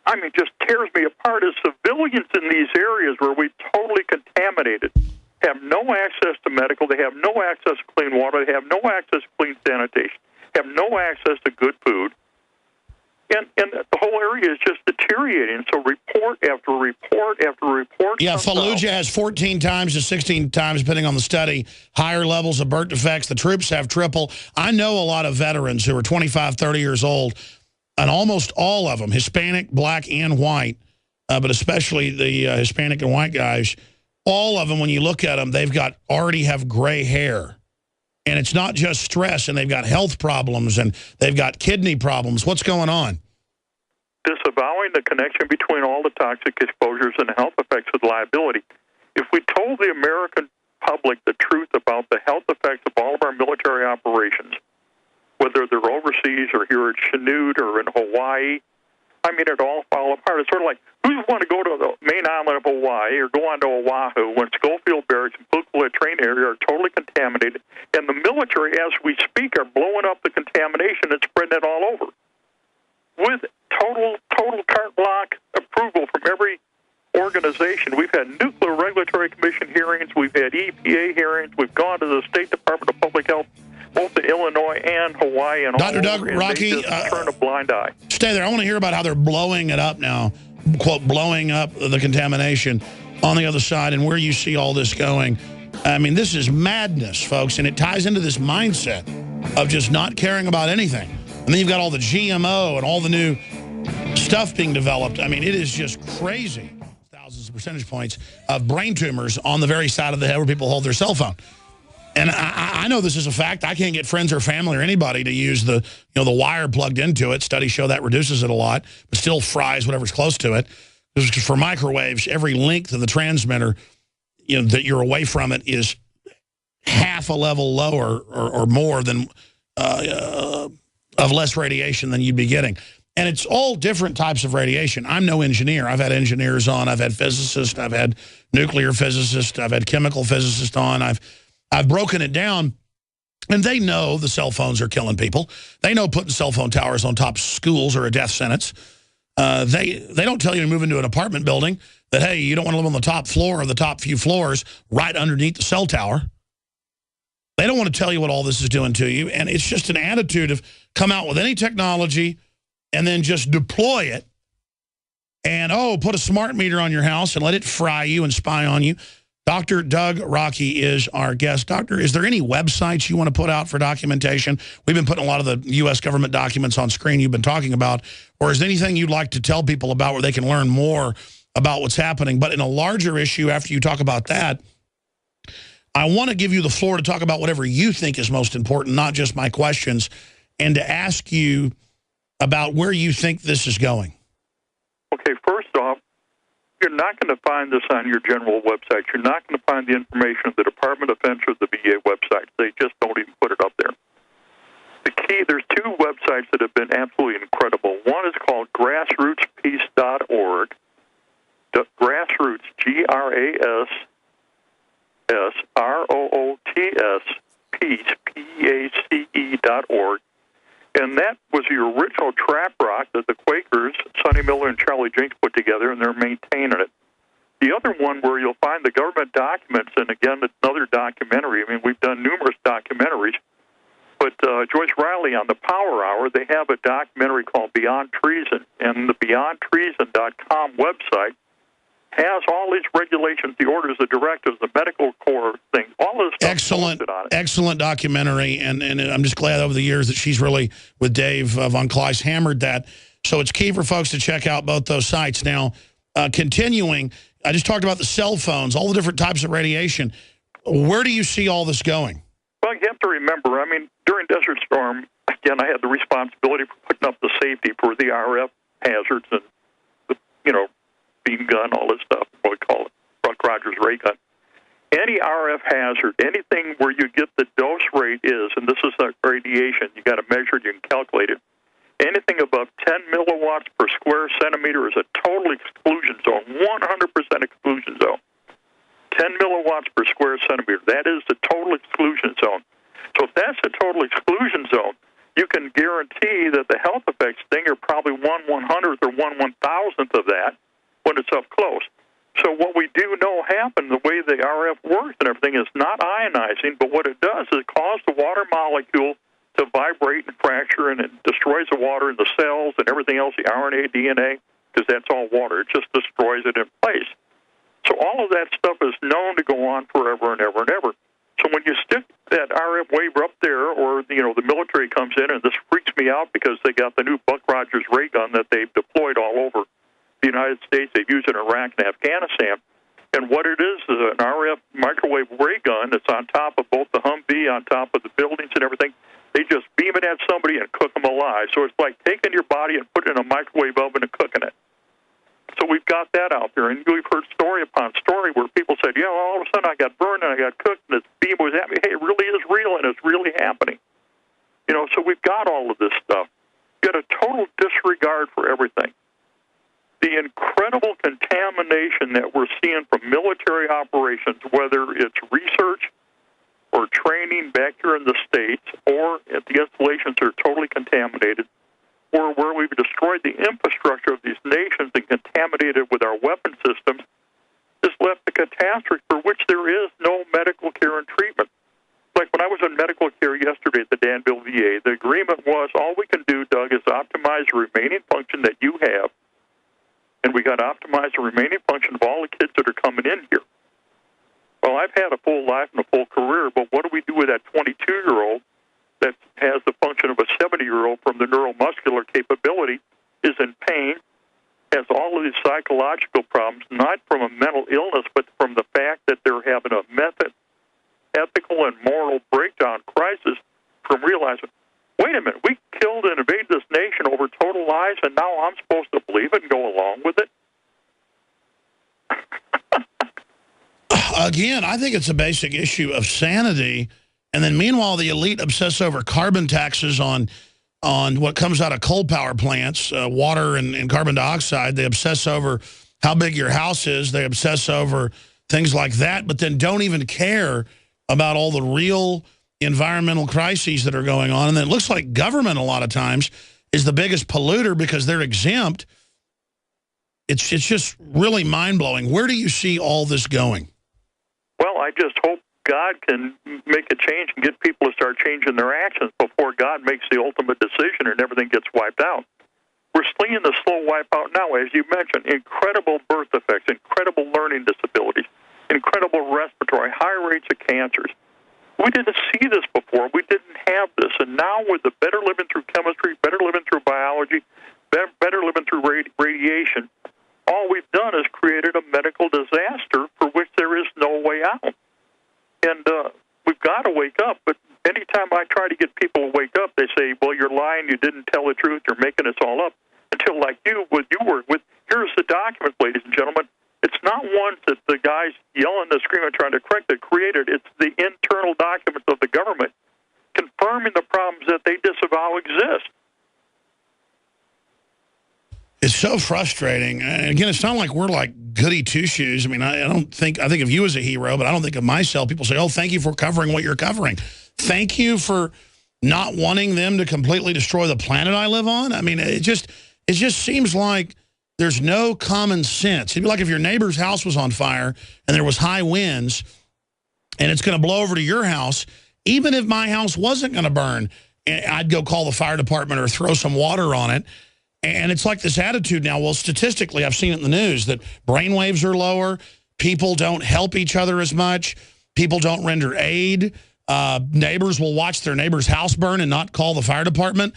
Speaker 11: I mean, just tears me apart, is civilians in these areas where we totally contaminated have no access to medical, they have no access to clean water, they have no access to clean sanitation, have no access to good food. And the whole area is just deteriorating. So report after report after report.
Speaker 1: Yeah, Fallujah has 14 times to 16 times, depending on the study, higher levels of birth defects. The troops have triple. I know a lot of veterans who are 25, 30 years old, and almost all of them, Hispanic, black, and white, but especially the Hispanic and white guys, all of them, when you look at them, already have gray hair. And it's not just stress, and they've got health problems, and they've got kidney problems. What's going on?
Speaker 11: Disavowing the connection between all the toxic exposures and the health effects of liability. If we told the American public the truth about the health effects of all of our military operations, whether they're overseas or here at Chinook or in Hawaii, I mean, it all fall apart. It's sort of like, who want to go to the main island of Hawaii or go on to Oahu when Schofield Barracks and Pukula train area are totally contaminated, and the military, as we speak, are blowing up the contamination and spreading it all over with total carte blanche approval from every organization. We've had Nuclear Regulatory Commission hearings. We've had EPA hearings. We've gone to the State Department of Public Health, both in Illinois and Hawaii. And
Speaker 1: Dr. Doug, Rokke,
Speaker 11: turn a blind eye.
Speaker 1: Stay there. I want to hear about how they're blowing it up now, quote, blowing up the contamination on the other side, and where you see all this going. I mean, this is madness, folks, and it ties into this mindset of just not caring about anything. And then you've got all the GMO and all the new stuff being developed. I mean, it is just crazy. Thousands of percentage points of brain tumors on the very side of the head where people hold their cell phone. And I know this is a fact. I can't get friends or family or anybody to use the wire plugged into it. Studies show that reduces it a lot, but still fries whatever's close to it. Because for microwaves, every length of the transmitter, that you're away from it is half a level lower or more than of less radiation than you'd be getting. And it's all different types of radiation. I'm no engineer. I've had engineers on. I've had physicists. I've had nuclear physicists. I've had chemical physicists on. I've broken it down. And they know the cell phones are killing people. They know putting cell phone towers on top of schools are a death sentence. They don't tell you to move into an apartment building that, hey, you don't want to live on the top floor or the top few floors right underneath the cell tower. They don't want to tell you what all this is doing to you. And it's just an attitude of come out with any technology and then just deploy it. And, oh, put a smart meter on your house and let it fry you and spy on you. Dr. Doug Rokke is our guest. Doctor, is there any websites you want to put out for documentation? We've been putting a lot of the U.S. government documents on screen you've been talking about. Or is there anything you'd like to tell people about where they can learn more about what's happening? But in a larger issue, after you talk about that, I want to give you the floor to talk about whatever you think is most important, not just my questions, and to ask you about where you think this is going.
Speaker 11: Okay, first off, you're not going to find this on your general website. You're not going to find the information on the Department of Defense or the VA website. They just don't even put it up there. The key, there's two websites that have been absolutely incredible. One is called grassrootspeace.org. Grassroots, GRASSROOTS, peace, PACE.org. And that was the original trap rock that the Quakers, Sonny Miller and Charlie Jinks, put together, and they're maintaining it. The other one where you'll find the government documents, and again, it's another documentary. I mean, we've done numerous documentaries, but Joyce Riley on the Power Hour, they have a documentary called Beyond Treason, and the BeyondTreason.com website has all these regulations, the orders, the directives, the medical corps thing, all this stuff.
Speaker 1: Excellent documentary, and I'm just glad over the years that she's really, with Dave Von Kleiss, hammered that. So it's key for folks to check out both those sites. Now, continuing, I just talked about the cell phones, all the different types of radiation. Where do you see all this going?
Speaker 11: Well, you have to remember, I mean, during Desert Storm, again, I had the responsibility for putting up the safety for the RF hazards and, beam gun, all this stuff, what we call it, Buck Rogers ray gun. Any RF hazard, anything where you get the dose rate is, and this is the radiation, you got to measure it, you can calculate it. Anything above 10 milliwatts per square centimeter is a total exclusion zone, 100% exclusion zone. 10 milliwatts per square centimeter, that is the total exclusion zone. So if that's the total exclusion zone, you can guarantee that the health effects thing are probably 1/100th or 1/1000th of that when it's up close. So what we do know happen, the way the RF works and everything, is not ionizing, but what it does is cause the water molecule to vibrate and fracture, and it destroys the water in the cells and everything else, the RNA, DNA, because that's all water. It just destroys it in place. So all of that stuff is known to go on forever and ever and ever. So when you stick that RF wave up there, or the military comes in, and this freaks me out because they got the new Buck Rogers ray gun that they've deployed all over the United States. They've used it in Iraq and Afghanistan. And what it is an RF microwave ray gun that's on top of both the Humvee, on top of the buildings and everything. They just beam it at somebody and cook them alive. So it's like taking your body and putting it in a microwave oven and cooking it. So we've got that out there. And we've heard story upon story where people said, all of a sudden I got burned and I got cooked and this beam was at me. Hey, it really is real and it's really happening. So we've got all of this stuff. You've got a total disregard for everything. The incredible contamination that we're seeing from military operations, whether it's research or training back here in the States, or at the installations that are totally contaminated, or where we've destroyed the infrastructure of these nations and contaminated with our weapon systems, has left a catastrophe for which there is no medical care and treatment. Like when I was in medical care yesterday at the Danville VA, the agreement was all we can do, Doug, is optimize the remaining function that you have, and we got to optimize the remaining function of all the kids that are coming in here. Well, I've had a full life and a full career, but what do we do with that 22-year-old that has the function of a 70-year-old from the neuromuscular capability, is in pain, has all of these psychological problems, not from a mental illness, but from the fact that they're having a ethical and moral breakdown crisis from realizing, wait a minute, we killed and invaded this nation over total lies, and now I'm supposed to believe it and go along with it?
Speaker 1: Again, I think it's a basic issue of sanity. And then meanwhile, the elite obsess over carbon taxes on what comes out of coal power plants, water and carbon dioxide. They obsess over how big your house is. They obsess over things like that, but then don't even care about all the real environmental crises that are going on. And then it looks like government a lot of times is the biggest polluter because they're exempt. It's just really mind-blowing. Where do you see all this going?
Speaker 11: Well, I just hope God can make a change and get people to start changing their actions before God makes the ultimate decision and everything gets wiped out. We're seeing the slow wipeout now, as you mentioned, incredible birth defects, incredible learning disabilities, incredible respiratory, high rates of cancers. We didn't see this before. We didn't have this. And now with the better living through chemistry, better living through biology, better living through radiation, all we've done is created a medical disaster for which there is no way out. And we've got to wake up. But anytime I try to get people to wake up, they say, well, you're lying, you didn't tell the truth, you're making this all up. Until, like you, with you work with, here's the document, ladies and gentlemen. It's not one that the guys yelling and screaming trying to correct it created. It's the internal documents of the government confirming the problems that they disavow exist.
Speaker 1: It's so frustrating. And again, it's not like we're like goody two-shoes. I mean, I think of you as a hero, but I don't think of myself. People say, oh, thank you for covering what you're covering. Thank you for not wanting them to completely destroy the planet I live on. I mean, it just seems like there's no common sense. It'd be like if your neighbor's house was on fire and there was high winds and it's going to blow over to your house. Even if my house wasn't going to burn, I'd go call the fire department or throw some water on it. And it's like this attitude now. Well, statistically, I've seen it in the news that brainwaves are lower. People don't help each other as much. People don't render aid. Neighbors will watch their neighbor's house burn and not call the fire department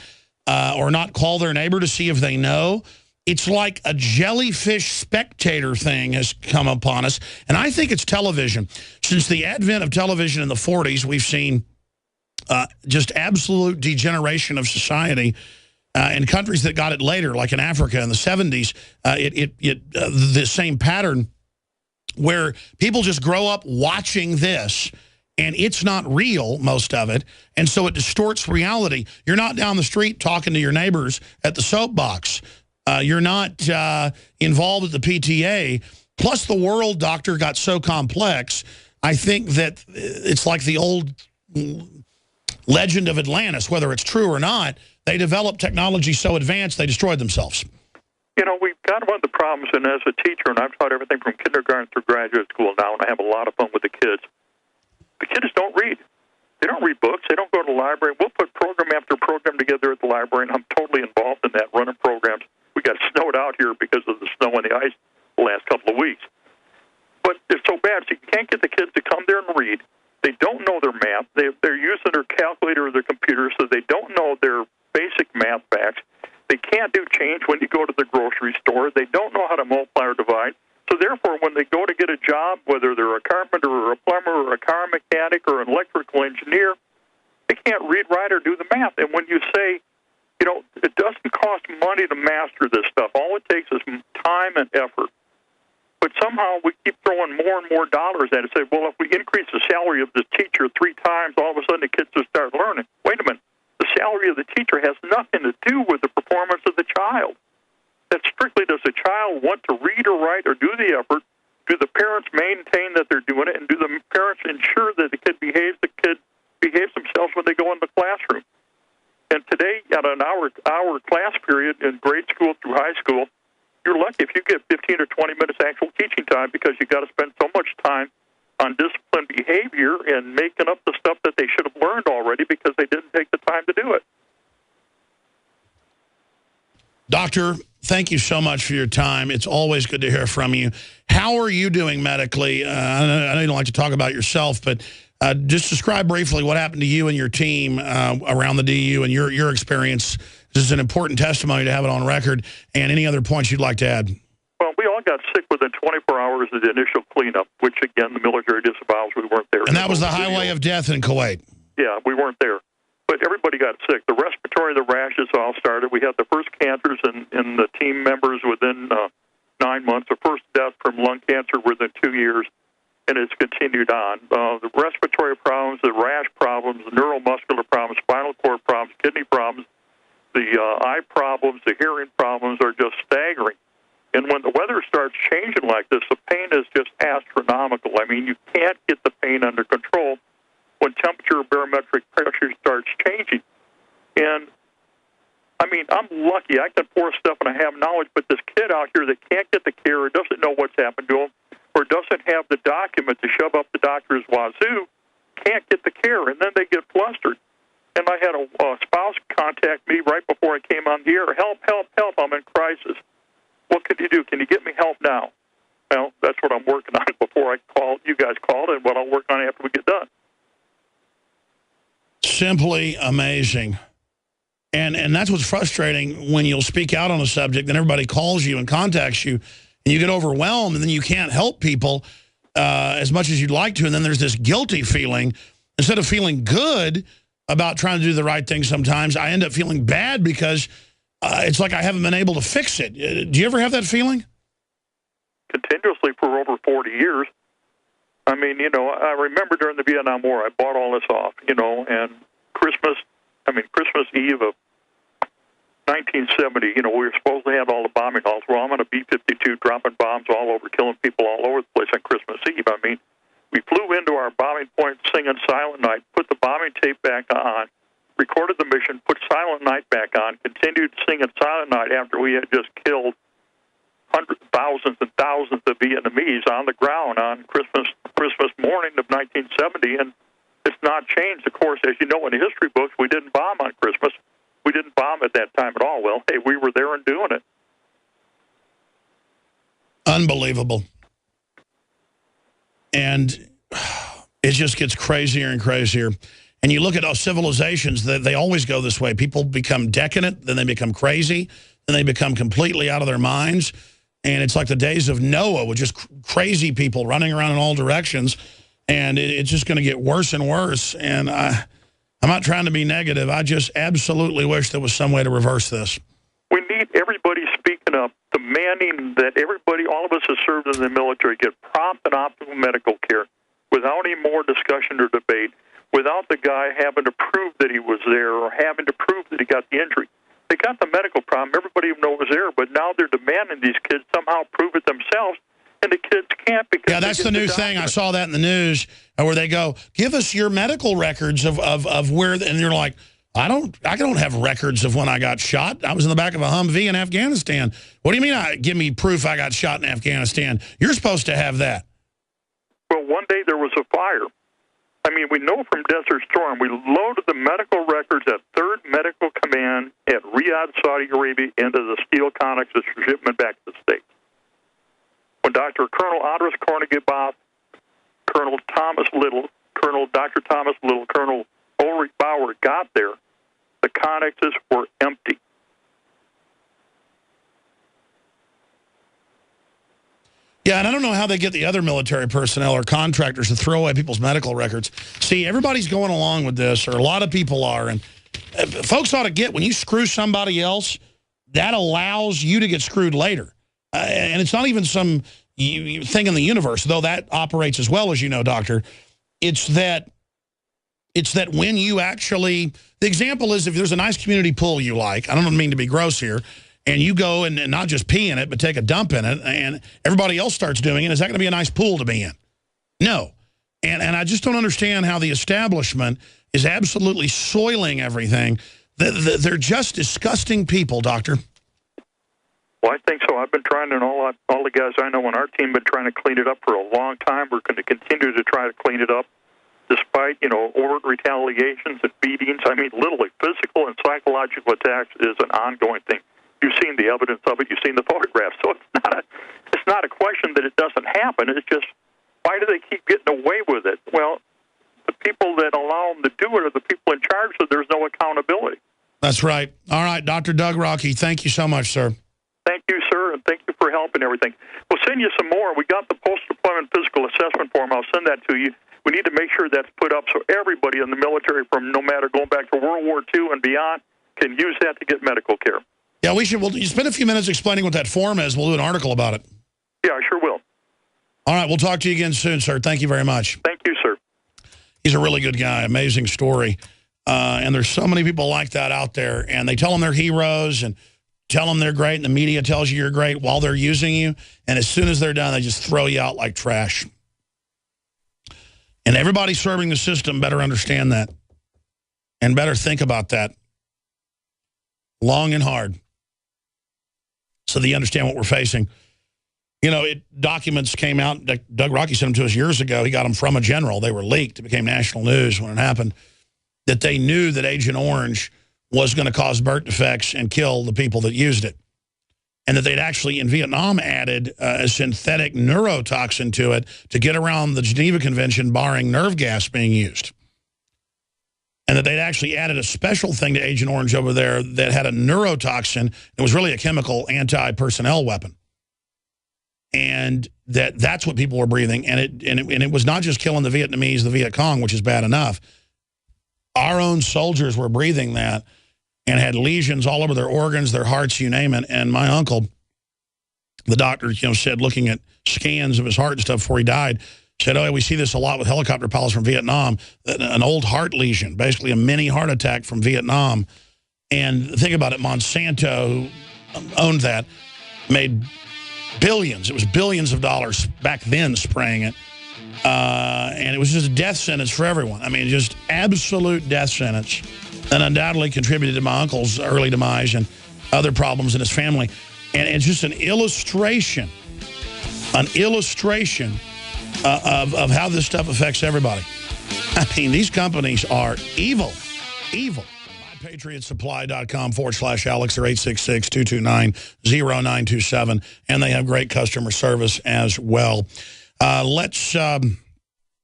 Speaker 1: or not call their neighbor to see if they know. It's like a jellyfish spectator thing has come upon us. And I think it's television. Since the advent of television in the 40s, we've seen just absolute degeneration of society. In countries that got it later, like in Africa in the 70s, the same pattern where people just grow up watching this, and it's not real, most of it, and so it distorts reality. You're not down the street talking to your neighbors at the soapbox. You're not involved at the PTA. Plus, the world, doctor, got so complex, I think that it's like the old legend of Atlantis, whether it's true or not. They developed technology so advanced, they destroyed themselves.
Speaker 11: You know, we've got one of the problems, and as a teacher, and I've taught everything from kindergarten through graduate school now, and I have a lot of fun with the kids. The kids don't read. They don't read books. They don't go to the library. We'll put program after program together at the library, and I'm totally involved in that, running programs. We got snowed out here because of the snow and the ice the last couple of weeks. But it's so bad, so you can't get the kids to come there and read. They don't know their math. They're using their calculator or their computer, so they don't know their basic math facts. They can't do change when you go to the grocery store. They don't know how to multiply or divide. So therefore, when they go to get a job, whether they're a carpenter or a plumber or a car mechanic or an electrical engineer, they can't read, write, or do the math. And when you say, you know, it doesn't cost money to master this stuff. All it takes is time and effort. But somehow we keep throwing more and more dollars at it. Say, well, if we increase the salary of the teacher 3 times, all of a sudden the kids will start learning. Wait a minute. The salary of the teacher has nothing to do with the performance of the child. That strictly, does the child want to read or write or do the effort? Do the parents maintain that they're doing it? And do the parents ensure that the kid behaves themselves when they go in the classroom? And today, at an hour class period in grade school through high school, you're lucky if you get 15 or 20 minutes actual teaching time because you've got to spend so much time on disciplined behavior and making up the stuff that they should have learned already because they didn't take the time to do it.
Speaker 1: Doctor, thank you so much for your time. It's always good to hear from you. How are you doing medically? I know you don't like to talk about yourself, but just describe briefly what happened to you and your team around the DU and your experience. This is an important testimony to have it on record. And any other points you'd like to add?
Speaker 11: Well, we all got sick within 24 hours of the initial cleanup, which, again, the military disavows we weren't there.
Speaker 1: And that was the highway of death in Kuwait.
Speaker 11: Yeah, we weren't there. But everybody got sick. The respiratory, the rashes all started. We had the first cancers in the team members within 9 months. The first death from lung cancer within 2 years, and it's continued on. The respiratory problems, the rash problems, the neuromuscular problems, spinal cord problems, kidney problems, the eye problems, the hearing problems are just staggering. And when the weather starts changing like this, the pain is just astronomical. I mean, you can't get the pain under control. when temperature barometric pressure starts changing. And, I mean, I'm lucky. I can pour stuff and I have knowledge, but this kid out here that can't get the care or doesn't know what's happened to him or doesn't have the document to shove up the doctor's wazoo can't get the care, and then they get flustered. And I had a spouse contact me right before I came on the air. Help, help, help, I'm in crisis. What can you do? Can you get me help now? Well, that's what I'm working on before I called. You guys called, and what I'll work on after we get done.
Speaker 1: Simply amazing. And that's what's frustrating when you'll speak out on a subject, then everybody calls you and contacts you, and you get overwhelmed, and then you can't help people as much as you'd like to, and then there's this guilty feeling. Instead of feeling good about trying to do the right thing sometimes, I end up feeling bad because it's like I haven't been able to fix it. Do you ever have that feeling?
Speaker 11: Continuously for over 40 years. I mean, you know, I remember during the Vietnam War, I bought all this off, you know, and Christmas Eve of 1970, you know, we were supposed to have all the bombing halls. Well, I'm on a B-52 dropping bombs all over, killing people all over the place on Christmas Eve. I mean, we flew into our bombing point singing Silent Night, put the bombing tape back on, recorded the mission, put Silent Night back on, continued singing Silent Night after we had just killed hundreds, thousands and thousands of Vietnamese on the ground on Christmas morning of 1970, and it's not changed. Of course, as you know in the history books, we didn't bomb on Christmas. We didn't bomb at that time at all. Well, hey, we were there and doing it.
Speaker 1: Unbelievable. And it just gets crazier and crazier. And you look at civilizations, they always go this way. People become decadent, then they become crazy, then they become completely out of their minds. And it's like the days of Noah with just crazy people running around in all directions. And it's just going to get worse and worse. And I'm not trying to be negative. I just absolutely wish there was some way to reverse this.
Speaker 11: We need everybody speaking up, demanding that everybody, all of us who served in the military, get prompt and optimal medical care without any more discussion or debate, without the guy having to prove that he was there or having to prove that he got the injury. They got the medical problem. Everybody knows was there, but now they're demanding these kids somehow prove it themselves, and the kids can't because
Speaker 1: that's the new thing. I saw that in the news where they go, give us your medical records of where, and you're like, I don't have records of when I got shot. I was in the back of a Humvee in Afghanistan. What do you mean give me proof I got shot in Afghanistan? You're supposed to have that.
Speaker 11: Well, one day there was a fire. I mean, we know from Desert Storm, we loaded the medical records at 3rd Medical Command at Riyadh, Saudi Arabia, into the steel connexes for shipment back to the States. When Colonel Andres Kornegebov, Colonel Thomas Little, Dr. Thomas Little, Colonel Ulrich Bauer got there, the connexes were empty.
Speaker 1: Yeah, and I don't know how they get the other military personnel or contractors to throw away people's medical records. See, everybody's going along with this, or a lot of people are, and folks ought to get, when you screw somebody else, that allows you to get screwed later. And it's not even some thing in the universe, though that operates as well, as you know, Doctor. It's that when you actually, the example is if there's a nice community pool you like, I don't mean to be gross here, and you go and not just pee in it, but take a dump in it, and everybody else starts doing it, is that going to be a nice pool to be in? No. And I just don't understand how the establishment is absolutely soiling everything. They're just disgusting people, Doctor.
Speaker 11: Well, I think so. I've been trying, and all the guys I know on our team have been trying to clean it up for a long time. We're going to continue to try to clean it up, despite, overt retaliations and beatings. I mean, literally, physical and psychological attacks is an ongoing thing. You've seen the evidence of it. You've seen the photographs. So it's not a question that it doesn't happen. It's just, why do they keep getting away with it? Well, the people that allow them to do it are the people in charge, so there's no accountability.
Speaker 1: That's right. All right, Dr. Doug Rokke, thank you so much, sir.
Speaker 11: Thank you, sir, and thank you for help and everything. We'll send you some more. We got the post-deployment physical assessment form. I'll send that to you. We need to make sure that's put up so everybody in the military, from no matter going back to World War II and beyond, can use that to get medical care.
Speaker 1: Yeah, we should. We'll spend a few minutes explaining what that form is. We'll do an article about it.
Speaker 11: Yeah, I sure will.
Speaker 1: All right, we'll talk to you again soon, sir. Thank you very much.
Speaker 11: Thank you, sir.
Speaker 1: He's a really good guy. Amazing story. And there's so many people like that out there, and they tell them they're heroes and tell them they're great, and the media tells you you're great while they're using you. And as soon as they're done, they just throw you out like trash. And everybody serving the system better understand that and better think about that long and hard so that you understand what we're facing. You know, documents came out. Doug Rokke sent them to us years ago. He got them from a general. They were leaked. It became national news when it happened. That they knew that Agent Orange was going to cause birth defects and kill the people that used it. And that they'd actually, in Vietnam, added a synthetic neurotoxin to it to get around the Geneva Convention, barring nerve gas being used. And that they'd actually added a special thing to Agent Orange over there that had a neurotoxin. It was really a chemical anti-personnel weapon. And that's what people were breathing. And it was not just killing the Vietnamese, the Viet Cong, which is bad enough. Our own soldiers were breathing that and had lesions all over their organs, their hearts, you name it. And my uncle, the doctor, said, looking at scans of his heart and stuff before he died, said, oh, we see this a lot with helicopter pilots from Vietnam, an old heart lesion, basically a mini heart attack from Vietnam. And think about it, Monsanto, who owned that, made billions. It was billions of dollars back then spraying it. And it was just a death sentence for everyone. I mean, just absolute death sentence. And undoubtedly contributed to my uncle's early demise and other problems in his family. And it's just an illustration of how this stuff affects everybody. I mean, these companies are evil, evil. MyPatriotSupply.com/Alex or 866-229-0927. And they have great customer service as well. Let's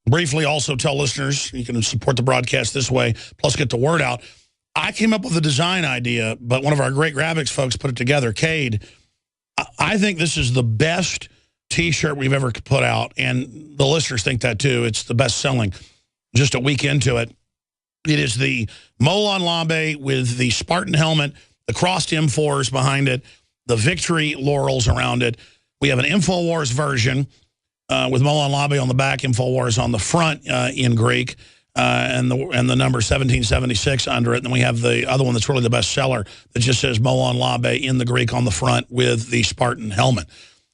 Speaker 1: briefly also tell listeners, you can support the broadcast this way, plus get the word out. I came up with a design idea, but one of our great graphics folks put it together, Cade. I think this is the best T-shirt we've ever put out, and the listeners think that too. It's the best selling. Just a week into it. It is the Molon Labe with the Spartan helmet, the crossed M4s behind it, the victory laurels around it. We have an InfoWars version with Molon Labe on the back, InfoWars on the front in Greek, and the number 1776 under it. And then we have the other one that's really the best seller that just says Molon Labe in the Greek on the front with the Spartan helmet.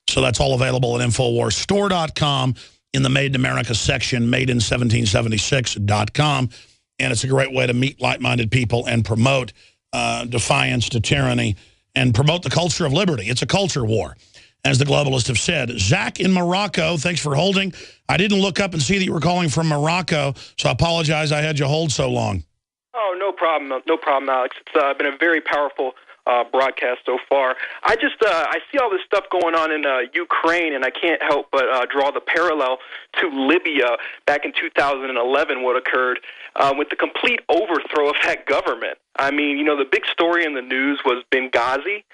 Speaker 1: So that's all available at InfoWarsStore.com in the Made in America section, MadeIn1776.com. And it's a great way to meet like-minded people and promote defiance to tyranny and promote the culture of liberty. It's a culture war, as the globalists have said. Zach in Morocco, thanks for holding. I didn't look up and see that you were calling from Morocco, so I apologize I had you hold so long.
Speaker 12: Oh, no problem. No problem, Alex. It's been a very powerful broadcast so far. I see all this stuff going on in Ukraine, and I can't help but draw the parallel to Libya back in 2011, what occurred with the complete overthrow of that government. I mean, the big story in the news was Benghazi,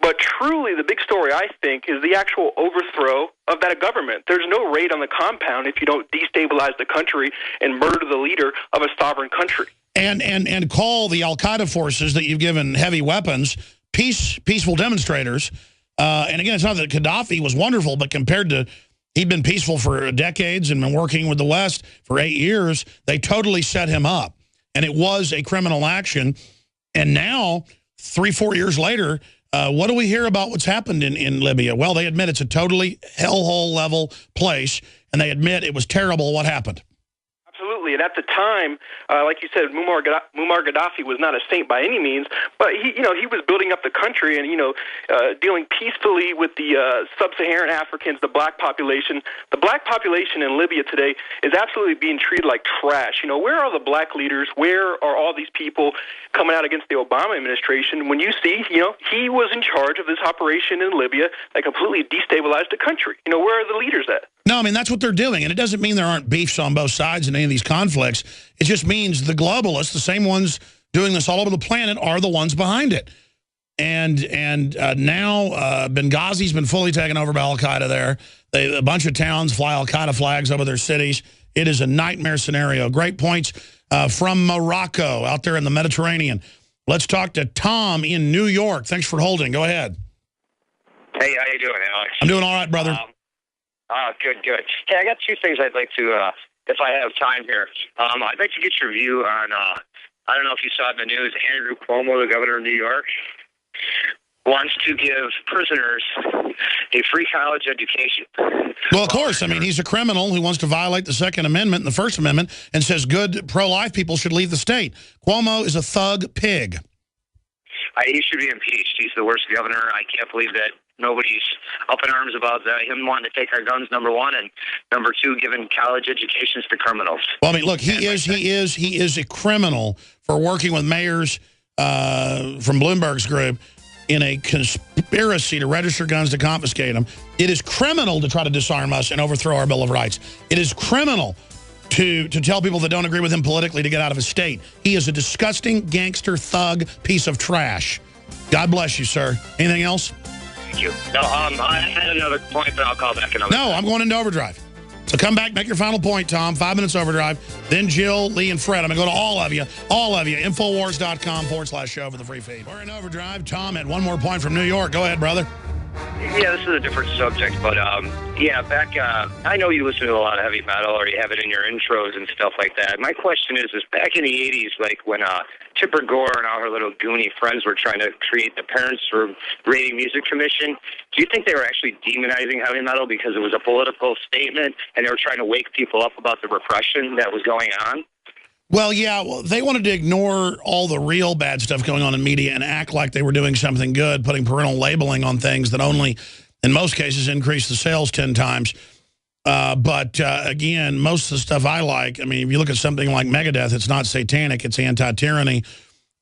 Speaker 12: but truly the big story, I think, is the actual overthrow of that government. There's no raid on the compound if you don't destabilize the country and murder the leader of a sovereign country.
Speaker 1: And call the al-Qaeda forces that you've given heavy weapons peaceful demonstrators. And again, it's not that Gaddafi was wonderful, but compared to he'd been peaceful for decades and been working with the West for 8 years, they totally set him up. And it was a criminal action. And now, 3-4 years later, what do we hear about what's happened in Libya? Well, they admit it's a totally hellhole level place, and they admit it was terrible what happened.
Speaker 12: Absolutely, and at the time, like you said, Muammar Gaddafi was not a saint by any means, but he was building up the country and dealing peacefully with the sub-Saharan Africans, the black population. The black population in Libya today is absolutely being treated like trash. Where are the black leaders? Where are all these people coming out against the Obama administration? When you see, he was in charge of this operation in Libya that completely destabilized the country. Where are the leaders at?
Speaker 1: No, I mean, that's what they're doing. And it doesn't mean there aren't beefs on both sides in any of these conflicts. It just means the globalists, the same ones doing this all over the planet, are the ones behind it. And now Benghazi's been fully taken over by al-Qaeda there. A bunch of towns fly al-Qaeda flags over their cities. It is a nightmare scenario. Great points from Morocco out there in the Mediterranean. Let's talk to Tom in New York. Thanks for holding. Go ahead.
Speaker 13: Hey, how you doing, Alex?
Speaker 1: I'm doing all right, brother.
Speaker 13: Good. Hey, I got two things I'd like to, if I have time here. I'd like to get your view on, I don't know if you saw it in the news, Andrew Cuomo, the governor of New York. wants to give prisoners a free college education.
Speaker 1: Well, of course. I mean, he's a criminal who wants to violate the Second Amendment and the First Amendment and says good pro-life people should leave the state. Cuomo is a thug pig.
Speaker 13: He should be impeached. He's the worst governor. I can't believe that nobody's up in arms about him wanting to take our guns, number one, and number two, giving college educations to criminals.
Speaker 1: Well, I mean, look, he is a criminal for working with mayors from Bloomberg's group in a conspiracy to register guns to confiscate them. It is criminal to try to disarm us and overthrow our Bill of Rights. It is criminal to tell people that don't agree with him politically to get out of his state. He is a disgusting gangster thug piece of trash. God bless you, sir. Anything else?
Speaker 13: Thank you. No, I had another point, but I'll call back another time.
Speaker 1: I'm going into overdrive. So come back, make your final point, Tom. 5 minutes overdrive. Then Jill, Lee, and Fred. I'm going to go to all of you. Infowars.com/show for the free feed. We're in overdrive. Tom had one more point from New York. Go ahead, brother.
Speaker 13: Yeah, this is a different subject, but yeah, I know you listen to a lot of heavy metal, or you have it in your intros and stuff like that. My question is back in the 80s, like when Tipper Gore and all her little goony friends were trying to create the Parents for Rating Music Commission, do you think they were actually demonizing heavy metal because it was a political statement and they were trying to wake people up about the repression that was going on?
Speaker 1: Well, yeah, they wanted to ignore all the real bad stuff going on in media and act like they were doing something good, putting parental labeling on things that only, in most cases, increase the sales 10 times. But again, most of the stuff I like, I mean, if you look at something like Megadeth, it's not satanic, it's anti-tyranny.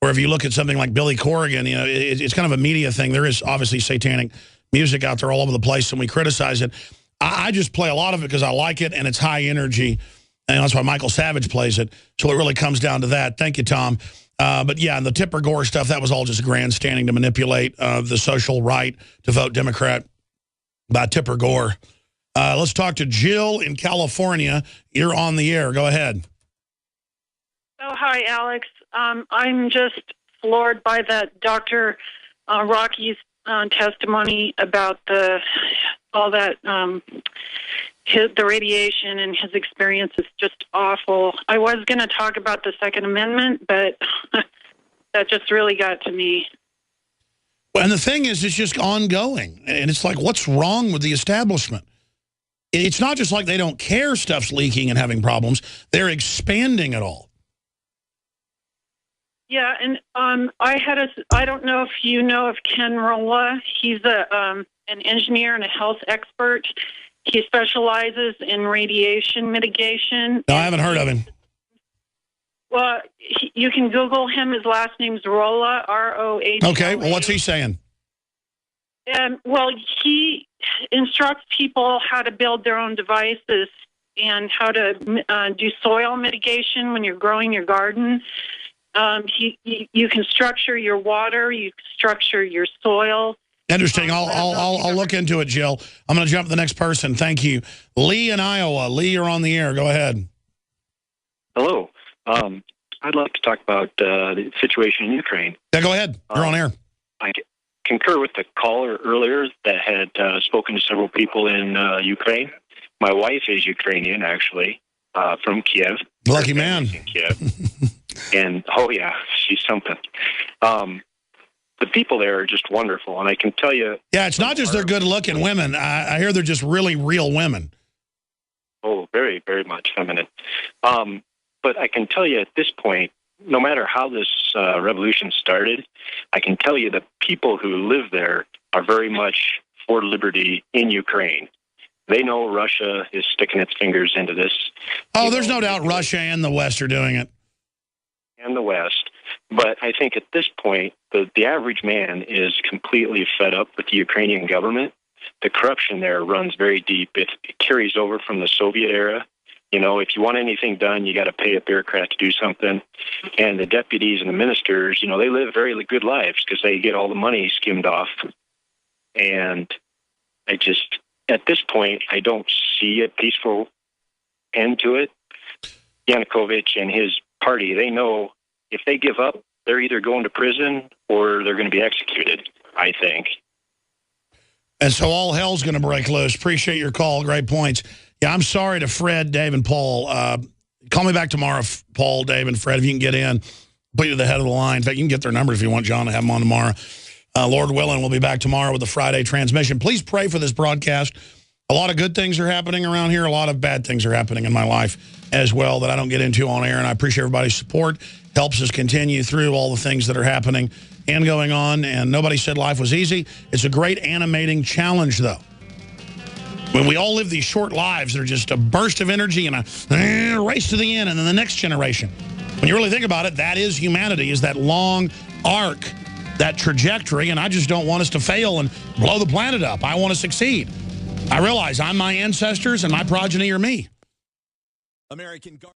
Speaker 1: Or if you look at something like Billy Corrigan, you know, it's kind of a media thing. There is obviously satanic music out there all over the place, and we criticize it. I just play a lot of it because I like it, and it's high energy. And that's why Michael Savage plays it. So it really comes down to that. Thank you, Tom. But yeah, and the Tipper Gore stuff, that was all just grandstanding to manipulate the social right to vote Democrat by Tipper Gore. Let's talk to Jill in California. You're on the air. Go ahead.
Speaker 14: Oh, hi, Alex. I'm just floored by that Dr. Rocky's testimony about all that the radiation and his experience is just awful. I was going to talk about the Second Amendment, but that just really got to me.
Speaker 1: Well, and the thing is, it's just ongoing. And it's like, what's wrong with the establishment? It's not just like they don't care stuff's leaking and having problems. They're expanding it all.
Speaker 14: Yeah, and I don't know if you know of Ken Rolla. He's an engineer and a health expert. He specializes in radiation mitigation.
Speaker 1: No, I haven't heard of him.
Speaker 14: Well, you can Google him. His last name's Rolla, R-O-H-L-A.
Speaker 1: Okay, well, what's he saying?
Speaker 14: Well, he instructs people how to build their own devices and how to do soil mitigation when you're growing your garden. You can structure your water. You can structure your soil.
Speaker 1: Interesting. I'll look into it, Jill. I'm going to jump to the next person. Thank you. Lee in Iowa. Lee, you're on the air. Go ahead.
Speaker 15: Hello. I'd like to talk about the situation in Ukraine.
Speaker 1: Yeah, go ahead. You're on air.
Speaker 15: I concur with the caller earlier that had spoken to several people in Ukraine. My wife is Ukrainian, actually, from Kiev.
Speaker 1: Lucky man.
Speaker 15: In Kiev. And, oh, yeah, she's something. The people there are just wonderful, and I can tell you...
Speaker 1: Yeah, it's not just they're good-looking women. I hear they're just really real women.
Speaker 15: Oh, very, very much feminine. But I can tell you at this point, no matter how this revolution started, I can tell you the people who live there are very much for liberty in Ukraine. They know Russia is sticking its fingers into this.
Speaker 1: Oh, there's no doubt Russia and the West are doing it.
Speaker 15: And the West. But I think at this point, the average man is completely fed up with the Ukrainian government. The corruption there runs very deep. It carries over from the Soviet era. You know, if you want anything done, you got to pay a bureaucrat to do something. And the deputies and the ministers, you know, they live very good lives because they get all the money skimmed off. And I just, at this point, I don't see a peaceful end to it. Yanukovych and his party, they know if they give up, they're either going to prison or they're going to be executed, I think.
Speaker 1: And so all hell's going to break loose. Appreciate your call. Great points. Yeah, I'm sorry to Fred, Dave, and Paul. Call me back tomorrow, Paul, Dave, and Fred, if you can get in. Put you to the head of the line. In fact, you can get their numbers if you want, John, to have them on tomorrow. Lord willing, we'll be back tomorrow with the Friday transmission. Please pray for this broadcast. A lot of good things are happening around here. A lot of bad things are happening in my life as well that I don't get into on air, and I appreciate everybody's support. Helps us continue through all the things that are happening and going on, and nobody said life was easy. It's a great animating challenge, though. When we all live these short lives, they're just a burst of energy and a race to the end, and then the next generation. When you really think about it, that is humanity, is that long arc, that trajectory, and I just don't want us to fail and blow the planet up. I want to succeed. I realize I'm my ancestors and my progeny are me.
Speaker 16: American